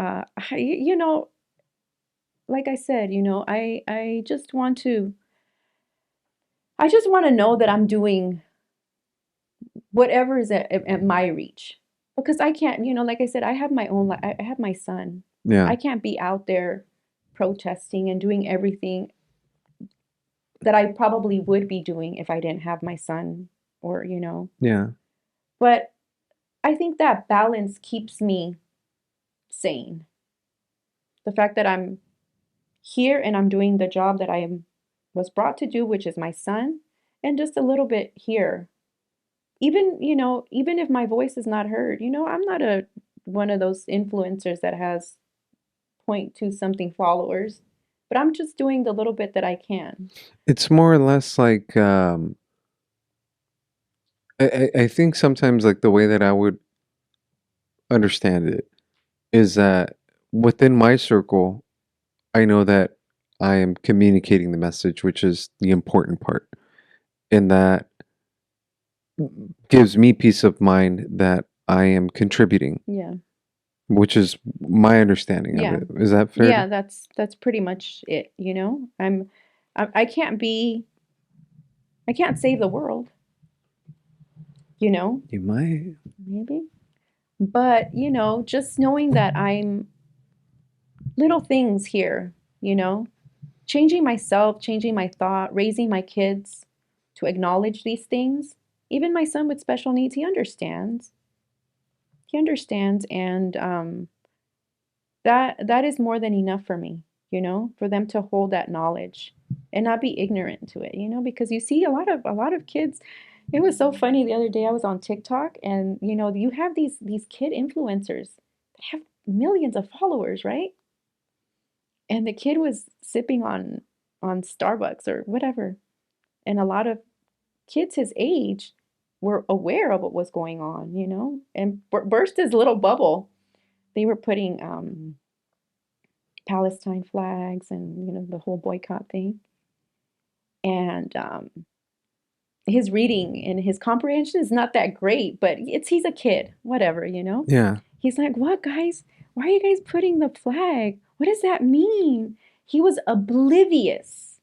like I said, I just want to know that I'm doing whatever is at my reach. Because I can't, like I said, I have my own I have my son. Yeah, I can't be out there protesting and doing everything that I probably would be doing if I didn't have my son or. yeah. But I think that balance keeps me sane. The fact that I'm here and I'm doing the job that was brought to do, which is my son, and just a little bit here. Even if my voice is not heard, I'm not a one of those influencers that has point to something followers, but I'm just doing the little bit that I can. It's more or less like I think sometimes like the way that I would understand it is that within my circle, I know that I am communicating the message, which is the important part, and that gives me peace of mind that I am contributing, Yeah. which is my understanding of Yeah. it. Is that fair? Yeah, that's pretty much it. I can't I can't save the world, you know, You might. maybe. But, just knowing that I'm little things here, you know, changing myself, changing my thought, raising my kids to acknowledge these things. Even my son with special needs, he understands. He understands, and that is more than enough for me, for them to hold that knowledge and not be ignorant to it, because you see a lot of kids. It was so funny the other day I was on TikTok, and you have these kid influencers that have millions of followers, right? And the kid was sipping on Starbucks or whatever. And a lot of kids his age were aware of what was going on, and burst his little bubble. They were putting Palestine flags and the whole boycott thing. And his reading and his comprehension is not that great, but he's a kid, whatever. Yeah. He's like, "What, guys? Why are you guys putting the flag? What does that mean?" He was oblivious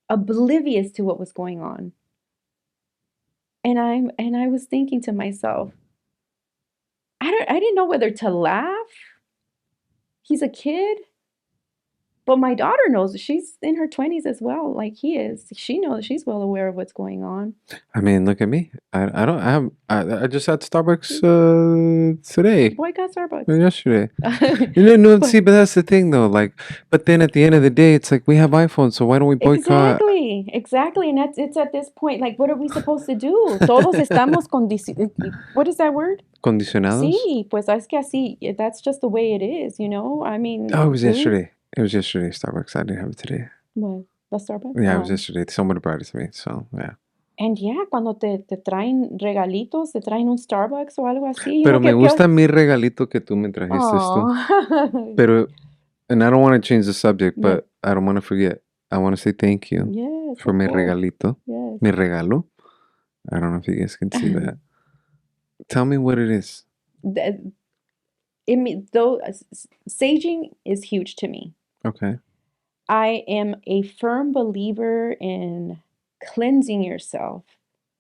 to what was going on. And I was thinking to myself, I didn't know whether to laugh. He's a kid, but my daughter knows, she's in her 20s as well, like he is. She knows, she's well aware of what's going on. I mean, look at me. I don't I have I just had Starbucks today Boycott or Starbucks. yesterday. No, But see, but that's the thing though. Like, but then at the end of the day, it's like we have iPhones, so why don't we boycott? exactly, and it's at this point, like, what are we supposed to do? Todos estamos what is that word? Condicionados? Sí, pues es que así, that's just the way it is. I Oh, it mean, was yesterday. It was yesterday, Starbucks. I didn't have it today. what, the Starbucks? Yeah, it was yesterday. Someone brought it to me, so yeah. And yeah, cuando te traen regalitos, te traen un Starbucks o algo así, Pero me que, gusta mi regalito que tú me trajiste tú. oh, Pero, and I don't want to change the subject, yes, but I don't want to forget. I want to say thank you yes, for of mi course, regalito. yes. Mi regalo. I don't know if you guys can see that. Tell me what it is. The- though saging is huge to me. Okay. I am a firm believer in cleansing yourself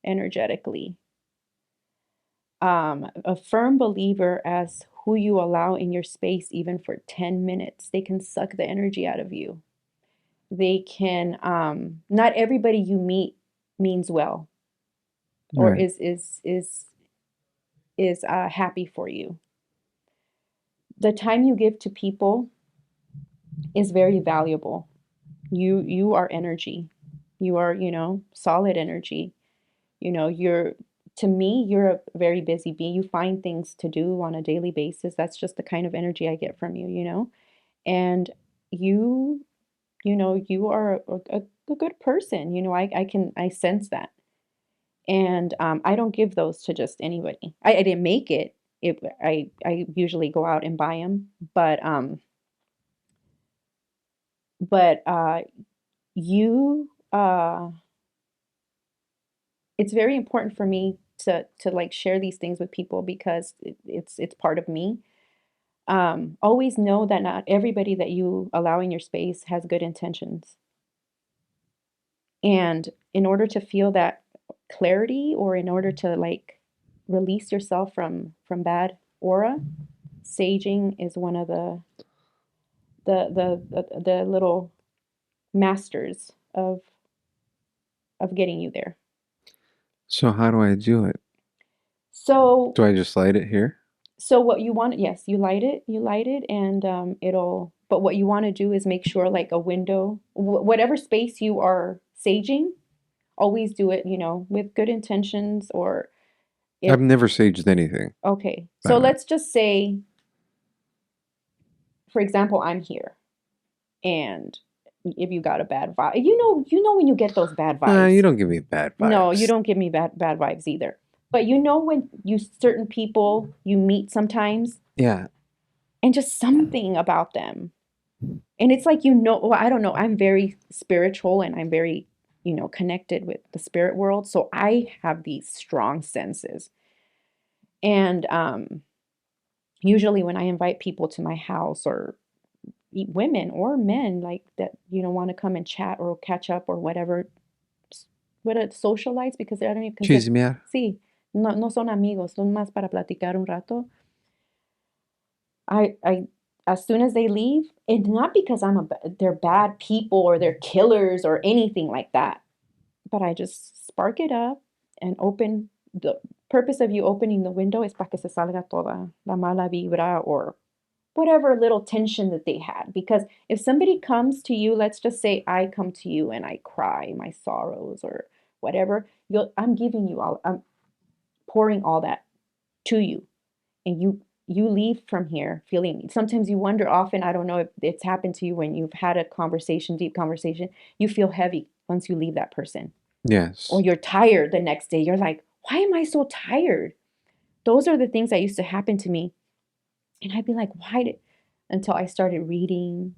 energetically. A firm believer as who you allow in your space, even for 10 minutes. They can suck the energy out of you. They can, not everybody you meet means well or Right. is happy for you. The time you give to people is very valuable. You are energy. You are, solid energy. You're to me, you're a very busy bee. You find things to do on a daily basis. That's just the kind of energy I get from you. And you, you are a good person. I sense that. And I don't give those to just anybody. I didn't make it. I usually go out and buy them, but you it's very important for me to like share these things with people because it's part of me. Always know that not everybody that you allow in your space has good intentions. And in order to feel that clarity, or in order to like release yourself from bad aura, saging is one of the little masters of getting you there. So how do I do it? So Do I just light it here? so what you want, yes, you light it, and but what you want to do is make sure, like, a window, whatever space you are saging, always do it, with good intentions. Or if I've never saged anything, Okay, by so the way. let's just say, for example, I'm here, and if you got a bad vibe, when you get those bad You vibes. don't give me bad No, you vibes. don't give me bad vibes either. But when you certain people you meet sometimes, Yeah. and just something about them, and it's like, well, I don't know, I'm very spiritual, and I'm very, connected with the spirit world, so I have these strong senses. And usually when I invite people to my house, or women or men, like that, want to come and chat or catch up or whatever, what a socialize, because I don't even consider, Chismear. sí, no son amigos, son más para platicar un rato. I as soon as they leave, and not because they're bad people or they're killers or anything like that, but I just spark it up and open. The purpose of you opening the window is para que se salga toda la mala vibra, or whatever little tension that they had. Because if somebody comes to you, let's just say I come to you and I cry my sorrows or whatever, I'm pouring all that to you, and you leave from here feeling, sometimes you wonder often, I don't know if it's happened to you when you've had a conversation, deep conversation, you feel heavy once you leave that person. Or Yes. you're tired the next day. You're like, why am I so tired? Those are the things that used to happen to me. And I'd be like, why did, until I started reading,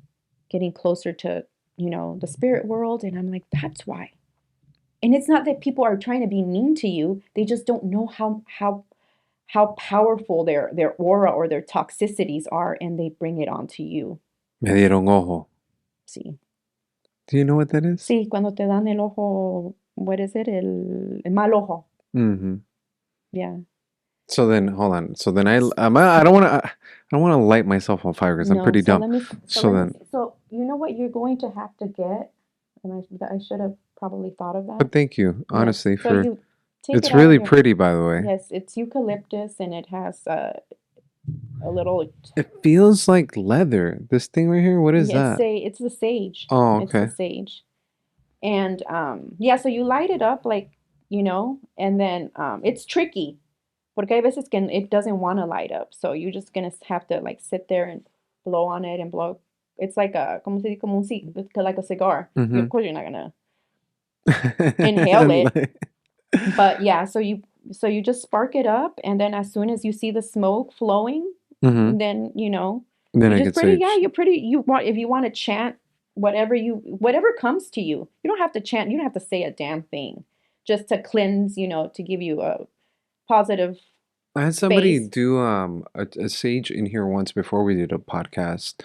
getting closer to, the spirit world. And I'm like, that's why. And it's not that people are trying to be mean to you. They just don't know how powerful their aura or their toxicities are, and they bring it onto you. Me dieron ojo. See. Do you know what that is? Sí, cuando te dan el ojo, what is it? El mal ojo. Mm-hmm. Yeah. So then, hold on. So then I don't want to, I don't want to light myself on fire because I'm No, pretty so dumb. let me so So let me then, so you know what you're going to have to get, and I should have probably thought of that. but thank you, Yes. honestly, So for, you take it it's out of really your, pretty, by the way. yes, it's eucalyptus and it has a little, It feels like leather. This thing right here, what is yeah, that? it's the sage. Oh, It's the okay. sage. And yeah, so you light it up like, and then it's tricky. Porque hay veces que it doesn't want to light up. So you're just gonna have to like sit there and blow on it and blow. It's like a, como se dice, como un like a cigar. Mm-hmm. Of course, you're not gonna inhale And it, like, but yeah. So you just spark it up, and then as soon as you see the smoke flowing, mm-hmm. then Then you I just get pretty. Yeah, sage. you're pretty. You want, if you want to chant whatever comes to you. You don't have to chant. You don't have to say a damn thing, just to cleanse. To give you a positive I had somebody space. do a sage in here once before we did a podcast.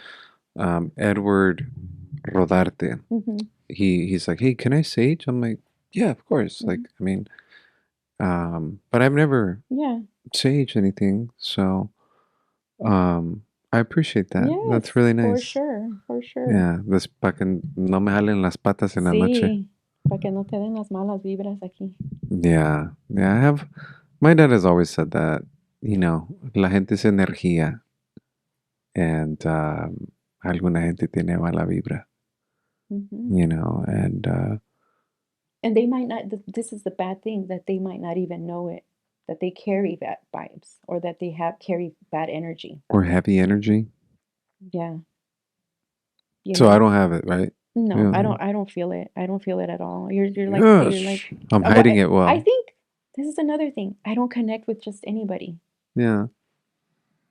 Edward Rodarte. Hmm. He's like, "Hey, can I sage?" I'm like, "Yeah, of course." Like, Hmm. I mean, but I've never Yeah. saged anything, so I appreciate that. That's Yes, really for nice. sure, for sure. Yeah, this para que no me jalen las patas en la noche. Sí, para que no te den las malas vibras aquí. Yeah, yeah. I have. My dad has always said that. La gente es energía, and alguna gente tiene mala vibra. Hmm. And And they might not, this is the bad thing, that they might not even know it, that they carry bad vibes or that they have carry bad energy. or heavy energy. Yeah, So I don't have it, right? No, I Yeah. don't I don't feel it. I don't feel it at all. You're like, Yes, I'm hiding it I well. think this is another thing. I don't connect with just anybody. Yeah.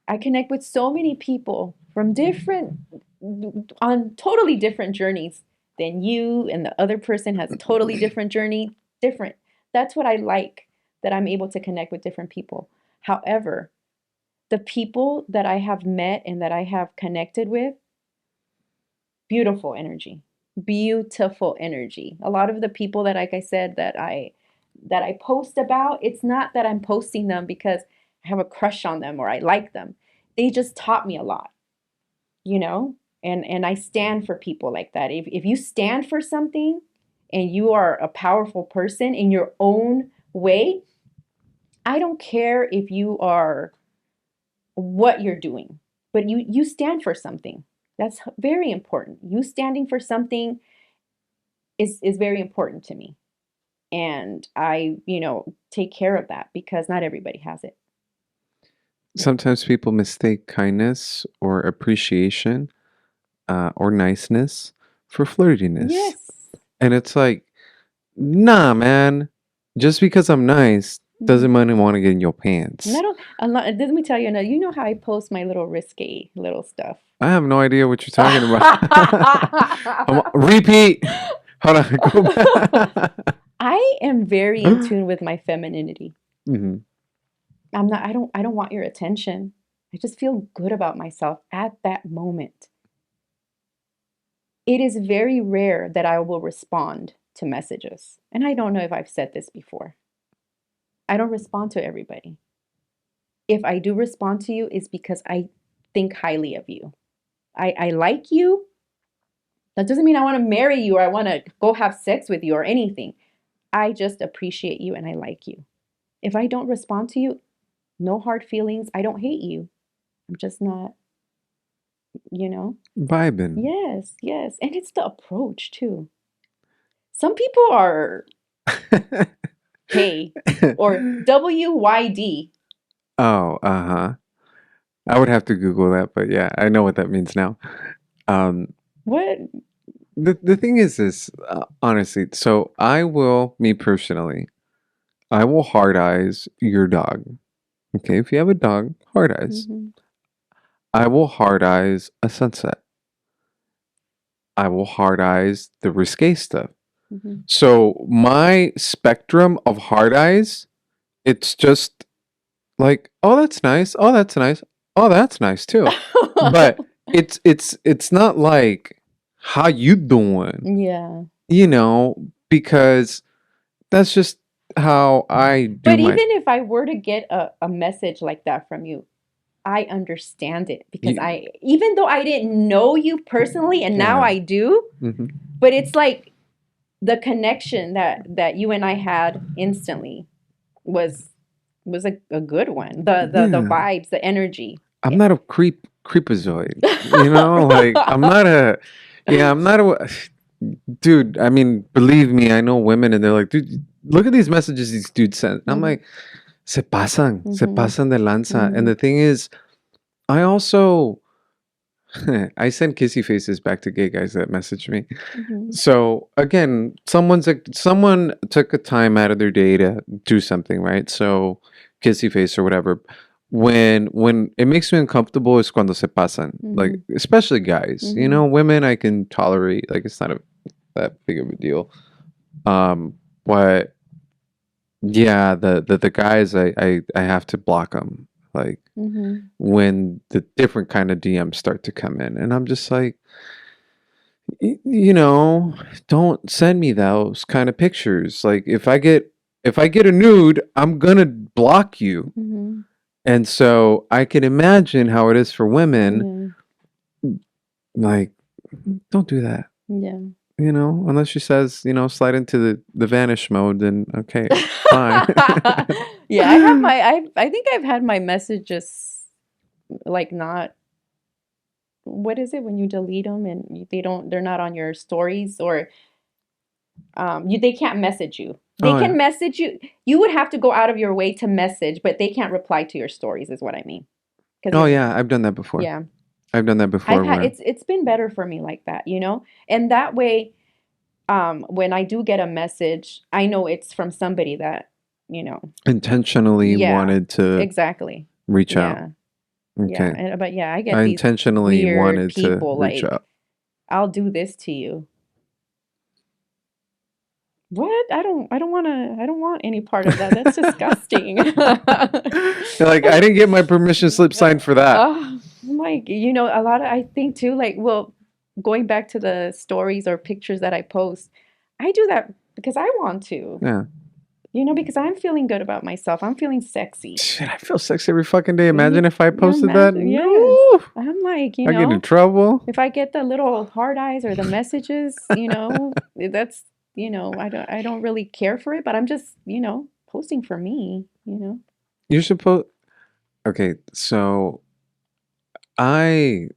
I connect with so many people from on totally different journeys than you, and the other person has totally different journey, different. That's what I like, that I'm able to connect with different people. However, the people that I have met and that I have connected with, beautiful energy. Beautiful energy. A lot of the people that, like I said, that I post about, it's not that I'm posting them because I have a crush on them or I like them. They just taught me a lot, you know? And I stand for people like that. If you stand for something and you are a powerful person in your own way, I don't care if you are what you're doing, but you stand for something. That's very important. You standing for something is very important to me. And I, take care of that because not everybody has it. Sometimes people mistake kindness or appreciation or niceness for flirtiness. Yes. And it's like, nah, man. Just because I'm nice Mhm. doesn't mean I want to get in your And I pants. don't, let me tell you, now, you know how I post my little risque little stuff. I have no idea what you're talking about. Repeat. Hold on. Go back. I am very in tune with my femininity. Hmm. I don't want your attention. I just feel good about myself at that moment. It is very rare that I will respond to messages. And I don't know if I've said this before. I don't respond to everybody. If I do respond to you, it's because I think highly of you. I like you. That doesn't mean I want to marry you or I want to go have sex with you or anything. I just appreciate you and I like you. If I don't respond to you, no hard feelings. I don't hate you. I'm just not, you know? Vibing. Yes, yes. And it's the approach too. Some people are K or WYD. Oh, uh-huh. I would have to Google that, but yeah, I know what that means now. Um, What? the thing is this, honestly, so I will, me personally, I will hard eyes your dog. Okay, if you have a dog, hard eyes. Hmm. I will hard eyes a sunset. I will hard eyes the risque stuff. Hmm. So my spectrum of hard eyes, it's just like, oh, that's nice. Oh, that's nice. Oh, that's nice too. But it's not like how you doing, Yeah. because that's just how I do But my. even if I were to get a message like that from you, I understand it because y- even though I didn't know you personally and now Yeah. I do, Hmm. but it's like the connection that you and I had instantly was a good one. The Yeah. vibes, the energy. I'm Yeah. not a creepazoid. Like I'm not a. Yeah, I'm not a. Dude, I mean, believe me, I know women and they're like, dude, look at these messages these dudes send. I'm Hmm. like, se Hmm. pasan de lanza. And Hmm. the thing is, I also, I send kissy faces back to gay guys that message me. Hmm. So again, someone took a time out of their day to do something, right? So kissy face or whatever. When it makes me uncomfortable is cuando se pasan. Like Hmm. especially guys. Hmm. Women I can tolerate. Like it's not that big of a deal. But yeah, the guys I have to block them. Like Hmm. when the different kind of DMs start to come in, and I'm just like, don't send me those kind of pictures. Like if I get a nude, I'm gonna block you. Hmm. And so I can imagine how it is for women. Yeah. Like, don't do that. Yeah. Unless she says, slide into the vanish mode, then okay, fine. Yeah, I have I think I've had my messages like not what is it when you delete them and they're not on your stories or they can't message you. They Oh yeah. can message you. You would have to go out of your way to message, but they can't reply to your stories is what I mean. Because Oh if yeah, I've done that before. yeah, I've done that I've before had where it's been better for me like that, you know? And that way when I do get a message, I know it's from somebody that, you know, intentionally yeah, wanted to exactly. reach out. Yeah. Yeah, Okay. and but yeah, I I get these intentionally weird wanted to people reach like, out. I'll do this to you. What? I don't want any part of that. That's disgusting. Like I didn't get my permission slip signed for that. I'm like, a lot of I think too, like, well, going back to the stories or pictures that I post, I do that because I want to, Yeah. because I'm feeling good about myself. I'm feeling sexy. Shit, I feel sexy every fucking day. Yeah, Imagine if I posted that. imagine, yes. No, I'm like, I get in trouble. if I get the little hard eyes or the messages, that's, I don't really care for it, but I'm just, posting for me. You're supposed. Okay, so I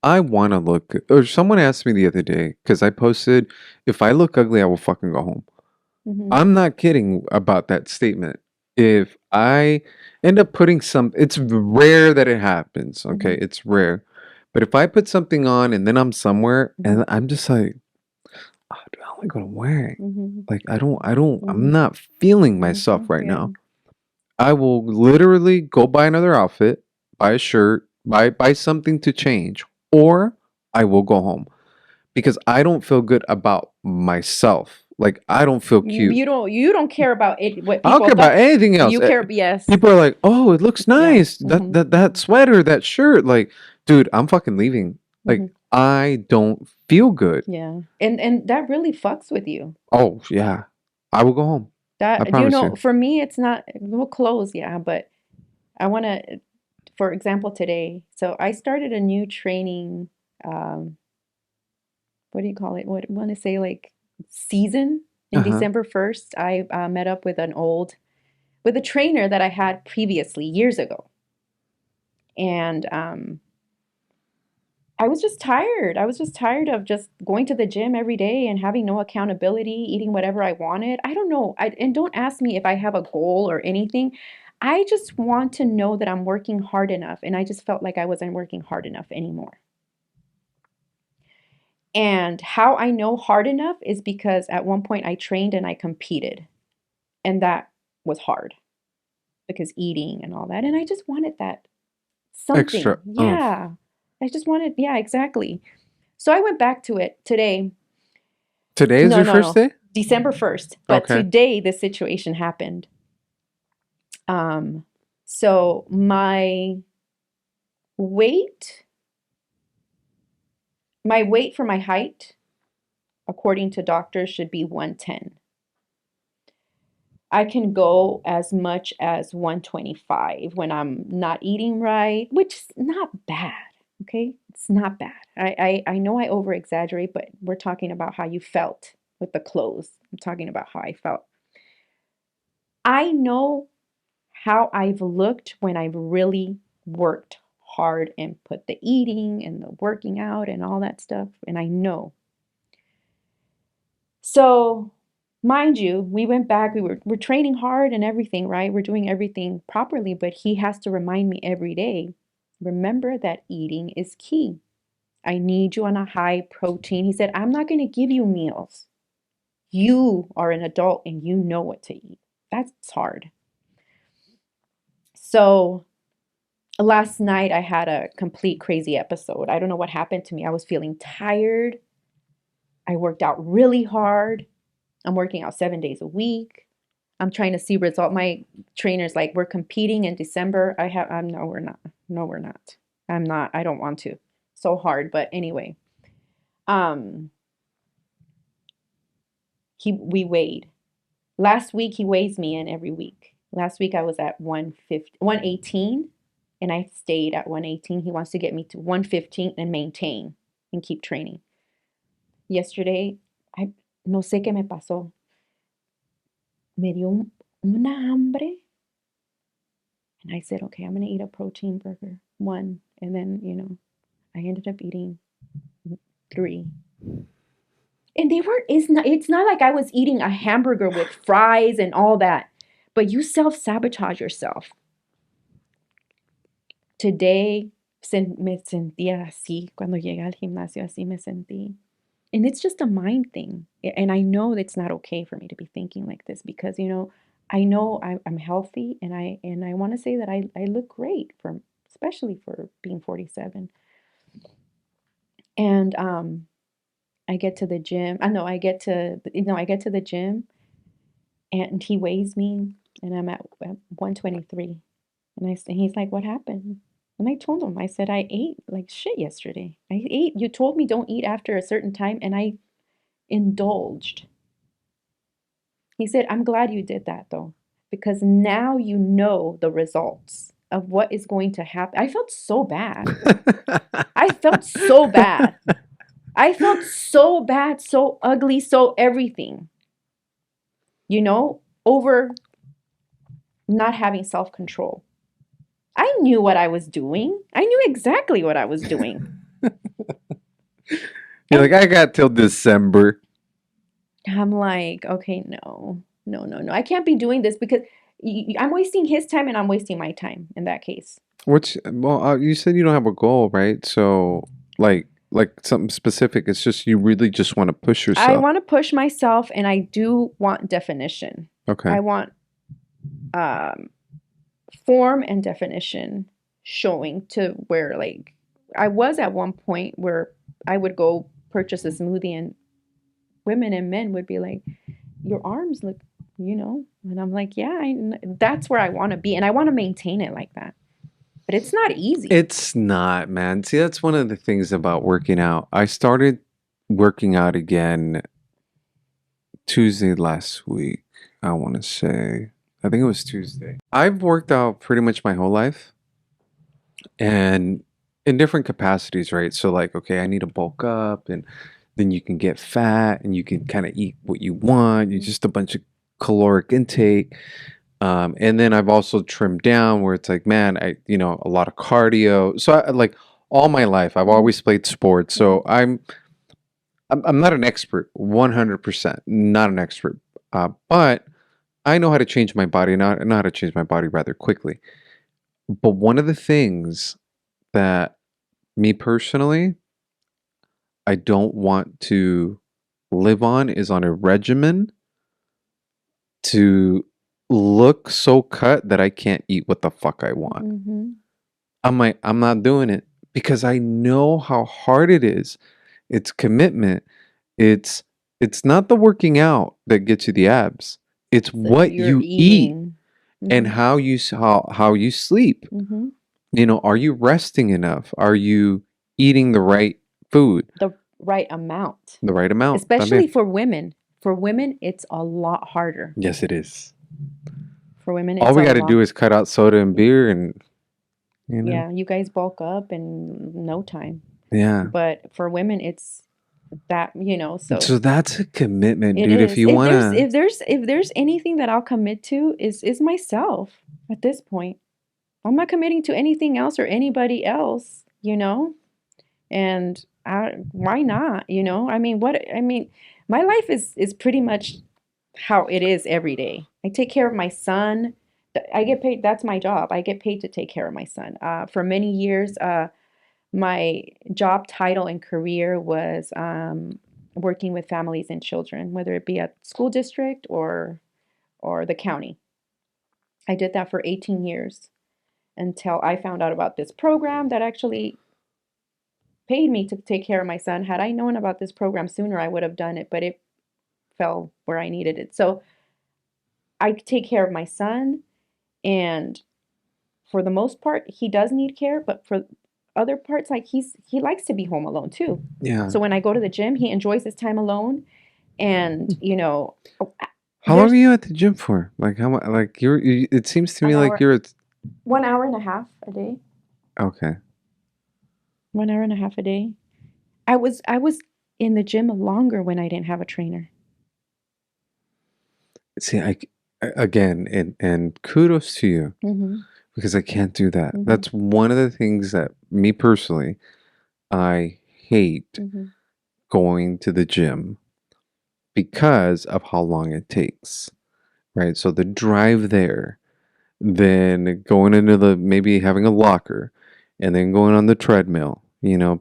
I want to look. Or someone asked me the other day because I posted, "If I look ugly, I will fucking go home." Hmm. I'm not kidding about that statement. If I end up putting it's rare that it happens. Hmm. Okay, it's rare. But if I put something on and then I'm somewhere Hmm. and I'm just like, oh, dude, I don't like what I'm wearing. Hmm. Like I'm Hmm. not feeling myself Hmm. right Yeah. now. I will literally go buy another outfit, buy a shirt, buy something to change, or I will go home because I don't feel good about myself. Like I don't feel cute. You don't care about it, what I don't people care about thought. anything else. You care, yes. People are like, "Oh, it looks Yeah. nice. That Hmm. that that sweater, that shirt." Like, dude, I'm fucking leaving. Hmm. Like, I don't feel good. Yeah. And that really fucks with you. Oh yeah, I will go home. I That, promise you. for me, it's not, well, clothes, yeah, but I want to, for example, today, so I started a new training, um, what do you call it? What I want to say, like, season in Uh huh. December 1st. I met up with with a trainer that I had previously years ago. And I was just tired. I was just tired of just going to the gym every day and having no accountability, eating whatever I wanted. I don't know. And don't ask me if I have a goal or anything. I just want to know that I'm working hard enough. And I just felt like I wasn't working hard enough anymore. And how I know hard enough is because at one point I trained and I competed. And that was hard because eating and all that. And I just wanted that Extra something. oomph. Yeah. I just wanted, yeah, exactly. So I went back to it today. Today is No, your no, first no. day? December 1st. But Okay. today the situation happened. Um, so weight, my weight for my height, according to doctors, should be 110. I can go as much as 125 when I'm not eating right, which is not bad. Okay. It's not bad. I know I over exaggerate, but we're talking about how you felt with the clothes. I'm talking about how I felt. I know how I've looked when I've really worked hard and put the eating and the working out and all that stuff. And I know. So, mind you, we went back, we're training hard and everything, right? We're doing everything properly, but he has to remind me every day, remember that eating is key. I need you on a high protein. He said, I'm not going to give you meals. You are an adult and you know what to eat. That's hard. So, last night I had a complete crazy episode. I don't know what happened to me. I was feeling tired. I worked out really hard. I'm working out 7 days a week. I'm trying to see result. My trainer's like, we're competing in December. I'm no, we're not. No, we're not. I'm not. I don't want to. So hard. But anyway, um, we weighed. Last week he weighs me in every week. Last week I was at 150, 118, and I stayed at 118. He wants to get me to 115 and maintain and keep training. Yesterday, I no sé qué me pasó. Me dio una hambre. And I said, okay, I'm going to eat a protein burger, one. And then, I ended up eating three. And it's not like I was eating a hamburger with fries and all that, but you self-sabotage yourself. Today, me sentía así. Cuando llegué al gimnasio, así me sentí. And it's just a mind thing. And I know it's not okay for me to be thinking like this because, I know I'm healthy and I want to say that I look great especially for being 47. And I get to the gym. I know I get to I get to the gym and he weighs me and I'm at 123. And he's like, "What happened?" And I told him, I said, "I ate like shit yesterday. I ate. You told me don't eat after a certain time and I indulged." He said, "I'm glad you did that though, because now you know the results of what is going to happen." I felt so bad. I felt so bad. I felt so bad, so ugly, so everything, over not having self control. I knew what I was doing. I knew exactly what I was doing. You're like, And I got till December. I'm like, okay, no, no, no, no. I can't be doing this because I'm wasting his time and I'm wasting my time in that case. You said you don't have a goal, right? So, like something specific. It's just you really just want to push I yourself. want to push myself and I do want definition. Okay. I want um, form and definition showing to where, like, I was at one point where I would go purchase a smoothie and women and men would be like, your arms look, and I'm like, yeah, that's where I want to be. And I want to maintain it like that. But it's not easy. It's not, man. See, that's one of the things about working out. I started working out again Tuesday last week. I want to say. I think it was Tuesday. I've worked out pretty much my whole life and in different capacities, right? So, like, okay, I need to bulk up, and then you can get fat and you can kind of eat what you want. You just a bunch of caloric intake. And then I've also trimmed down where it's like, man, a lot of cardio. So, like, all my life, I've Mhm, always played sports. So mhm, I'm not an expert, 100%, not an expert. But I know how to change my body, and I know how to change my body rather quickly. But one of the things that me personally, I don't want to live on is on a regimen to look so cut that I can't eat what the fuck I want. Mm-hmm. I'm like, I'm not doing it because I know how hard it is. It's commitment. It's it's not the working out that gets you the abs. It's So what you're you eat eating. and Mm-hmm. how how you sleep. Mm-hmm. Are you resting enough? Are you eating the right food, The right amount, the right amount? especially También. for women. For women, it's a lot harder. Yes, it is. For women, All it's we a got to lot. do is cut out soda and beer, and you know, Yeah, you guys bulk up in no time. yeah. But for women, it's that, so So that's a commitment, it dude. If is. you If there's wanna, if there's if there's anything that I'll commit to is myself at this point. I'm not committing to anything else or anybody else. And why not? My life is pretty much how it is every day. I take care of my son. I get paid. That's my job. I get paid to take care of my son. For many years, my job title and career was working with families and children, whether it be at school district or the county. I did that for 18 years until I found out about this program that actually paid me to take care of my son. Had I known about this program sooner, I would have done it, but it fell where I needed it. So I take care of my son, and for the most part, he does need care, but for other parts, like he likes to be home alone too. yeah. So when I go to the gym, he enjoys his time alone, and How long are there's you at the gym for? Like how much? Like it seems to me an like hour, you're at, 1 hour and a half a day, okay. 1 hour and a half a day. I was in the gym longer when I didn't have a trainer. See, again, and kudos to you Mm-hmm. because I can't do that. Mm-hmm. That's one of the things that me personally, I hate Mm-hmm. going to the gym because of how long it takes. Right? So the drive there, then going into the maybe having a locker, and then going on the treadmill.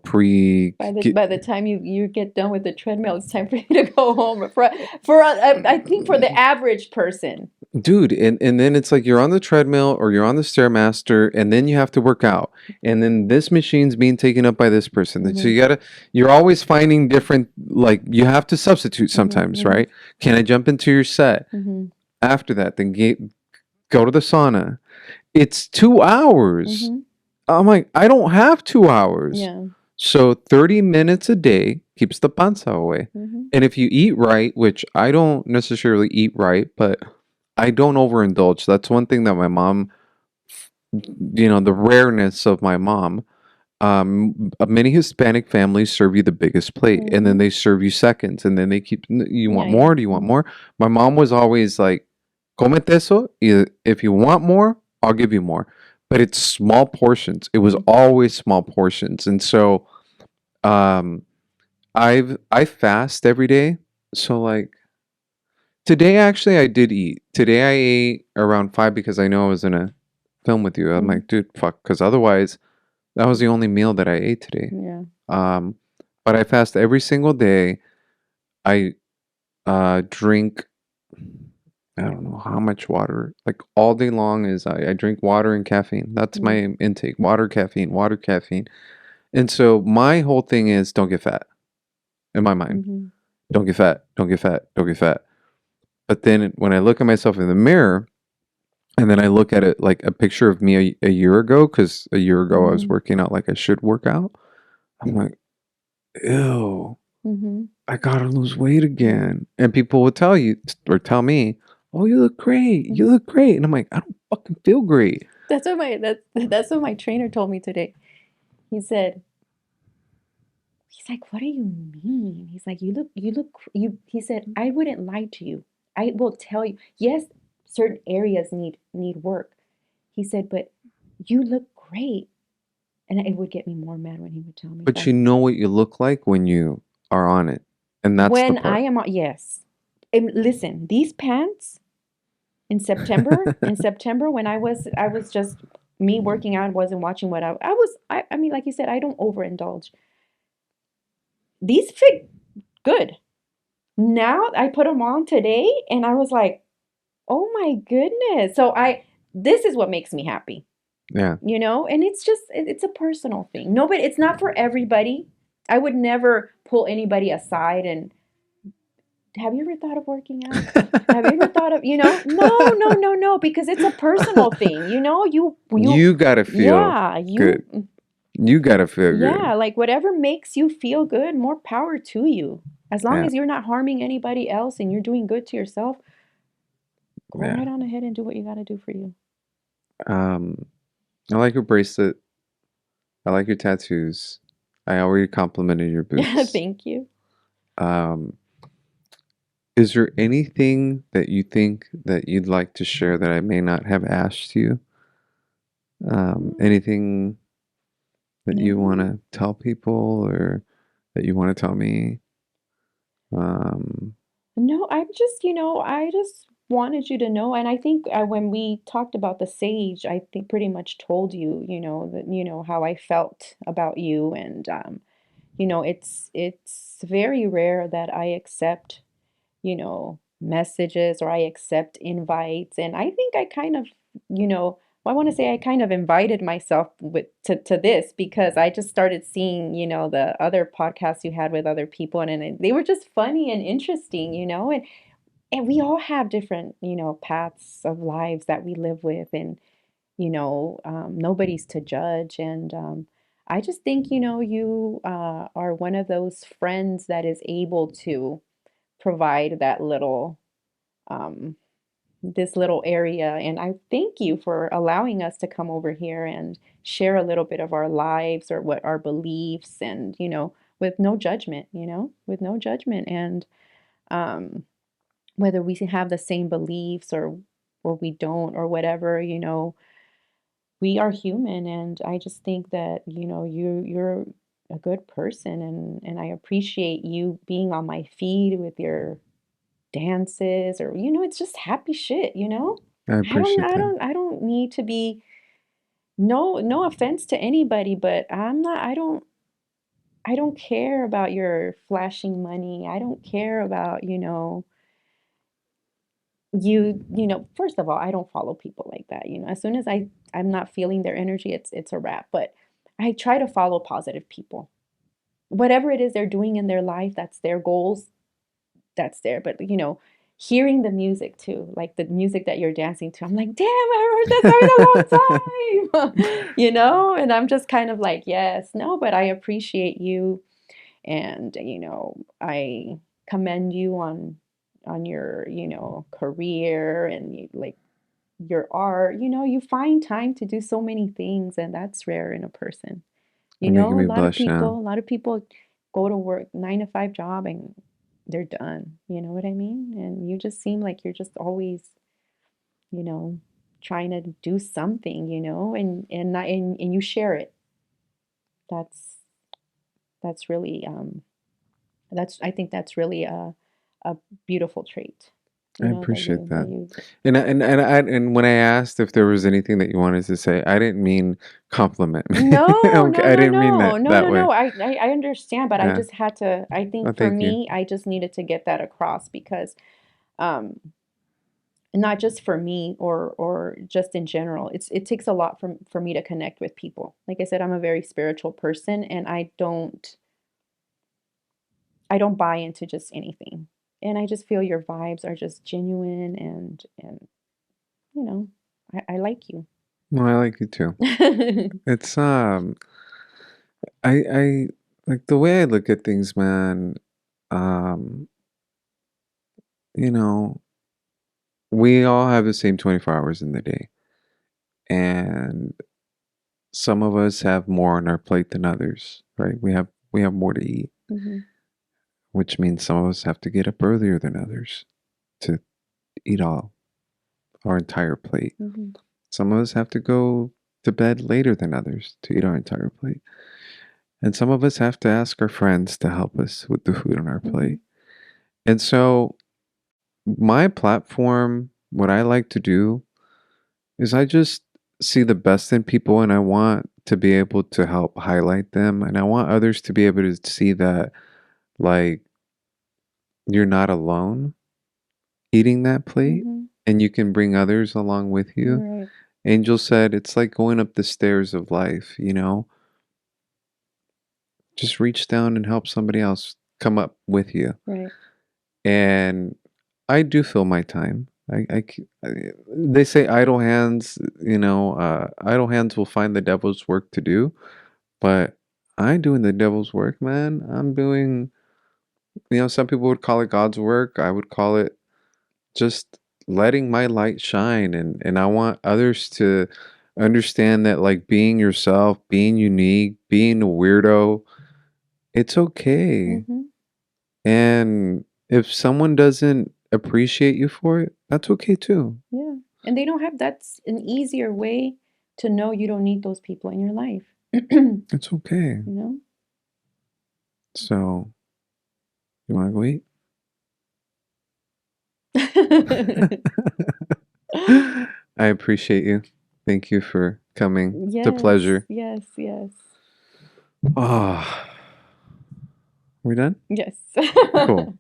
Pre By the time you get done with the treadmill, it's time for you to go home. I think for the average person. dude, and then it's like you're on the treadmill or you're on the stairmaster, and then you have to work out, and then this machine's being taken up by this person. And so Mm-hmm. you're always finding different, like you have to substitute sometimes, Mm-hmm. right? Can I jump into your set Mm-hmm. after that? Then go to the sauna. It's 2 hours. Mm-hmm. I'm like, I don't have 2 hours. Yeah. So 30 minutes a day keeps the panza away. Mm-hmm. And if you eat right, which I don't necessarily eat right, but I don't overindulge. That's one thing that my mom, the rareness of my mom. Many Hispanic families serve you the biggest plate, and then Mm-hmm. they serve you seconds, and then they keep. You Yeah, want yeah. more? Do you want Mm-hmm. more? My mom was always like, "Comete eso. If you want more, I'll give you more." But it's small portions. It was Mm-hmm. always small portions, and so um, I fast every day. So like today, actually, I did eat. Today, I ate around 5 because I know I was in a film with you. I'm Mm-hmm. like, dude, fuck, because otherwise, that was the only meal that I ate today. Yeah. Um, but I fast every single day. I drink. I don't know how much water. Like all day long is I drink water and caffeine. That's Mm-hmm. my intake. Water, caffeine, water, caffeine. And so my whole thing is don't get fat. In my mind, Mm-hmm. don't get fat. Don't get fat. Don't get fat. But then when I look at myself in the mirror, and then I look at it like a picture of me a year ago, because a year ago I was Mm-hmm. working out like I should work out. I'm like, ew, Mm-hmm. I gotta lose weight again. And people will tell you or tell me, oh, you look great. You Mm-hmm. look great. And I'm like, I don't fucking feel great. That's what my trainer told me today. He said, he's like, what do you mean? He's like, he said, I wouldn't lie to you. I will tell you, yes, certain areas need work. He said, but you look great. And it would get me more mad when he would tell me But that. you know what you look like when you are on it. And that's the When I part. am, yes. And listen, these pants, In September when I was just me working out, wasn't watching what I was I mean, like you said, I don't overindulge. These fit good. Now I put them on today and I was like, "Oh my goodness." So I this is what makes me happy, Yeah. you know? And it's just it's a personal thing. Nobody it's not for everybody. I would never pull anybody aside and have you ever thought of working out? Have you ever thought of, no, no, no, no, because it's a personal thing, You gotta feel yeah, good. You gotta feel yeah, good. like whatever makes you feel good, more power to you. As long Yeah. as you're not harming anybody else and you're doing good to yourself, go Yeah. right on ahead and do what you got to do for you. Um, I like your bracelet. I like your tattoos. I already complimented your boots. Thank you. Um, is there anything that you think that you'd like to share that I may not have asked you? Anything that you want No. to tell people or that you want to tell me? Um, No, I'm just, I just wanted you to know, and I think when we talked about the sage, I think pretty much told you, that how I felt about you, and it's very rare that I accept, messages or I accept invites, and I think I kind of, I want to say I kind of invited myself to this because I just started seeing, the other podcasts you had with other people, and they were just funny and interesting, and we all have different, paths of lives that we live with, and, nobody's to judge. And I just think, you are one of those friends that is able to provide that little, um, this little area. And I thank you for allowing us to come over here and share a little bit of our lives or what our beliefs and, with no judgment, with no judgment. And, um, whether we have the same beliefs or we don't or whatever, we are human, and I just think that, you're a good person, and I appreciate you being on my feed with your dances or it's just happy shit, I appreciate that. I don't need to be no offense to anybody, but I don't care about your flashing money. I don't care about, first of all, I don't follow people like that. As soon as I'm not feeling their energy, it's a wrap. But I try to follow positive people. Whatever it is they're doing in their life, that's their goals, that's there. But hearing the music too, like the music that you're dancing to, I'm like, damn, I haven't heard that song in a long time. And I'm just kind of like, yes, no, but I appreciate you, and I commend you on your career, and like your art. You find time to do so many things, and that's rare in a person. You're making me blush now. A lot of people go to work 9 to 5 job and they're done. You know what I mean? And you just seem like you're just always, you know, trying to do something, and not and you share it. That's that's really that's I think that's really a beautiful trait, I that appreciate that that. you And when I asked if there was anything that you wanted to say, I didn't mean compliment me. No, Okay, no, I no, didn't mean no, that no, that no, way. no. I understand, but I Yeah. just had to, I Oh, think for thank you. me, I just needed to get that across because um not just for me or just in general. It takes a lot for me to connect with people. Like I said, I'm a very spiritual person, and I don't buy into just anything. And I just feel your vibes are just genuine, and you know, I like you. Well, I like you too. It's I like the way I look at things, man. Um, you know, we all have the same 24 hours in the day, and some of us have more on our plate than others, right? We have more to eat, Hmm. which means some of us have to get up earlier than others to eat all our entire plate. Hmm. Some of us have to go to bed later than others to eat our entire plate. And some of us have to ask our friends to help us with the food on our Hmm. plate. And so my platform what I like to do is I just see the best in people and I want to be able to help highlight them and I want others to be able to see that like you're not alone eating that plate Mm-hmm. and you can bring others along with you. Right. Angel said it's like going up the stairs of life, you know? Just reach down and help somebody else come up with you. Right. And I do fill my time. They say idle hands, idle hands will find the devil's work to do, but I ain't doing the devil's work, man. I'm doing, some people would call it God's work. I would call it just letting my light shine. And I want others to understand that, like, being yourself, being unique, being a weirdo, it's okay. Mm-hmm. And if someone doesn't appreciate you for it, that's okay too. Yeah. And they don't have, that's an easier way to know you don't need those people in your life. You It's okay. know? So, you want to go eat? I appreciate you. Thank you for coming. It's a Yes, pleasure. yes, yes, Oh, we done? yes. Cool.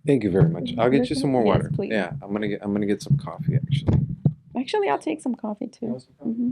Thank you very much. I'll get you some more Yes, water. please. Yeah, I'm gonna get some coffee actually. Actually, I'll take some coffee You too. want some coffee? Hmm